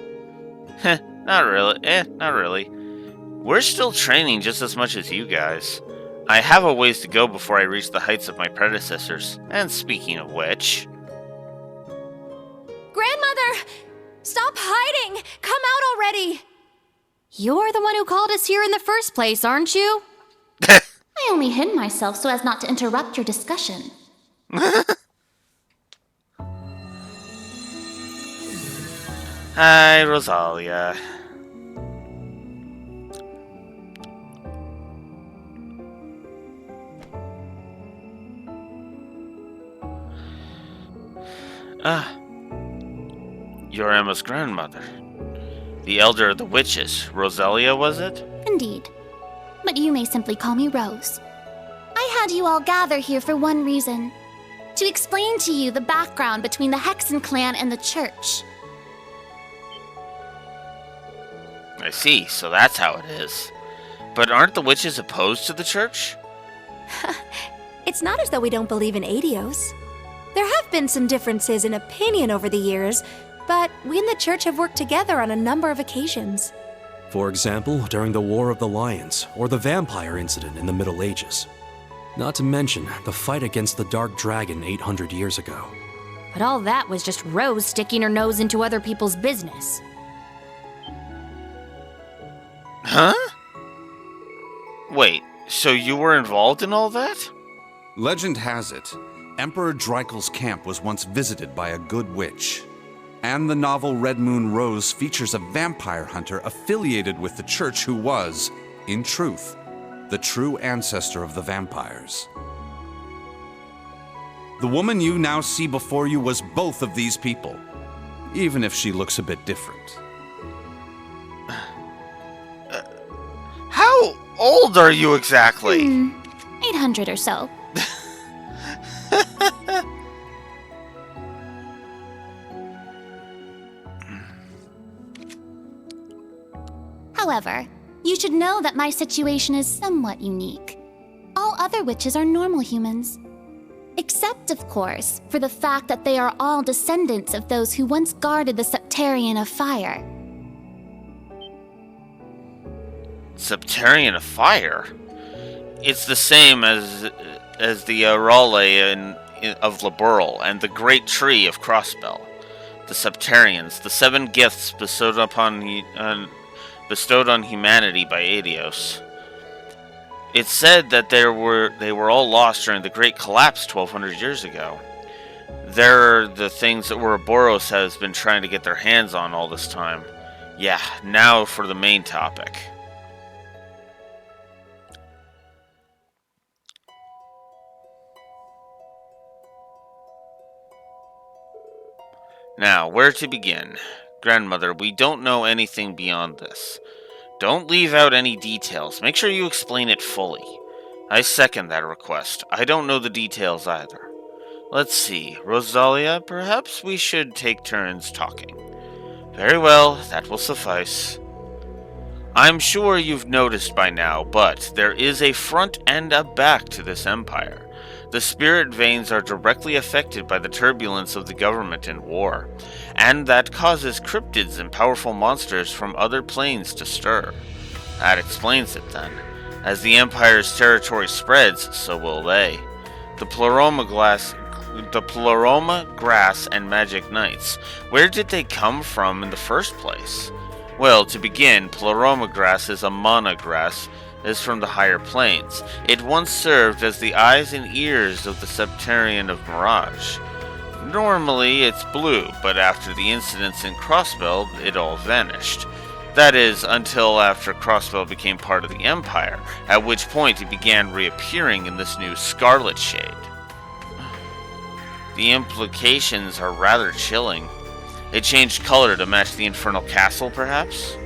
Not really. We're still training just as much as you guys. I have a ways to go before I reach the heights of my predecessors. And speaking of which... Grandmother! Stop hiding! Come out already! You're the one who called us here in the first place, aren't you? I only hid myself so as not to interrupt your discussion. Hi, Rosalia. You're Emma's grandmother. The elder of the witches. Rosalia, was it? Indeed. But you may simply call me Rose. I had you all gather here for one reason. To explain to you the background between the Hexen clan and the church. I see, so that's how it is. But aren't the witches opposed to the church? It's not as though we don't believe in Adios. There have been some differences in opinion over the years, but we and the church have worked together on a number of occasions. For example, during the War of the Lions, or the vampire incident in the Middle Ages. Not to mention the fight against the Dark Dragon 800 years ago. But all that was just Rose sticking her nose into other people's business. Huh? Wait, so you were involved in all that? Legend has it, Emperor Dreikel's camp was once visited by a good witch. And the novel Red Moon Rose features a vampire hunter affiliated with the church who was, in truth, the true ancestor of the vampires. The woman you now see before you was both of these people, even if she looks a bit different. How old are you exactly? 800 or so. However, you should know that my situation is somewhat unique. All other witches are normal humans. Except, of course, for the fact that they are all descendants of those who once guarded the Septarian of Fire. Septarian of Fire? It's the same as the Raleigh of Laburl and the Great Tree of Crossbell. The Septarians, the 7 gifts bestowed on humanity by Adios. It's said that they were all lost during the Great Collapse 1200 years ago. They're the things that Ouroboros has been trying to get their hands on all this time. Yeah, now for the main topic. Now, where to begin? Grandmother, we don't know anything beyond this. Don't leave out any details. Make sure you explain it fully. I second that request. I don't know the details either. Let's see, Rosalia, perhaps we should take turns talking. Very well, that will suffice. I'm sure you've noticed by now, but there is a front and a back to this empire. The spirit veins are directly affected by the turbulence of the government and war, and that causes cryptids and powerful monsters from other planes to stir. That explains it then. As the Empire's territory spreads, so will they. The Pleroma grass and magic knights. Where did they come from in the first place? Well, to begin, Pleroma grass is a mana grass, is from the higher planes. It once served as the eyes and ears of the Septarian of Mirage. Normally, it's blue, but after the incidents in Crossbell, it all vanished. That is, until after Crossbell became part of the Empire, at which point it began reappearing in this new scarlet shade. The implications are rather chilling. It changed color to match the Infernal Castle, perhaps?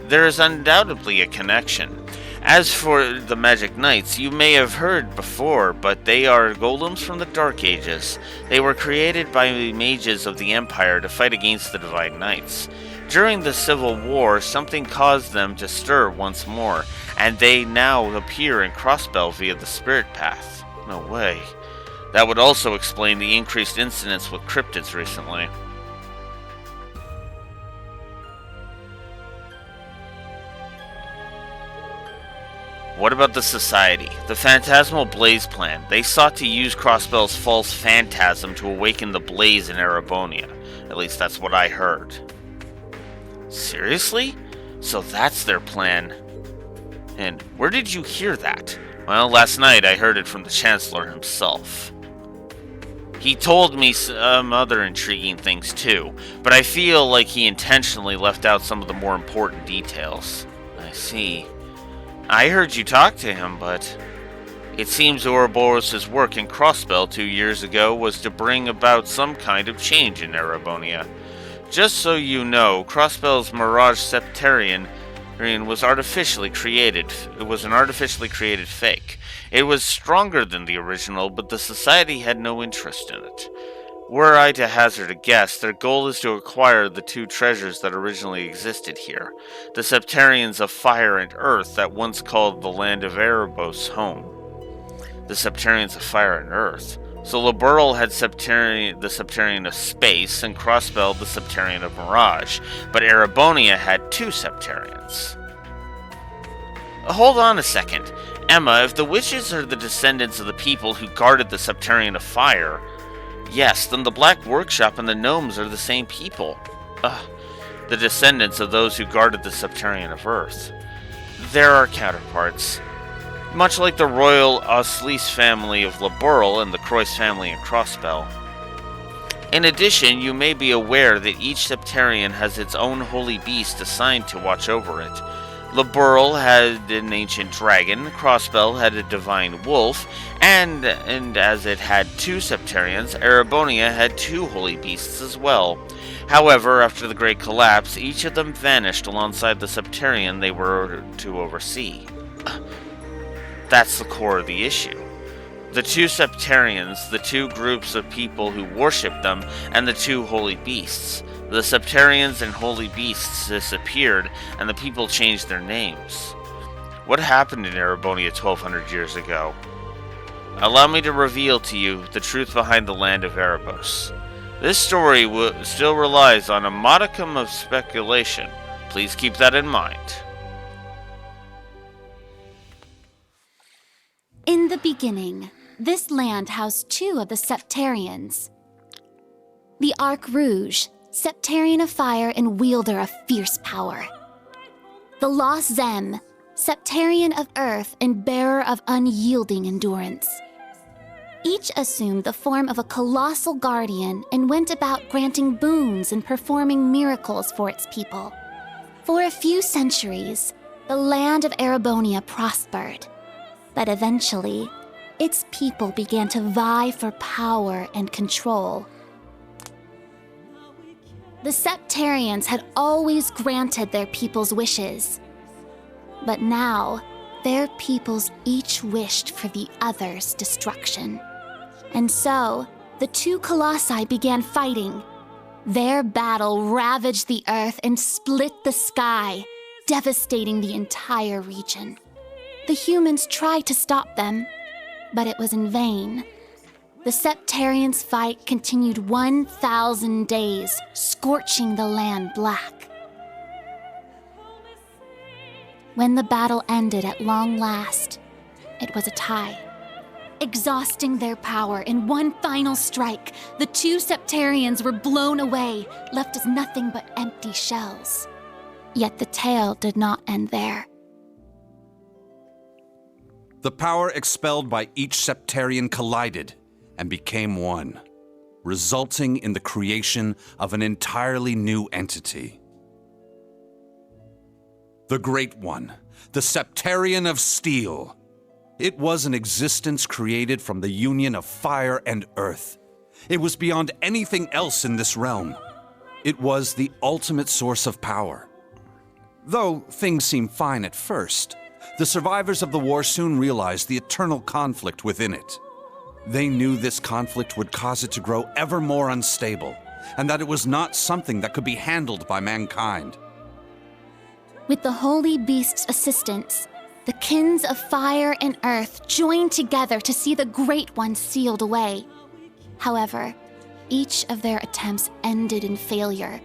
There is undoubtedly a connection. As for the Magic Knights, you may have heard before, but they are golems from the Dark Ages. They were created by mages of the Empire to fight against the Divine Knights. During the Civil War, something caused them to stir once more, and they now appear in Crossbell via the Spirit Path. No way. That would also explain the increased incidents with cryptids recently. What about the Society? The Phantasmal Blaze Plan. They sought to use Crossbell's false phantasm to awaken the blaze in Erebonia. At least that's what I heard. Seriously? So that's their plan. And where did you hear that? Well, last night I heard it from the Chancellor himself. He told me some other intriguing things too, but I feel like he intentionally left out some of the more important details. I see. I heard you talk to him, but it seems Ouroboros' work in Crossbell 2 years ago was to bring about some kind of change in Erebonia. Just so you know, Crossbell's Mirage Septarian was artificially created. It was an artificially created fake. It was stronger than the original, but the Society had no interest in it. Were I to hazard a guess, their goal is to acquire the two treasures that originally existed here. The Septarians of Fire and Earth that once called the land of Erebos home. The Septarians of Fire and Earth. So Liberl had the Septarian of Space, and Crossbell the Septarian of Mirage, but Erebonia had two Septarians. Hold on a second. Emma, if the witches are the descendants of the people who guarded the Septarian of Fire, yes, then the Black Workshop and the gnomes are the same people. The descendants of those who guarded the Septarian of Earth. There are counterparts. Much like the royal Oslis family of Liberl and the Croix family in Crossbell. In addition, you may be aware that each Septarian has its own holy beast assigned to watch over it. Liberl had an ancient dragon, Crossbell had a divine wolf, and as it had two Septarians, Erebonia had two holy beasts as well. However, after the Great Collapse, each of them vanished alongside the Septarian they were to oversee. That's the core of the issue. The two Septarians, the two groups of people who worshipped them, and the two holy beasts. The Septarians and holy beasts disappeared, and the people changed their names. What happened in Erebonia 1200 years ago? Allow me to reveal to you the truth behind the land of Erebos. This story still relies on a modicum of speculation. Please keep that in mind. In the beginning, this land housed two of the Septarians. The Arc Rouge, Septarian of Fire and wielder of fierce power. The Lost Zem, Septarian of Earth and bearer of unyielding endurance. Each assumed the form of a colossal guardian and went about granting boons and performing miracles for its people. For a few centuries, the land of Erebonia prospered. But eventually, its people began to vie for power and control. The Septarians had always granted their people's wishes. But now, their peoples each wished for the other's destruction. And so, the two colossi began fighting. Their battle ravaged the earth and split the sky, devastating the entire region. The humans tried to stop them, but it was in vain. The Septarians' fight continued 1,000 days, scorching the land black. When the battle ended at long last, it was a tie. Exhausting their power in one final strike, the two Septarians were blown away, left as nothing but empty shells. Yet the tale did not end there. The power expelled by each Septarian collided and became one, resulting in the creation of an entirely new entity. The Great One, the Septarian of Steel. It was an existence created from the union of fire and earth. It was beyond anything else in this realm. It was the ultimate source of power. Though things seemed fine at first, the survivors of the war soon realized the eternal conflict within it. They knew this conflict would cause it to grow ever more unstable, and that it was not something that could be handled by mankind. With the Holy Beast's assistance, the kins of fire and earth joined together to see the Great One sealed away. However, each of their attempts ended in failure.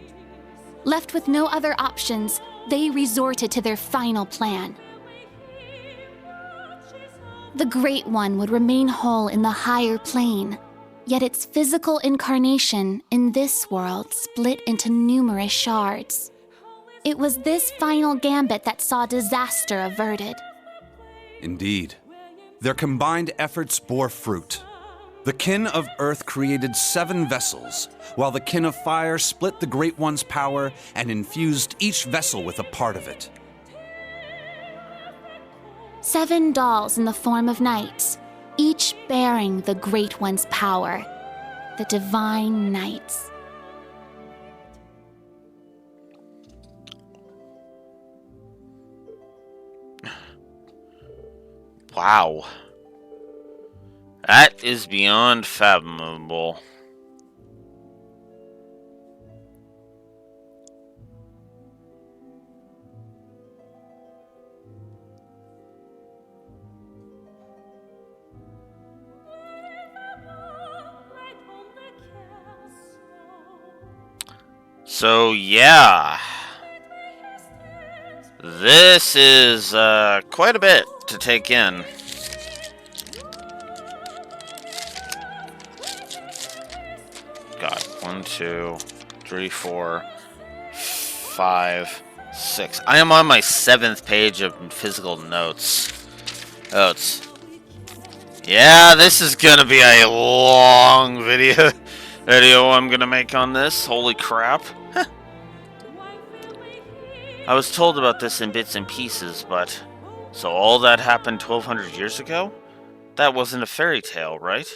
Left with no other options, they resorted to their final plan. The Great One would remain whole in the higher plane, yet its physical incarnation in this world split into numerous shards. It was this final gambit that saw disaster averted. Indeed, their combined efforts bore fruit. The Kin of Earth created 7 vessels, while the Kin of Fire split the Great One's power and infused each vessel with a part of it. 7 dolls in the form of knights, each bearing the Great One's power, the Divine Knights. Wow. That is beyond fathomable. So, yeah. This is quite a bit to take in. God, 1, 2, 3, 4, 5, 6. I am on my 7th page of physical notes. Yeah, this is gonna be a long video I'm gonna make on this. Holy crap. I was told about this in bits and pieces, but... So all that happened 1,200 years ago? That wasn't a fairy tale, right?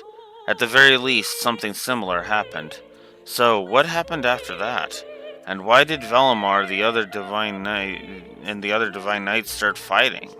At the very least, something similar happened. So, what happened after that? And why did Valimar, the other Divine Knight, and the other Divine Knights start fighting?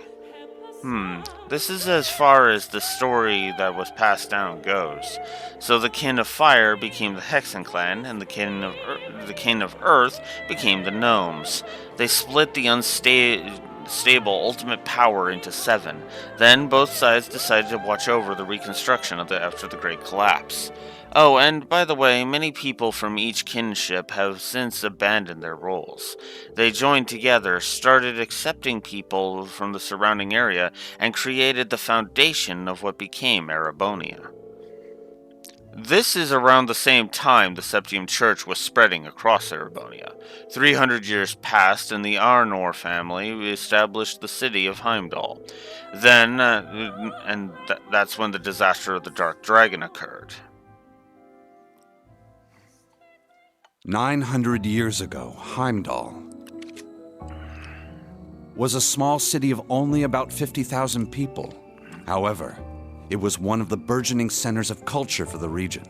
This is as far as the story that was passed down goes. So the Kin of Fire became the Hexen clan, and the Kin of Earth became the Gnomes. They split the unstable ultimate power into 7. Then both sides decided to watch over the reconstruction after the Great Collapse. Oh, and by the way, many people from each kinship have since abandoned their roles. They joined together, started accepting people from the surrounding area, and created the foundation of what became Erebonia. This is around the same time the Septium Church was spreading across Erebonia. 300 years passed, and the Arnor family established the city of Heimdall. Then, that's when the disaster of the Dark Dragon occurred. 900 years ago, Heimdall was a small city of only about 50,000 people. However, it was one of the burgeoning centers of culture for the region.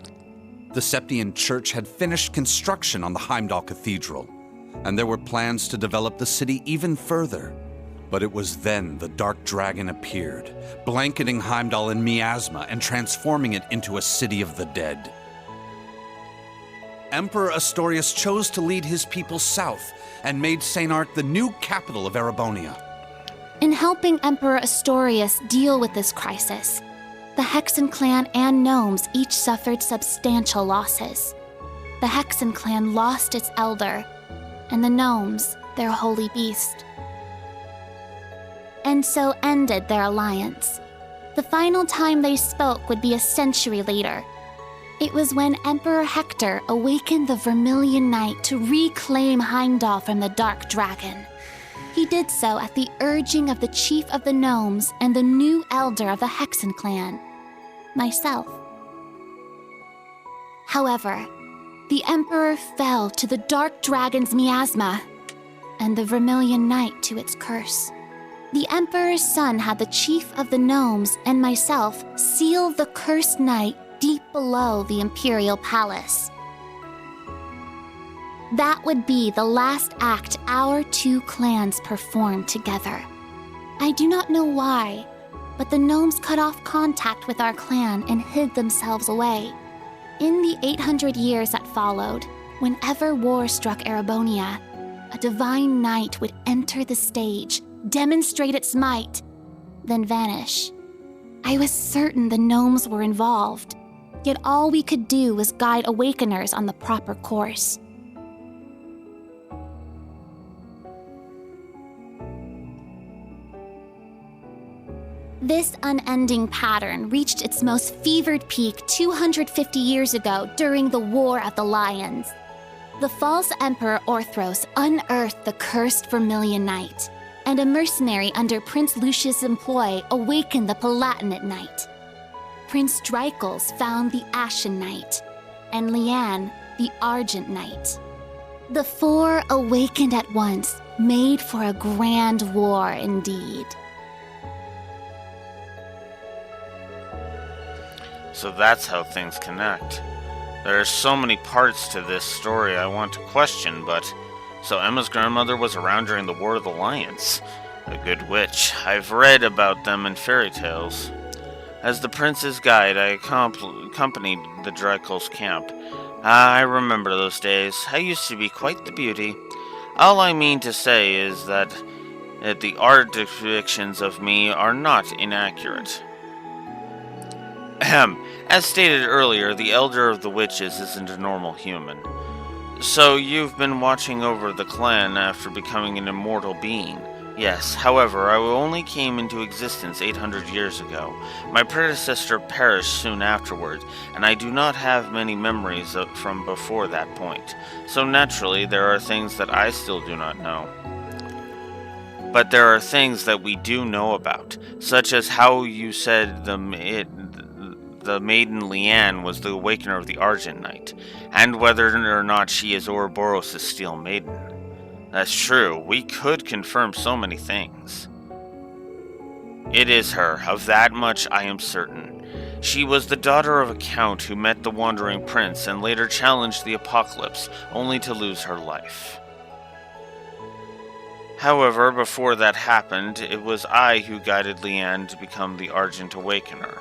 The Septian Church had finished construction on the Heimdall Cathedral, and there were plans to develop the city even further. But it was then the Dark Dragon appeared, blanketing Heimdall in miasma and transforming it into a city of the dead. Emperor Astorius chose to lead his people south and made St. Ark the new capital of Erebonia. In helping Emperor Astorius deal with this crisis, the Hexen clan and gnomes each suffered substantial losses. The Hexen clan lost its elder, and the gnomes their holy beast. And so ended their alliance. The final time they spoke would be a century later. It was when Emperor Hector awakened the Vermilion Knight to reclaim Heimdall from the Dark Dragon. He did so at the urging of the chief of the gnomes and the new elder of the Hexen clan, myself. However, the Emperor fell to the Dark Dragon's miasma, and the Vermilion Knight to its curse. The Emperor's son had the chief of the gnomes and myself seal the cursed knight deep below the Imperial Palace. That would be the last act our two clans performed together. I do not know why, but the gnomes cut off contact with our clan and hid themselves away. In the 800 years that followed, whenever war struck Erebonia, a divine knight would enter the stage, demonstrate its might, then vanish. I was certain the gnomes were involved, yet all we could do was guide awakeners on the proper course. This unending pattern reached its most fevered peak 250 years ago during the War of the Lions. The false Emperor Orthros unearthed the cursed Vermilion Knight, and a mercenary under Prince Lucius' employ awakened the Palatinate Knight. Prince Drycles found the Ashen Knight, and Leanne the Argent Knight. The four awakened at once, made for a grand war indeed. So that's how things connect. There are so many parts to this story I want to question, but... So Emma's grandmother was around during the War of the Lions. A good witch. I've read about them in fairy tales. As the prince's guide, I accompanied the Drycles camp. I remember those days. I used to be quite the beauty. All I mean to say is that the art depictions of me are not inaccurate. As stated earlier, the Elder of the Witches isn't a normal human. So you've been watching over the clan after becoming an immortal being. Yes, however, I only came into existence 800 years ago. My predecessor perished soon afterward, and I do not have many memories from before that point. So naturally, there are things that I still do not know. But there are things that we do know about, such as how you said the maiden Leanne was the awakener of the Argent Knight, and whether or not she is Ouroboros' Steel Maiden. That's true, we could confirm so many things. It is her, of that much I am certain. She was the daughter of a count who met the Wandering Prince and later challenged the Apocalypse, only to lose her life. However, before that happened, it was I who guided Leanne to become the Argent Awakener.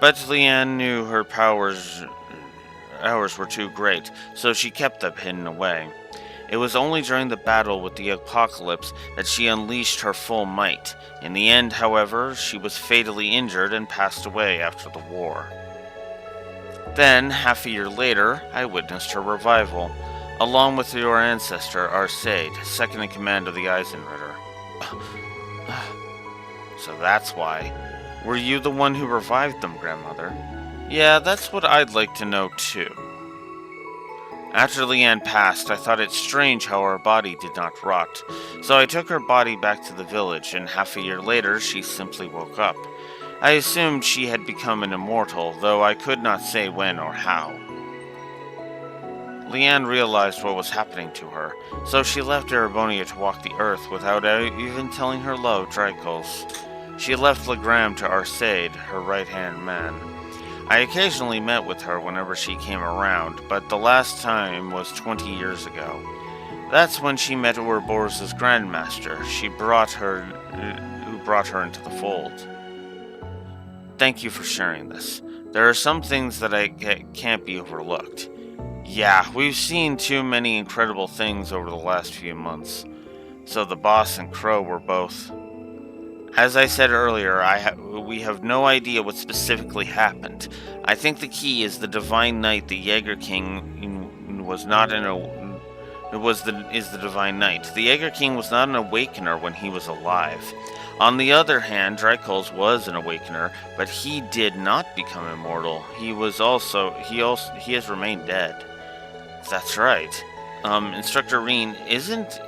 But Leanne knew her powers were too great, so she kept them hidden away. It was only during the battle with the Apocalypse that she unleashed her full might. In the end, however, she was fatally injured and passed away after the war. Then, half a year later, I witnessed her revival, along with your ancestor, Arsaid, second in command of the Eisenritter. So that's why. Were you the one who revived them, Grandmother? Yeah, that's what I'd like to know, too. After Leanne passed, I thought it strange how her body did not rot, so I took her body back to the village, and half a year later, she simply woke up. I assumed she had become an immortal, though I could not say when or how. Leanne realized what was happening to her, so she left Erebonia to walk the earth without even telling her love, Drycles. She left Legram to Arsaid, her right-hand man. I occasionally met with her whenever she came around, but the last time was 20 years ago. That's when she met Ouroboros' Grandmaster. Who brought her into the fold. Thank you for sharing this. There are some things that can't be overlooked. Yeah, we've seen too many incredible things over the last few months. So the boss and Crow were both. As I said earlier, we have no idea what specifically happened. I think the key is the Divine Knight, the Jaeger King, was not is the Divine Knight. The Jaeger King was not an Awakener when he was alive. On the other hand, Dreikul's was an Awakener, but he did not become immortal. He has remained dead. That's right. Instructor Rean isn't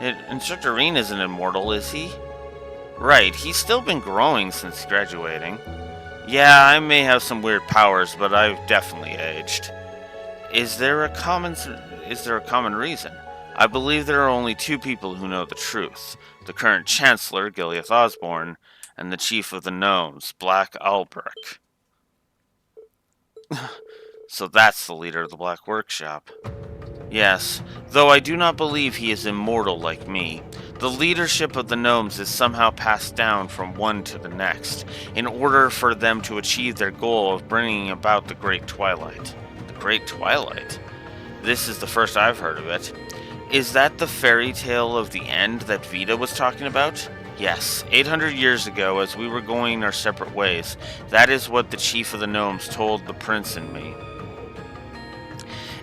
immortal, is he? Right, he's still been growing since graduating. Yeah, I may have some weird powers, but I've definitely aged. Is there a common reason? I believe there are only two people who know the truth. The current Chancellor, Gileath Osborne, and the Chief of the Gnomes, Black Albrecht. So that's the leader of the Black Workshop. Yes, though I do not believe he is immortal like me. The leadership of the Gnomes is somehow passed down from one to the next, in order for them to achieve their goal of bringing about the Great Twilight. The Great Twilight? This is the first I've heard of it. Is that the fairy tale of the end that Vita was talking about? Yes, 800 years ago, as we were going our separate ways, that is what the Chief of the Gnomes told the Prince and me.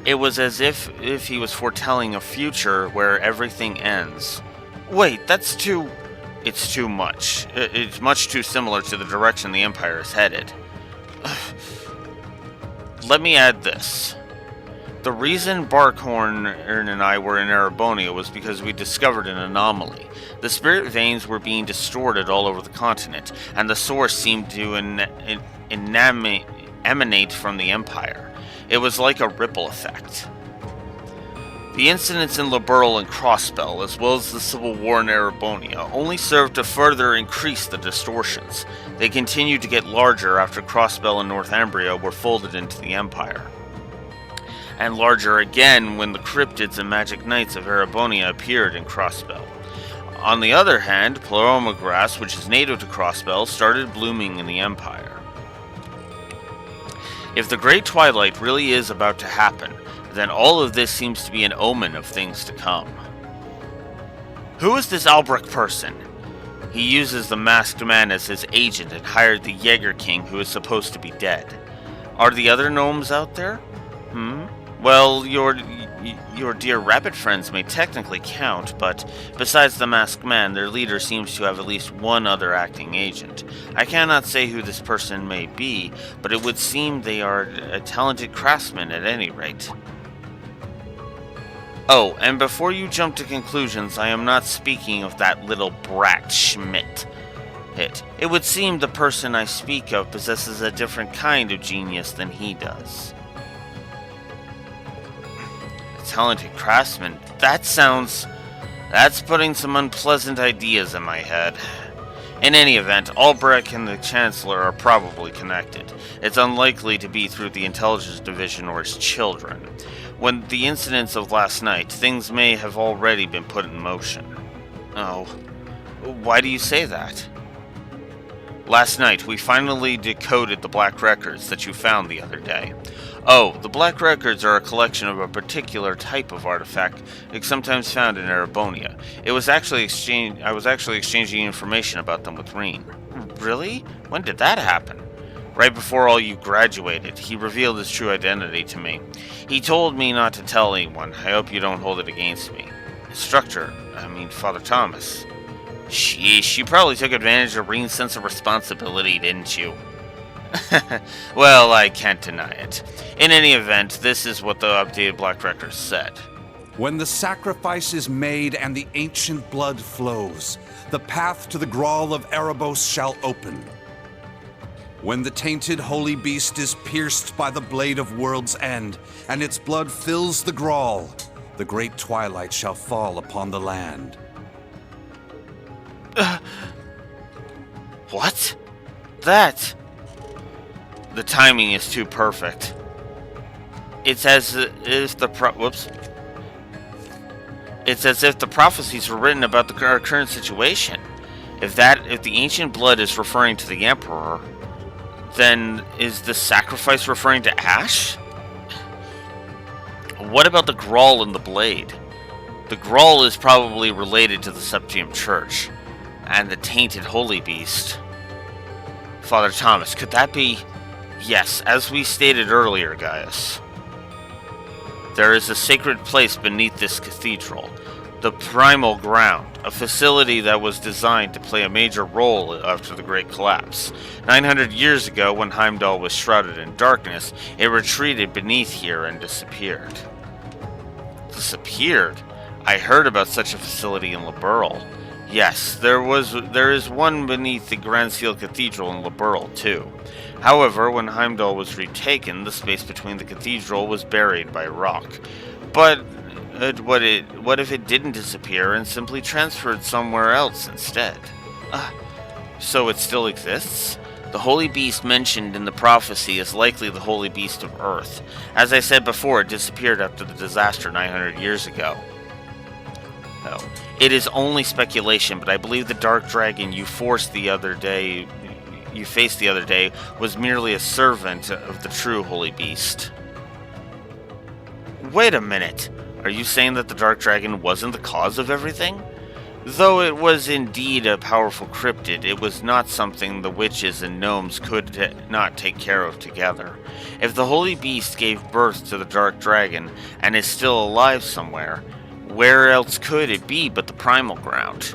It was as if he was foretelling a future where everything ends. Wait, it's too much. It's much too similar to the direction the Empire is headed. Let me add this. The reason Barkhorn and I were in Erebonia was because we discovered an anomaly. The spirit veins were being distorted all over the continent, and the source seemed to emanate from the Empire. It was like a ripple effect. The incidents in Liberl and Crossbell, as well as the civil war in Erebonia, only served to further increase the distortions. They continued to get larger after Crossbell and Northumbria were folded into the Empire. And larger again when the cryptids and magic knights of Erebonia appeared in Crossbell. On the other hand, Pleroma grass, which is native to Crossbell, started blooming in the Empire. If the Great Twilight really is about to happen, then all of this seems to be an omen of things to come. Who is this Albrecht person? He uses the masked man as his agent and hired the Jaeger King, who is supposed to be dead. Are the other gnomes out there? Well, your dear rabbit friends may technically count, but besides the masked man, their leader seems to have at least one other acting agent. I cannot say who this person may be, but it would seem they are a talented craftsman at any rate. Oh, and before you jump to conclusions, I am not speaking of that little brat Schmidt. It would seem the person I speak of possesses a different kind of genius than he does. Talented craftsman. That's putting some unpleasant ideas in my head. In any event, Albrecht and the Chancellor are probably connected. It's unlikely to be through the Intelligence Division or his children. When the incidents of last night, things may have already been put in motion. Oh, why do you say that? Last night, we finally decoded the Black Records that you found the other day. Oh, the Black Records are a collection of a particular type of artifact, sometimes found in Erebonia. I was actually exchanging information about them with Rean. Really? When did that happen? Right before all you graduated, he revealed his true identity to me. He told me not to tell anyone. I hope you don't hold it against me. Father Thomas. Sheesh, you probably took advantage of Rean's sense of responsibility, didn't you? Well, I can't deny it. In any event, this is what the updated Black Records said. When the sacrifice is made and the ancient blood flows, the path to the Grawl of Erebos shall open. When the tainted holy beast is pierced by the blade of World's End, and its blood fills the Grawl, the great twilight shall fall upon the land. What? That? The timing is too perfect. It's as if the It's as if the prophecies were written about our current situation. If the ancient blood is referring to the Emperor, then is the sacrifice referring to Ash? What about the Grawl and the Blade? The Grawl is probably related to the Septium Church, and the tainted Holy Beast. Father Thomas, could that be... Yes, as we stated earlier, Gaius. There is a sacred place beneath this cathedral, the Primal Ground, a facility that was designed to play a major role after the Great Collapse. 900 years ago, when Heimdall was shrouded in darkness, it retreated beneath here and disappeared. Disappeared? I heard about such a facility in Liberl. Yes, there is one beneath the Grand Seal Cathedral in Liberl, too. However, when Heimdall was retaken, the space between the cathedral was buried by rock. But what if it didn't disappear and simply transferred somewhere else instead? So it still exists? The Holy Beast mentioned in the prophecy is likely the Holy Beast of Earth. As I said before, it disappeared after the disaster 900 years ago. Oh. It is only speculation, but I believe the Dark Dragon you faced the other day was merely a servant of the true Holy Beast. Wait a minute. Are you saying that the Dark Dragon wasn't the cause of everything? Though it was indeed a powerful cryptid, it was not something the witches and gnomes could not take care of together. If the Holy Beast gave birth to the Dark Dragon and is still alive somewhere, where else could it be but the Primal Ground?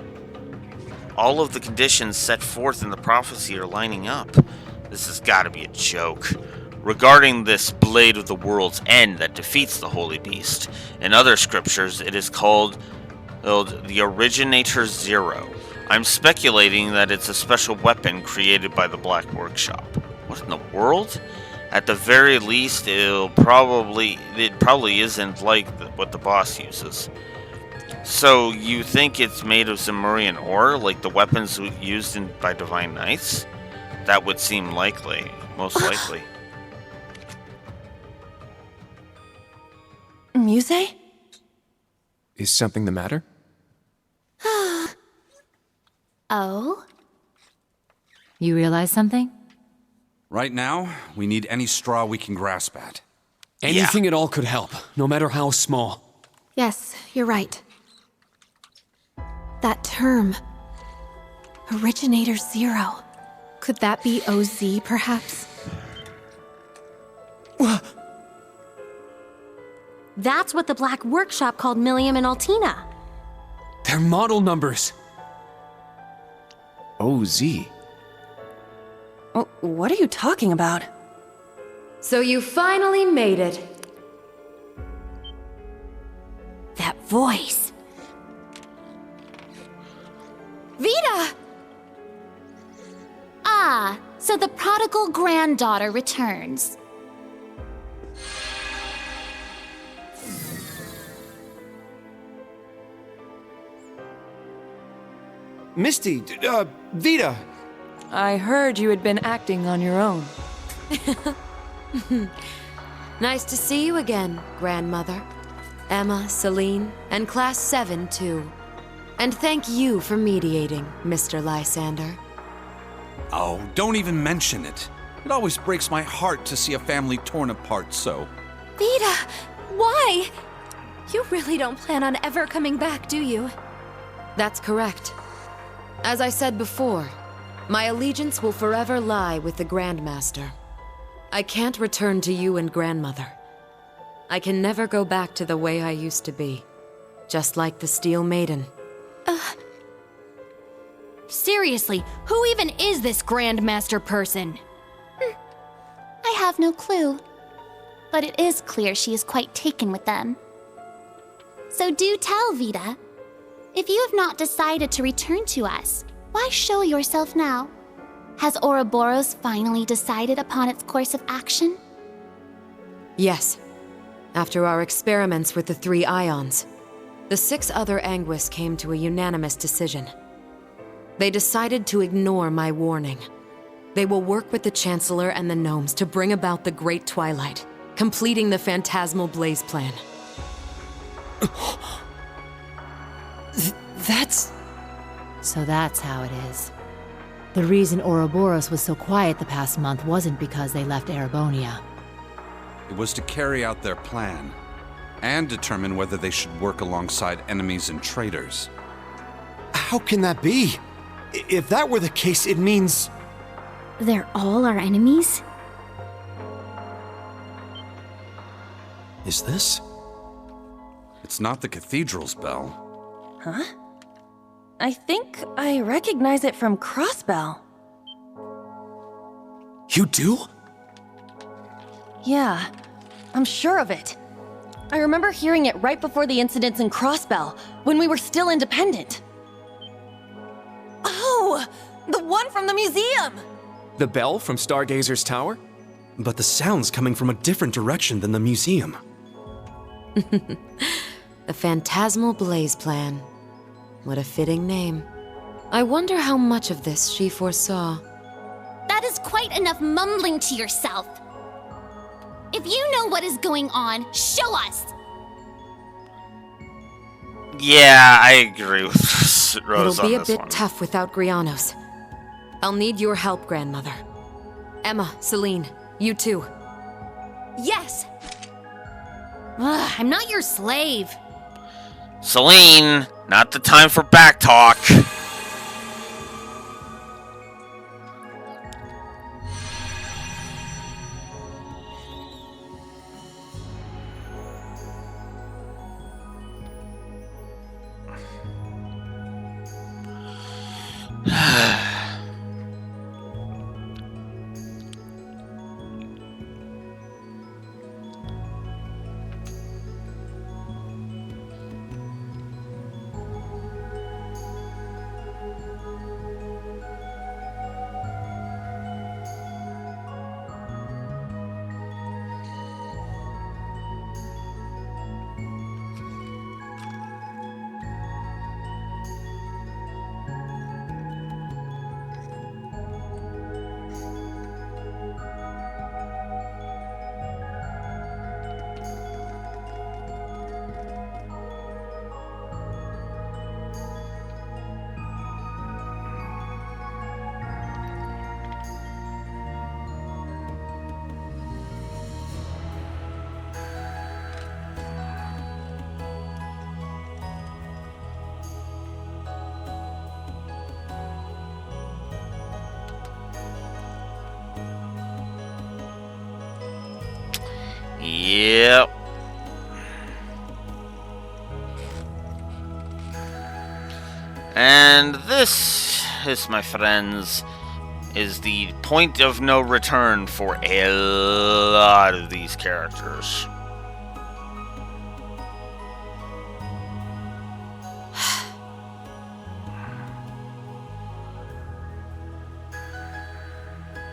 All of the conditions set forth in the prophecy are lining up. This has got to be a joke. Regarding this Blade of the World's End that defeats the Holy Beast, in other scriptures it is called the Originator Zero. I'm speculating that it's a special weapon created by the Black Workshop. What in the world? At the very least, it probably isn't like what the boss uses. So you think it's made of Zemurian ore, like the weapons used by Divine Knights? That would seem likely, most likely. Muse? Is something the matter? Oh? You realize something? Right now, we need any straw we can grasp at. Anything at all could help, no matter how small. Yes, you're right. That term, Originator Zero. Could that be OZ, perhaps? That's what the Black Workshop called Millium and Altina. They're model numbers. OZ. Oh, what are you talking about? So you finally made it. That voice. Vita! Ah, so the prodigal granddaughter returns. Misty, Vita. I heard you had been acting on your own. Nice to see you again, Grandmother. Emma, Celine, and Class 7, too. And thank you for mediating, Mr. Lysander. Oh, don't even mention it. It always breaks my heart to see a family torn apart so. Vita, why? You really don't plan on ever coming back, do you? That's correct. As I said before, my allegiance will forever lie with the Grandmaster. I can't return to you and Grandmother. I can never go back to the way I used to be. Just like the Steel Maiden. Seriously, who even is this Grandmaster person? I have no clue. But it is clear she is quite taken with them. So do tell, Vita. If you have not decided to return to us, why show yourself now? Has Ouroboros finally decided upon its course of action? Yes. After our experiments with the 3 ions, the 6 other Anguis came to a unanimous decision. They decided to ignore my warning. They will work with the Chancellor and the Gnomes to bring about the Great Twilight, completing the Phantasmal Blaze plan. That's... So that's how it is. The reason Ouroboros was so quiet the past month wasn't because they left Erebonia. It was to carry out their plan, and determine whether they should work alongside enemies and traitors. How can that be? If that were the case, it means... They're all our enemies? Is this? It's not the cathedral's bell. Huh? I think I recognize it from Crossbell. You do? Yeah, I'm sure of it. I remember hearing it right before the incidents in Crossbell, when we were still independent. Oh! The one from the museum! The bell from Stargazer's Tower? But the sound's coming from a different direction than the museum. The Phantasmal Blaze Plan. What a fitting name. I wonder how much of this she foresaw. That is quite enough mumbling to yourself. If you know what is going on, show us! Yeah, I agree with Rose It'll be on a this bit one. tough without Grianos. I'll need your help, Grandmother. Emma, Celine, you too. Yes! Ugh, I'm not your slave. Celine, not the time for back talk. Yep. And this, my friends, is the point of no return for a lot of these characters.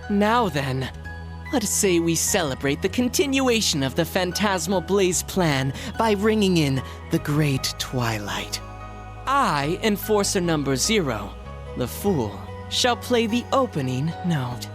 Now then, let's say we celebrate the continuation of the Phantasmal Blaze plan by ringing in the Great Twilight. I, Enforcer number 0, the Fool, shall play the opening note.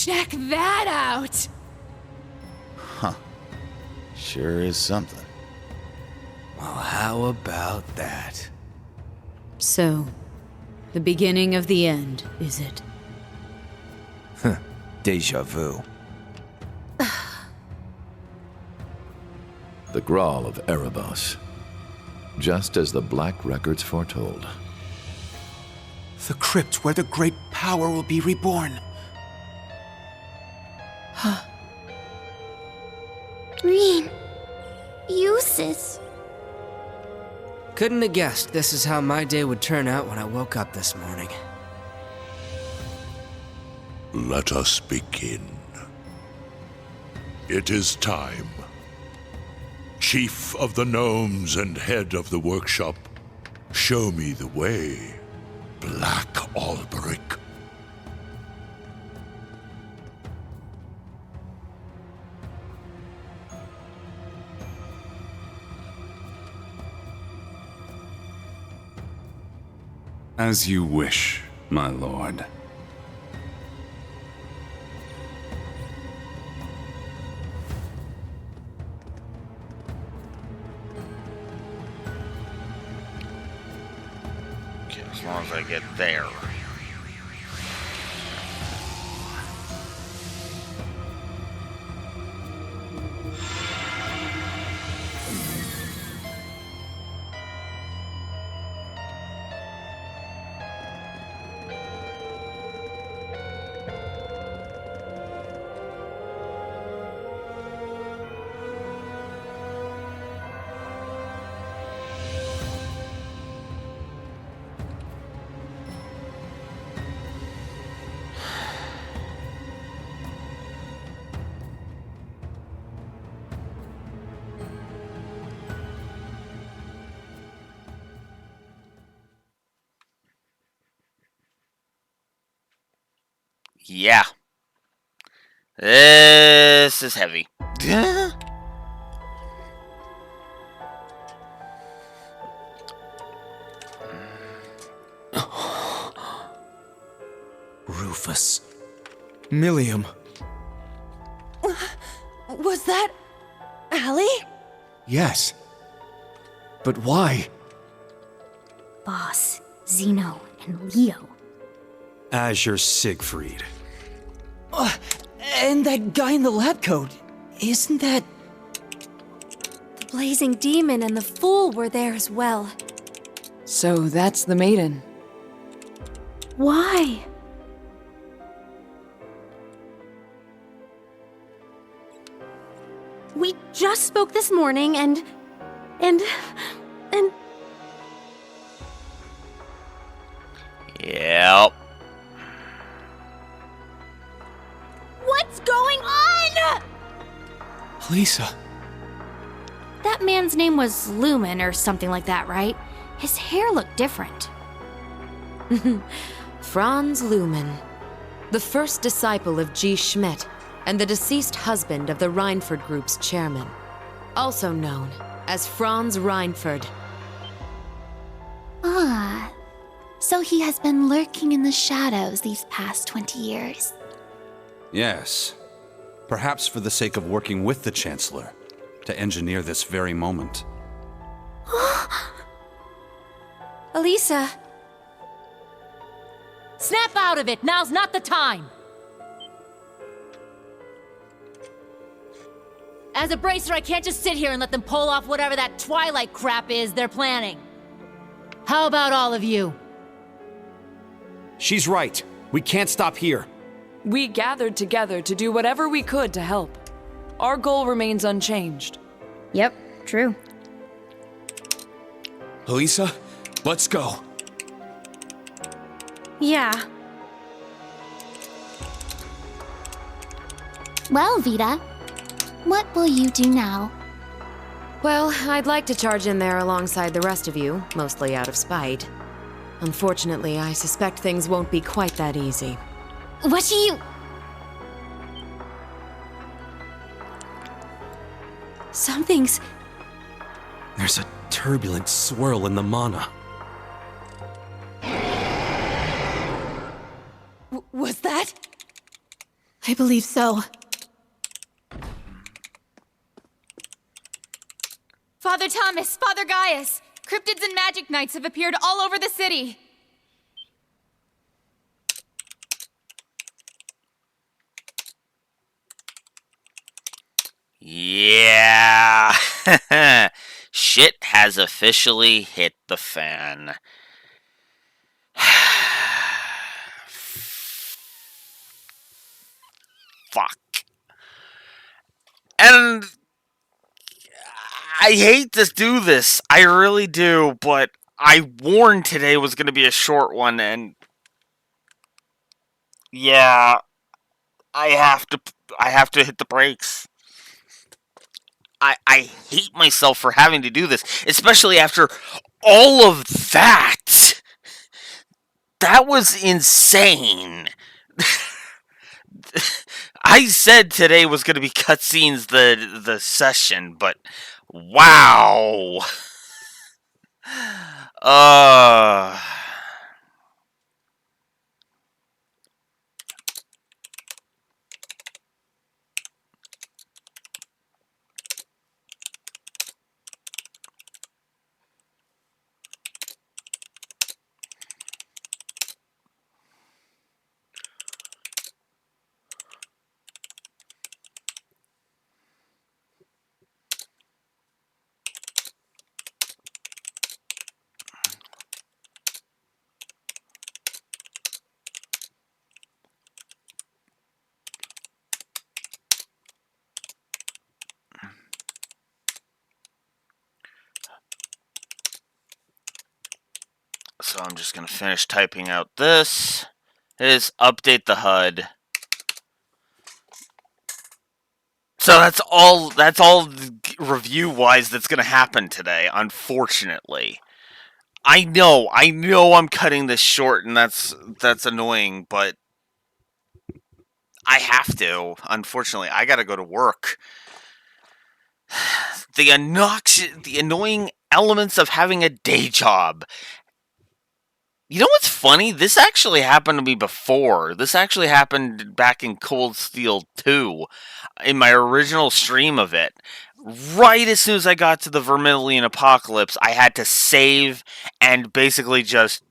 Check that out! Huh. Sure is something. Well, how about that? So, the beginning of the end, is it? Huh. Deja vu. The Grawl of Erebos. Just as the Black Records foretold. The crypt where the great power will be reborn. Rean. Eustace. Couldn't have guessed this is how my day would turn out when I woke up this morning. Let us begin. It is time. Chief of the Gnomes and head of the workshop, show me the way, Black Alberic. As you wish, my lord. Okay, as long as I get there. Yeah. This is heavy. Rufus. Millium. Was that Allie? Yes. But why? Boss, Zeno, and Leo. Azure Siegfried. And that guy in the lab coat, isn't that... The blazing demon and the fool were there as well. So that's the maiden. Why? We just spoke this morning and... Yep. What's going on? Lisa. That man's name was Lumen or something like that, right? His hair looked different. Franz Lumen, the first disciple of G. Schmidt and the deceased husband of the Reinford Group's chairman, also known as Franz Reinford. Ah, so he has been lurking in the shadows these past 20 years. Yes. Perhaps for the sake of working with the Chancellor to engineer this very moment. Elisa. Snap out of it! Now's not the time! As a bracer, I can't just sit here and let them pull off whatever that Twilight crap is they're planning. How about all of you? She's right. We can't stop here. We gathered together to do whatever we could to help. Our goal remains unchanged. Yep, true. Elisa, let's go. Yeah. Well, Vita, what will you do now? Well, I'd like to charge in there alongside the rest of you, mostly out of spite. Unfortunately, I suspect things won't be quite that easy. What do you... Something's... There's a turbulent swirl in the mana. Was that... I believe so. Father Thomas, Father Gaius, cryptids and magic knights have appeared all over the city. Yeah. Shit has officially hit the fan. Fuck. And I hate to do this. I really do, but I warned today was going to be a short one, and yeah, I have to hit the brakes. I hate myself for having to do this, especially after all of that. That was insane. I said today was going to be cutscenes the session, but wow. So I'm just going to finish typing out this. Is update the HUD. So that's all review-wise that's going to happen today, unfortunately. I know I'm cutting this short, and that's annoying, but I have to. Unfortunately, I got to go to work. The annoying elements of having a day job. You know what's funny? This actually happened to me before. This actually happened back in Cold Steel 2, in my original stream of it. Right as soon as I got to the Vermilion Apocalypse, I had to save and basically just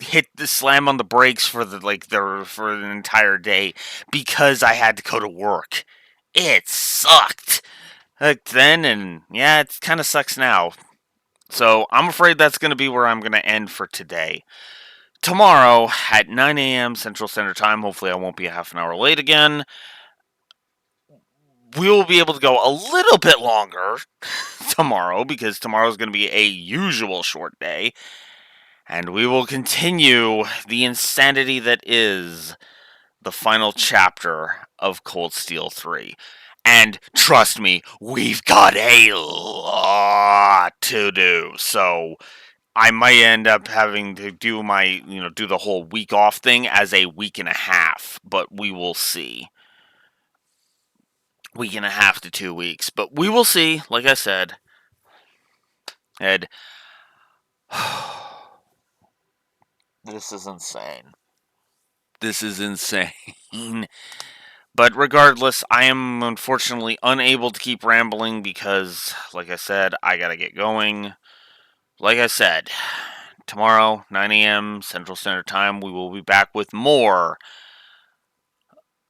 hit the slam on the brakes for an entire day because I had to go to work. It sucked then, and yeah, it kind of sucks now. So I'm afraid that's going to be where I'm going to end for today. Tomorrow at 9 a.m. Central Standard Time, hopefully I won't be a half an hour late again, we will be able to go a little bit longer tomorrow, because tomorrow is going to be a usual short day, and we will continue the insanity that is the final chapter of Cold Steel 3. And trust me, we've got a lot to do, so I might end up having to do do the whole week off thing as a week and a half, but we will see. Week and a half to 2 weeks, but we will see, like I said. Ed, this is insane. This is insane. But regardless, I am unfortunately unable to keep rambling because, like I said, I gotta get going. Like I said, tomorrow, 9 a.m. Central Standard Time, we will be back with more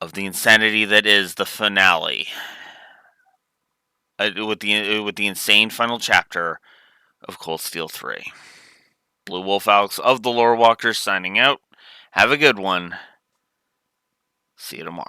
of the insanity that is the finale. With the insane final chapter of Cold Steel 3. Blue Wolf Alex of the Lore Walkers signing out. Have a good one. See you tomorrow.